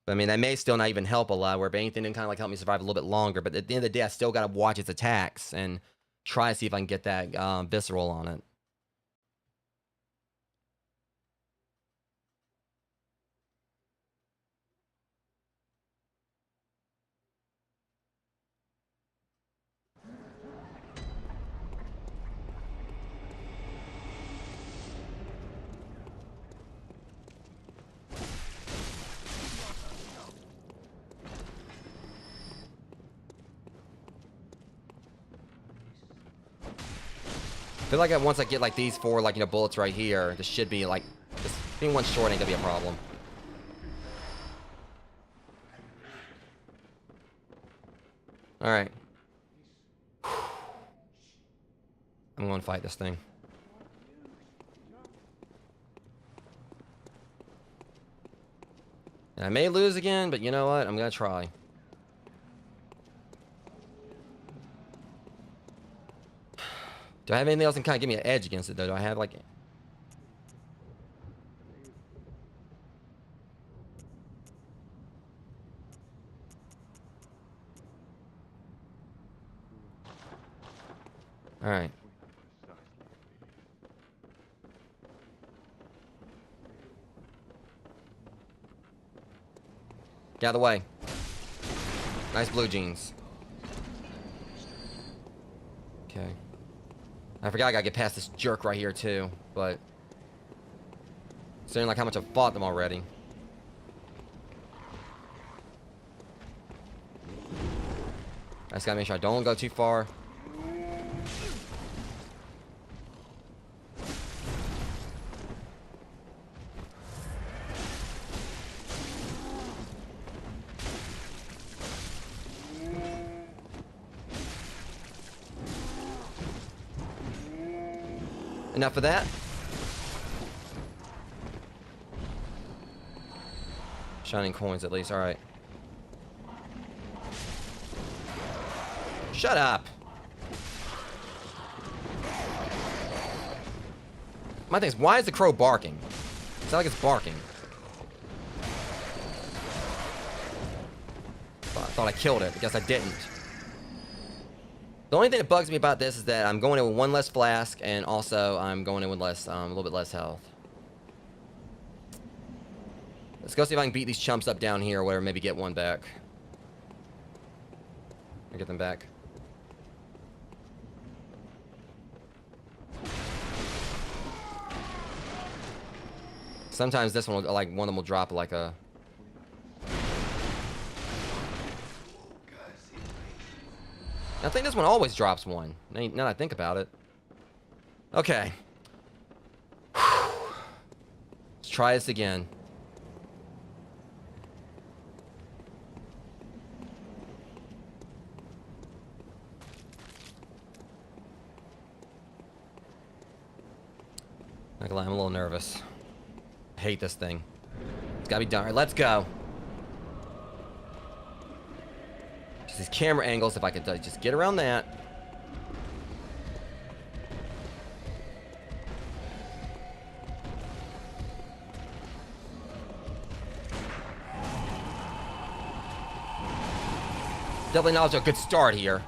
But, I mean, that may still not even help a lot, where if anything can kind of like help me survive a little bit longer. But at the end of the day, I still gotta watch its attacks and try to see if I can get that visceral on it. I feel like once I get like these 4 like bullets right here, this should be like just being one short ain't gonna be a problem. All right, I'm gonna fight this thing. And I may lose again, but you know what? I'm gonna try. Do I have anything else that can kind of give me an edge against it, though? Do I have, like... Alright. Get out of the way. Nice blue jeans. Okay. I forgot I gotta get past this jerk right here too, but considering like how much I've fought them already. I just gotta make sure I don't go too far. Enough of that. Shining coins at least, alright. Shut up! My thing is, why is the crow barking? It's not like it's barking. I thought I killed it. I guess I didn't. The only thing that bugs me about this is that I'm going in with 1 less flask, and also I'm going in with less, a little bit less health. Let's go see if I can beat these chumps up down here, or whatever. Maybe get one back. Or get them back. Sometimes this one will, like, one of them will drop like a... I think this one always drops one. Now that I think about it. Okay. Let's try this again. Not gonna lie, I'm a little nervous. I hate this thing. It's gotta be done. All right, let's go. Just these camera angles, if I could just get around that. Definitely not a good start here.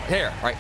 Here, right.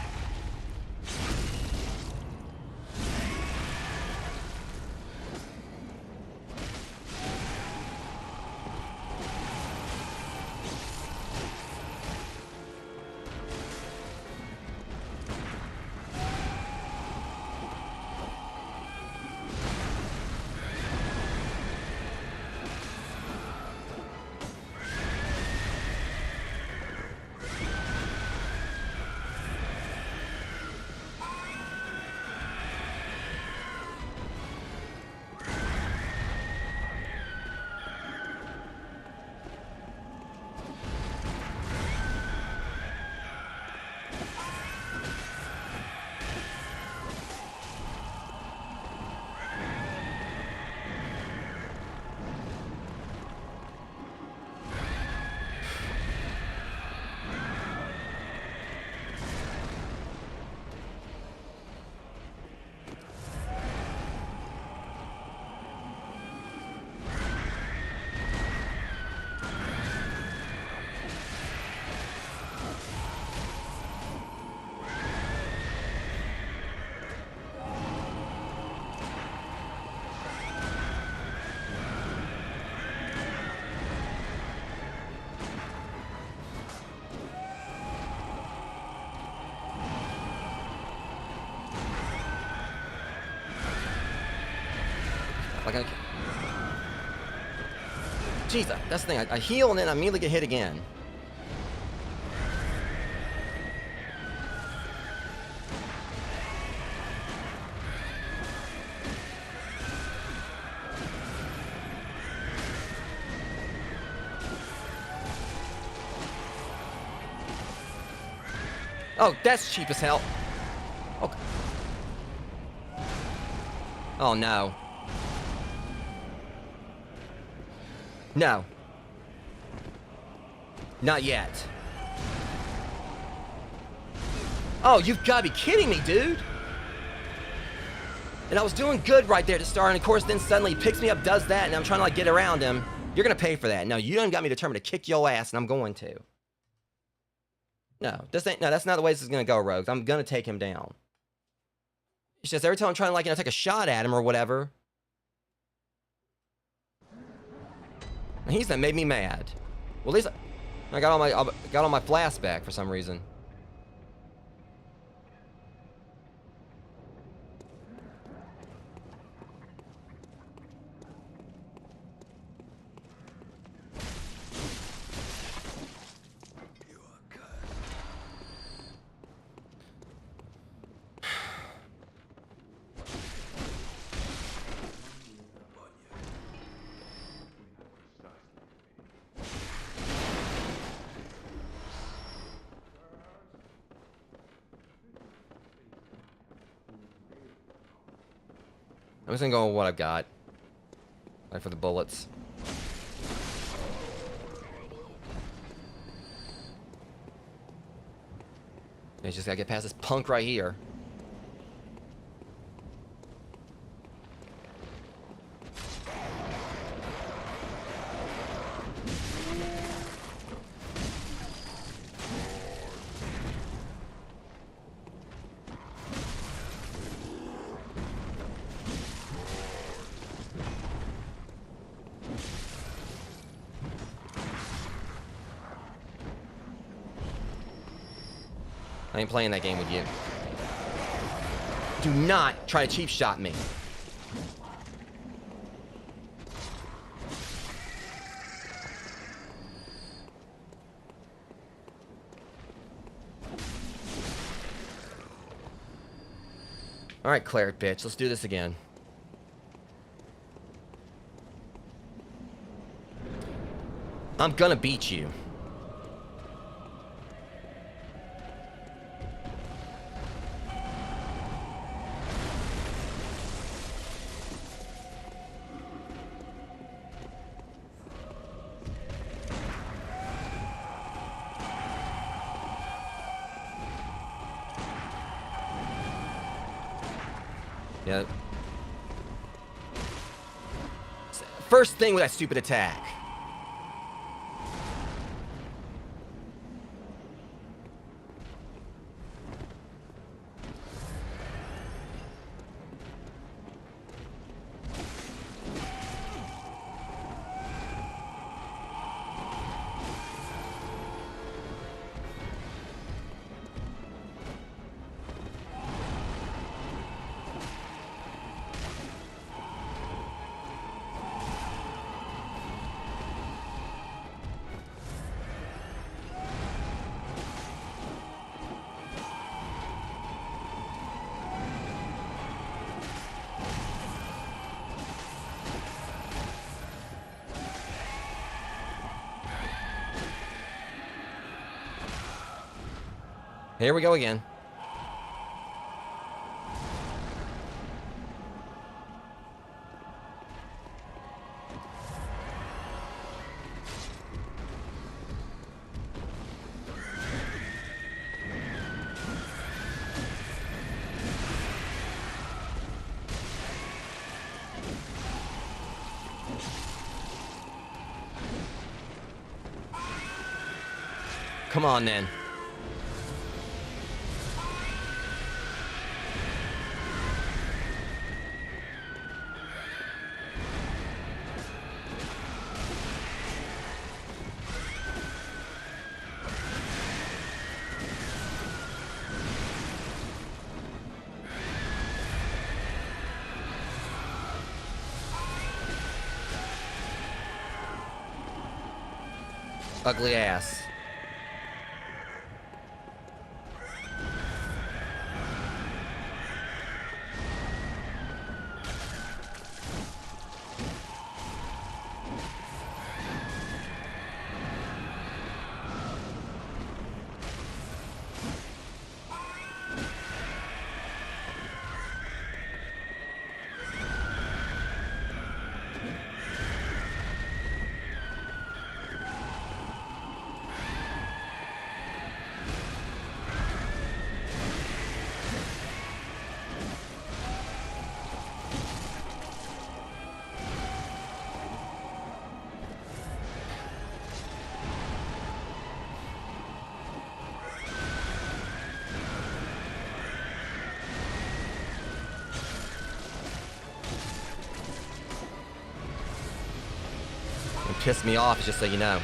Like I... Jeez, that's the thing. I heal and then I immediately get hit again. Oh, that's cheap as hell. Okay. Oh, no. No. Not yet. Oh, you've got to be kidding me, dude. And I was doing good right there to start, and of course, then suddenly he picks me up, does that, and I'm trying to, like, get around him. You're going to pay for that. No, you done got me determined to kick your ass, and I'm going to. No, that's not the way this is going to go, Rogues. I'm going to take him down. It's just every time I'm trying to, like, take a shot at him or whatever. And he's made me mad. Well, at least I got all my flasks back for some reason. I'm just gonna go with what I've got. Like for the bullets. I just gotta get past this punk right here. I ain't playing that game with you. Do not try to cheap shot me. Alright, cleric bitch, let's do this again. I'm gonna beat you. Yeah. First thing with that stupid attack. Here we go again. Come on, then. Ugly ass. It pissed me off, just so you know.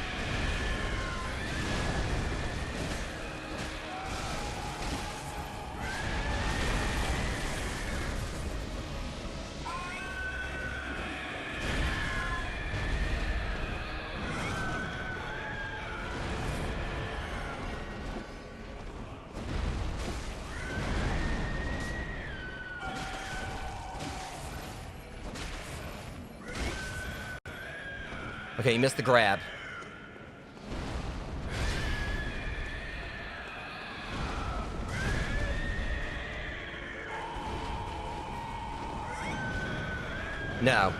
Okay, you missed the grab. No.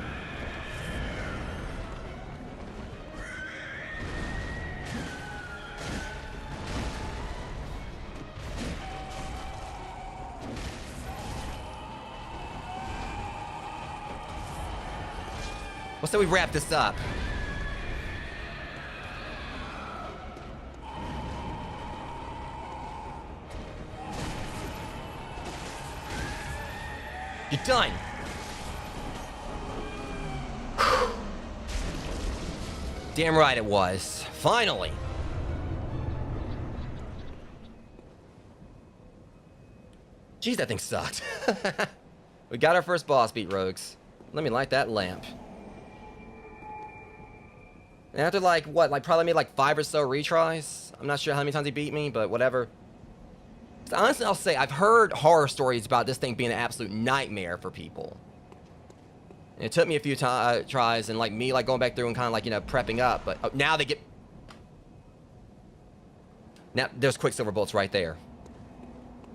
Well, so we wrap this up. You're done. Damn right it was. Finally. Jeez, that thing sucked. We got our first boss beat, rogues. Let me light that lamp. And after like, what, like probably made like 5 or so retries? I'm not sure how many times he beat me, but whatever. So honestly, I'll say, I've heard horror stories about this thing being an absolute nightmare for people. And it took me a few tries, and like me like going back through and kind of like, you know, prepping up, but now they get... Now, there's Quicksilver bolts right there.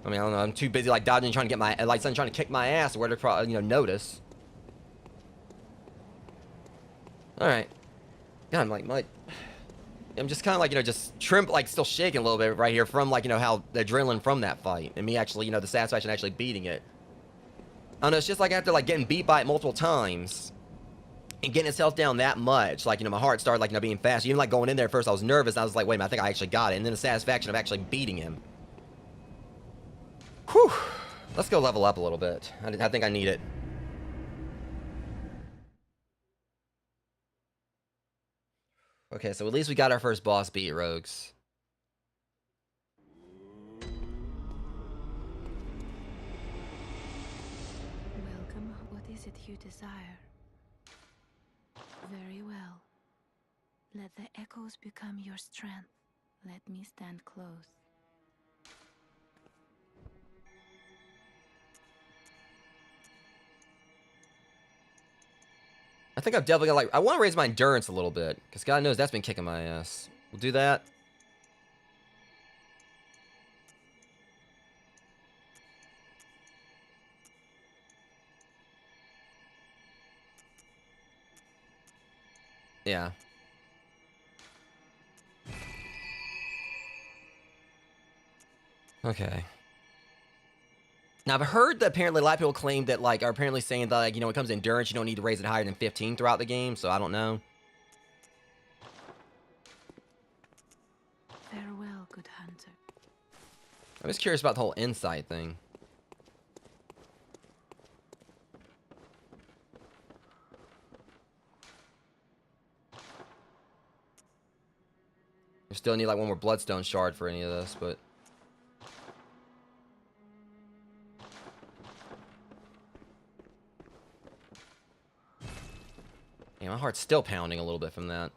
I mean, I don't know, I'm too busy like dodging, trying to get my, like something trying to kick my ass, where to probably, you know, notice. Alright. God, I'm like, I'm just kind of like, you know, just like still shaking a little bit right here from like, you know, how the adrenaline from that fight. And me actually, you know, the satisfaction actually beating it. I don't know, it's just like after like getting beat by it multiple times and getting itself down that much, like, you know, my heart started like, you know, being fast. Even like going in there at first, I was nervous. I was like, wait a minute, I think I actually got it. And then the satisfaction of actually beating him. Whew. Let's go level up a little bit. I think I need it. Okay, so at least we got our first boss beat, rogues. Welcome. What is it you desire? Very well. Let the echoes become your strength. Let me stand close. I think I've definitely got like, I want to raise my endurance a little bit, because God knows that's been kicking my ass. We'll do that. Yeah. Okay. Now, I've heard that apparently a lot of people claim that, like, are apparently saying that, like, you know, when it comes to endurance, you don't need to raise it higher than 15 throughout the game, so I don't know. Farewell, good hunter. I'm just curious about the whole insight thing. We still need, like, one more bloodstone shard for any of this, but... Yeah, my heart's still pounding a little bit from that.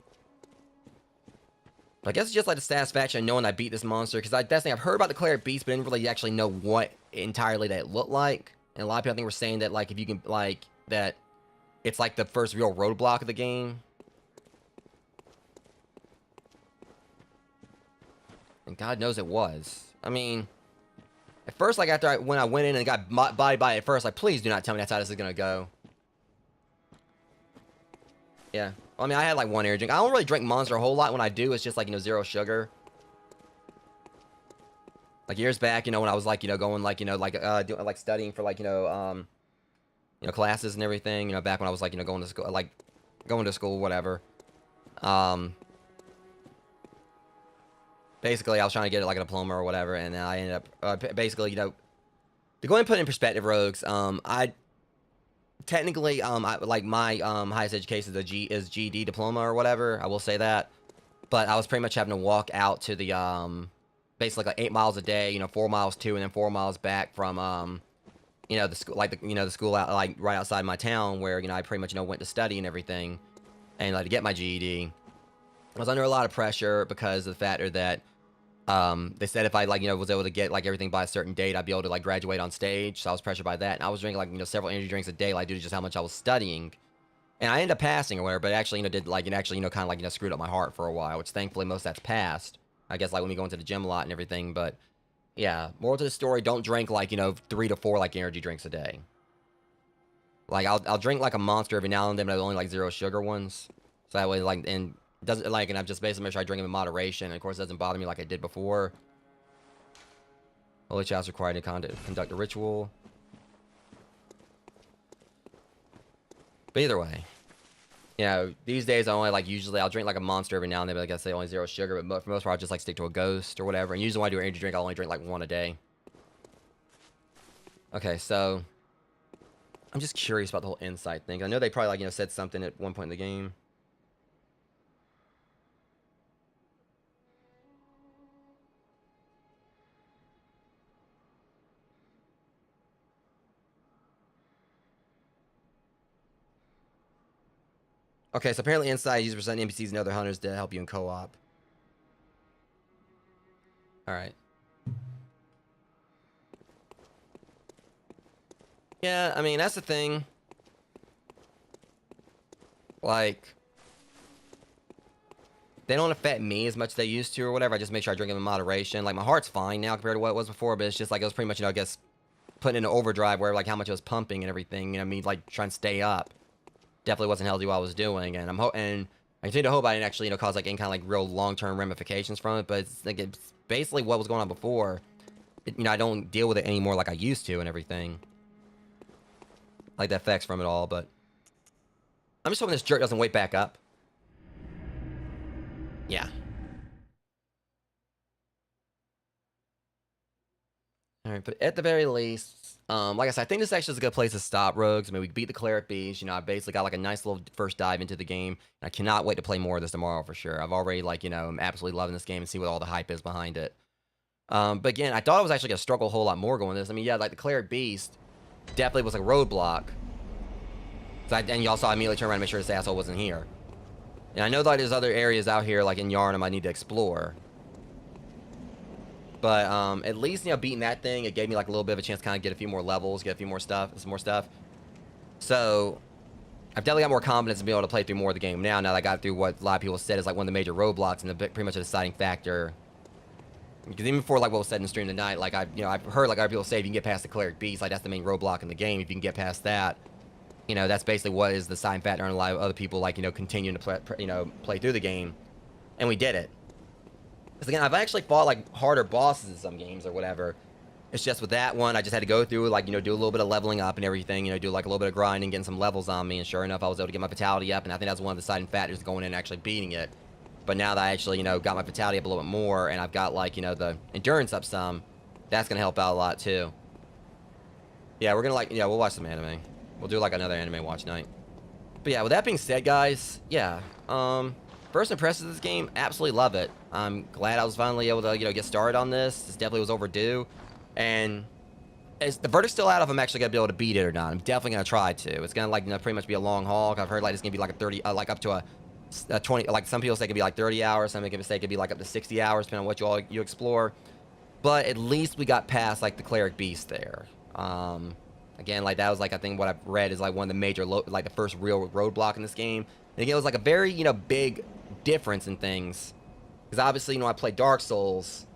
But I guess it's just like the satisfaction of knowing I beat this monster, because that's the thing, I've heard about the Cleric Beast, but I didn't really actually know what entirely that it looked like. And a lot of people I think were saying that, like, if you can, like, that it's like the first real roadblock of the game. And God knows it was. I mean, at first, like, when I went in and got bodied by it at first, like, please do not tell me that's how this is gonna go. Yeah. I mean, I had, like, one energy drink. I don't really drink Monster a whole lot. When I do, it's just, like, you know, zero sugar. Like, years back, you know, when I was, like, you know, going, like, you know, like, studying for, like, you know, classes and everything, you know, back when I was, like, you know, going to school, like, whatever. Basically, I was trying to get, like, a diploma or whatever, and then I ended up, basically, you know, to go ahead and put it in perspective, Rogues, I technically, like, my, highest education is GED diploma or whatever, I will say that, but I was pretty much having to walk out to the, basically, like, 8 miles a day, you know, 4 miles to, and then 4 miles back from, you know, the school, like, the school out, like, right outside my town, where, you know, I pretty much, you know, went to study and everything, and, like, to get my GED. I was under a lot of pressure because of the factor that, they said if I, like, you know, was able to get, like, everything by a certain date, I'd be able to, like, graduate on stage, so I was pressured by that, and I was drinking, like, you know, several energy drinks a day, like, due to just how much I was studying, and I ended up passing or whatever, but actually, you know, did, like, it actually, you know, kind of, like, you know, screwed up my heart for a while, which thankfully most of that's passed, I guess, like, when we go into the gym a lot and everything, but, yeah, moral to the story, don't drink, like, you know, 3 to 4, like, energy drinks a day. Like, I'll drink, like, a Monster every now and then, but only, like, zero sugar ones, so that way, like, and doesn't, like, and I've just basically make sure I drink them in moderation, and of course it doesn't bother me like I did before. Holy Child's required to conduct a ritual. But either way, you know, these days I only, like, usually I'll drink, like, a Monster every now and then, but like I say, only zero sugar, but for the most part I'll just, like, stick to a Ghost or whatever, and usually when I do an energy drink, I'll only drink, like, 1 a day. Okay, so I'm just curious about the whole insight thing. I know they probably, like, you know, said something at one point in the game. Okay, so apparently inside, use percent NPCs and other hunters to help you in co-op. Alright. Yeah, I mean, that's the thing. Like, they don't affect me as much as they used to or whatever. I just make sure I drink them in moderation. Like, my heart's fine now compared to what it was before, but it's just like, it was pretty much, you know, I guess, putting in an overdrive where, like, how much it was pumping and everything, you know, me, like, trying to stay up. Definitely wasn't healthy what I was doing, and and I continue to hope I didn't actually, you know, cause, like, any kind of, like, real long-term ramifications from it, but it's, like, it's basically what was going on before. You know, I don't deal with it anymore like I used to and everything. Like, the effects from it all, but I'm just hoping this jerk doesn't wake back up. Yeah. Alright, but at the very least, like I said, I think this actually is a good place to stop, Rogues. I mean, we beat the Cleric Beast. You know, I basically got, like, a nice little first dive into the game. And I cannot wait to play more of this tomorrow for sure. I've already, like, you know, I'm absolutely loving this game and see what all the hype is behind it. But again, I thought I was actually going to struggle a whole lot more going this. I mean, yeah, like, the Cleric Beast definitely was a roadblock. So and you also immediately turn around and make sure this asshole wasn't here. And I know that there's other areas out here, like in Yharnam, I need to explore. But at least, you know, beating that thing, it gave me, like, a little bit of a chance to kind of get a few more levels, get a few more stuff, some more stuff. So I've definitely got more confidence in being able to play through more of the game now that I got through what a lot of people said is, like, one of the major roadblocks and pretty much a deciding factor. Because even before, like, what was said in the stream tonight, like, I've heard, like, other people say if you can get past the Cleric Beast, like, that's the main roadblock in the game. If you can get past that, you know, that's basically what is the deciding factor and a lot of other people, like, you know, continuing to play through the game. And we did it. Because again, I've actually fought, like, harder bosses in some games or whatever. It's just with that one, I just had to go through, like, you know, do a little bit of leveling up and everything, you know, do, like, a little bit of grinding, getting some levels on me, and sure enough, I was able to get my vitality up, and I think that's one of the deciding factors going in and actually beating it. But now that I actually, you know, got my vitality up a little bit more, and I've got, like, you know, the endurance up some, that's going to help out a lot, too. Yeah, we're going to, like, yeah, we'll watch some anime. We'll do, like, another anime watch night. But yeah, with that being said, guys, yeah, first impressions of this game, absolutely love it. I'm glad I was finally able to, you know, get started on this. This definitely was overdue. And the verdict's still out if I'm actually going to be able to beat it or not. I'm definitely going to try to. It's going to, like, you know, pretty much be a long haul. I've heard, like, it's going to be, like, a 30, like, up to a 20, like some people say it could be like 30 hours, some people say it could be like up to 60 hours, depending on what you explore. But at least we got past like the cleric beast there. Again, like that was like, I think what I've read is like one of the major, like the first real roadblock in this game. And again, it was like a very, you know, big difference in things. Because obviously, you know, I played Dark Souls.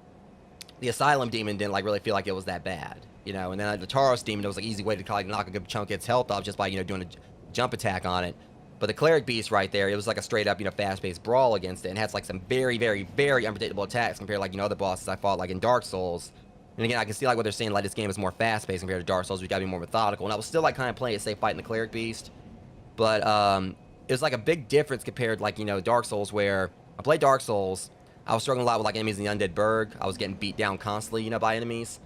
The Asylum Demon didn't like really feel like it was that bad, you know. And then the Taurus Demon, it was like easy way to like knock a good chunk of its health off just by, you know, doing a jump attack on it. But the Cleric Beast right there, it was like a straight up, you know, fast-paced brawl against it, and has like some very, very, very unpredictable attacks compared to like, you know, other bosses I fought like in Dark Souls. And again, I can see like what they're saying, like this game is more fast-paced compared to Dark Souls. We gotta be more methodical. And I was still like kind of playing it safe, fighting the Cleric Beast, but it was like a big difference compared like, you know, Dark Souls, where I played Dark Souls. I was struggling a lot with like enemies in the Undead Burg. I was getting beat down constantly, you know, by enemies.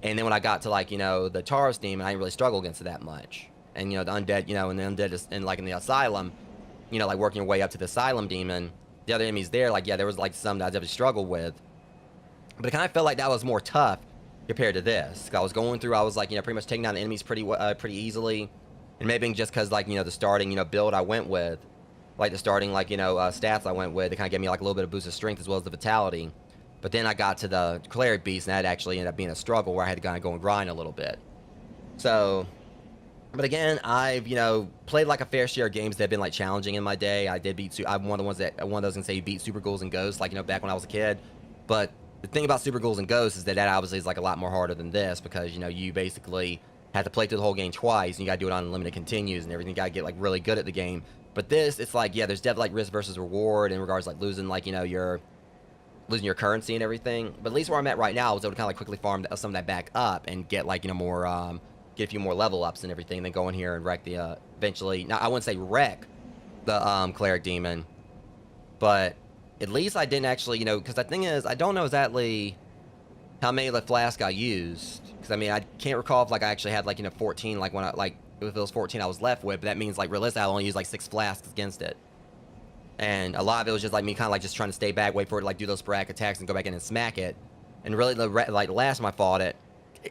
And then when I got to like, you know, the Taurus Demon, I didn't really struggle against it that much. And you know, the Undead, you know, and the Undead is, and like in the Asylum, you know, like working your way up to the Asylum Demon, the other enemies there, like, yeah, there was like some that I definitely struggled with. But it kind of felt like that was more tough compared to this. I was going through, I was like, you know, pretty much taking down the enemies pretty easily. And maybe just because like, you know, the starting, you know, build I went with, like the starting, like, you know, stats I went with, it kind of gave me like a little bit of boost of strength as well as the vitality. But then I got to the Cleric Beast, and that actually ended up being a struggle where I had to kind of go and grind a little bit. So, but again, I've, you know, played like a fair share of games that have been like challenging in my day. I did beat, I'm one of the ones that, one of those can say you beat Super Ghouls and Ghosts, like, you know, back when I was a kid. But the thing about Super Ghouls and Ghosts is that obviously is like a lot more harder than this, because, you know, you basically have to play through the whole game twice, and you gotta do it on unlimited continues and everything. You gotta get like really good at the game. But this, it's like, yeah, there's definitely like risk versus reward in regards to like losing, like, you know, losing your currency and everything. But at least where I'm at right now, I was able to kind of like quickly farm some of that back up and get like, you know, more, get a few more level ups and everything, and then go in here and wreck the, eventually, now I wouldn't say wreck the, Cleric Demon, but at least I didn't actually, you know, because the thing is, I don't know exactly how many of the flasks I used, because I mean, I can't recall if like I actually had like, you know, 14, like when I, like, if it was 14 I was left with, but that means like realistically I only used like 6 flasks against it. And a lot of it was just like me kind of like just trying to stay back, wait for it to like do those sporadic attacks and go back in and smack it. And really, like the last time I fought it,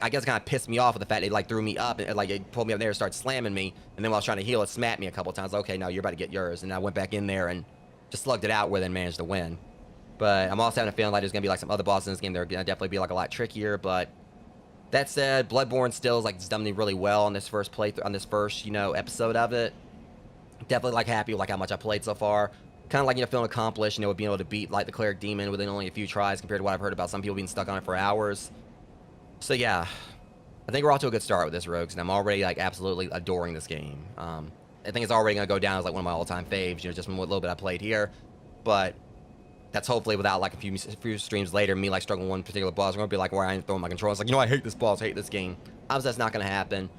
I guess it kind of pissed me off with the fact it like threw me up and like it pulled me up there and started slamming me. And then while I was trying to heal, it smacked me a couple times. Okay, now you're about to get yours. And I went back in there and just slugged it out with it and managed to win. But I'm also having a feeling like there's gonna be like some other bosses in this game that are gonna definitely be like a lot trickier. But that said, Bloodborne still is like it's done me really well on this first playthrough, on this first, you know, episode of it. Definitely like happy with like how much I played so far. Kind of like, you know, feeling accomplished, you know, with being able to beat like the Cleric Demon within only a few tries compared to what I've heard about some people being stuck on it for hours. So yeah, I think we're off to a good start with this, Rogues, and I'm already like absolutely adoring this game. I think it's already gonna go down as like one of my all-time faves, you know, just from what little bit I played here. But that's hopefully without like a few streams later, me like struggling with one particular boss. I'm gonna be like where I'm throwing my controller. It's like, you know, I hate this boss, I hate this game. Obviously, that's not gonna happen.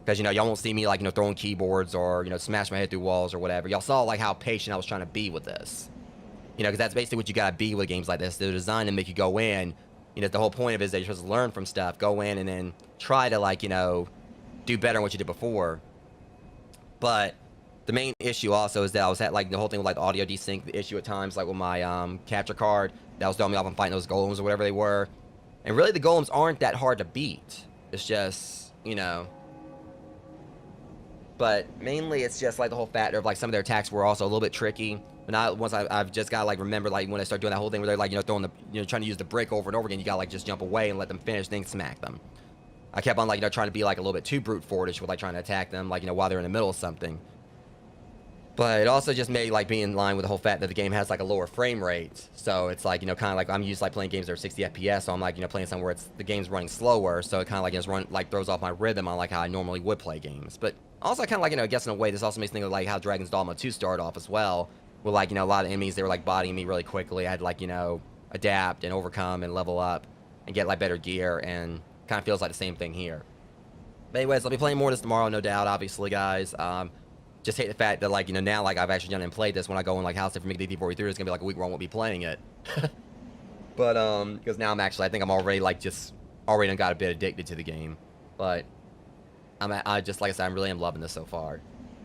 Because, you know, y'all won't see me, like, you know, throwing keyboards or, you know, smash my head through walls or whatever. Y'all saw, like, how patient I was trying to be with this. You know, because that's basically what you gotta be with games like this. They're designed to make you go in. You know, the whole point of it is that you're supposed to learn from stuff. Go in and then try to, like, you know, do better than what you did before. But the main issue also is that I was at, like, the whole thing with, like, the audio desync, the issue at times, like, with my capture card. That was throwing me off on fighting those golems or whatever they were. And really, the golems aren't that hard to beat. It's just, you know... But mainly it's just like the whole factor of like some of their attacks were also a little bit tricky. But now once I've just got to like remember like when I start doing that whole thing where they're like, you know, throwing the, you know, trying to use the brick over and over again, you gotta like just jump away and let them finish, then smack them. I kept on like, you know, trying to be like a little bit too brute force with like trying to attack them, like, you know, while they're in the middle of something. But it also just made like being in line with the whole fact that the game has like a lower frame rate. So it's like, you know, kind of like I'm used to like playing games that are 60 FPS. So I'm like, you know, playing somewhere it's the game's running slower. So it kind of like just throws off my rhythm on like how I normally would play games. But also kind of like, you know, I guess in a way this also makes me think of like how Dragon's Dogma 2 started off as well. With like, you know, a lot of enemies, they were like bodying me really quickly. I had to like, you know, adapt and overcome and level up and get like better gear, and kind of feels like the same thing here. But anyways, I'll be playing more of this tomorrow, no doubt, obviously, guys. Just hate the fact that, like, you know, now, like, I've actually done and played this. When I go in, like, House of Mickey D43, it's gonna be, like, a week where I won't be playing it. But, because now I think I'm already, like, just already done got a bit addicted to the game. But, I just, like I said, I really am loving this so far.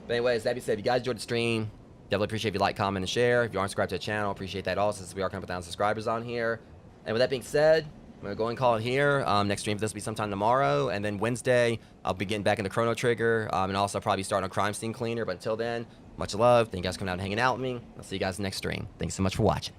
But anyways, that being said, if you guys enjoyed the stream, definitely appreciate if you like, comment, and share. If you aren't subscribed to the channel, appreciate that also, since we are coming up 1,000 subscribers on here. And with that being said, I'm going to go and call it here. Next stream for this will be sometime tomorrow. And then Wednesday, I'll be getting back into Chrono Trigger. And also probably starting on Crime Scene Cleaner. But until then, Much love. Thank you guys for coming out and hanging out with me. I'll see you guys next stream. Thanks so much for watching.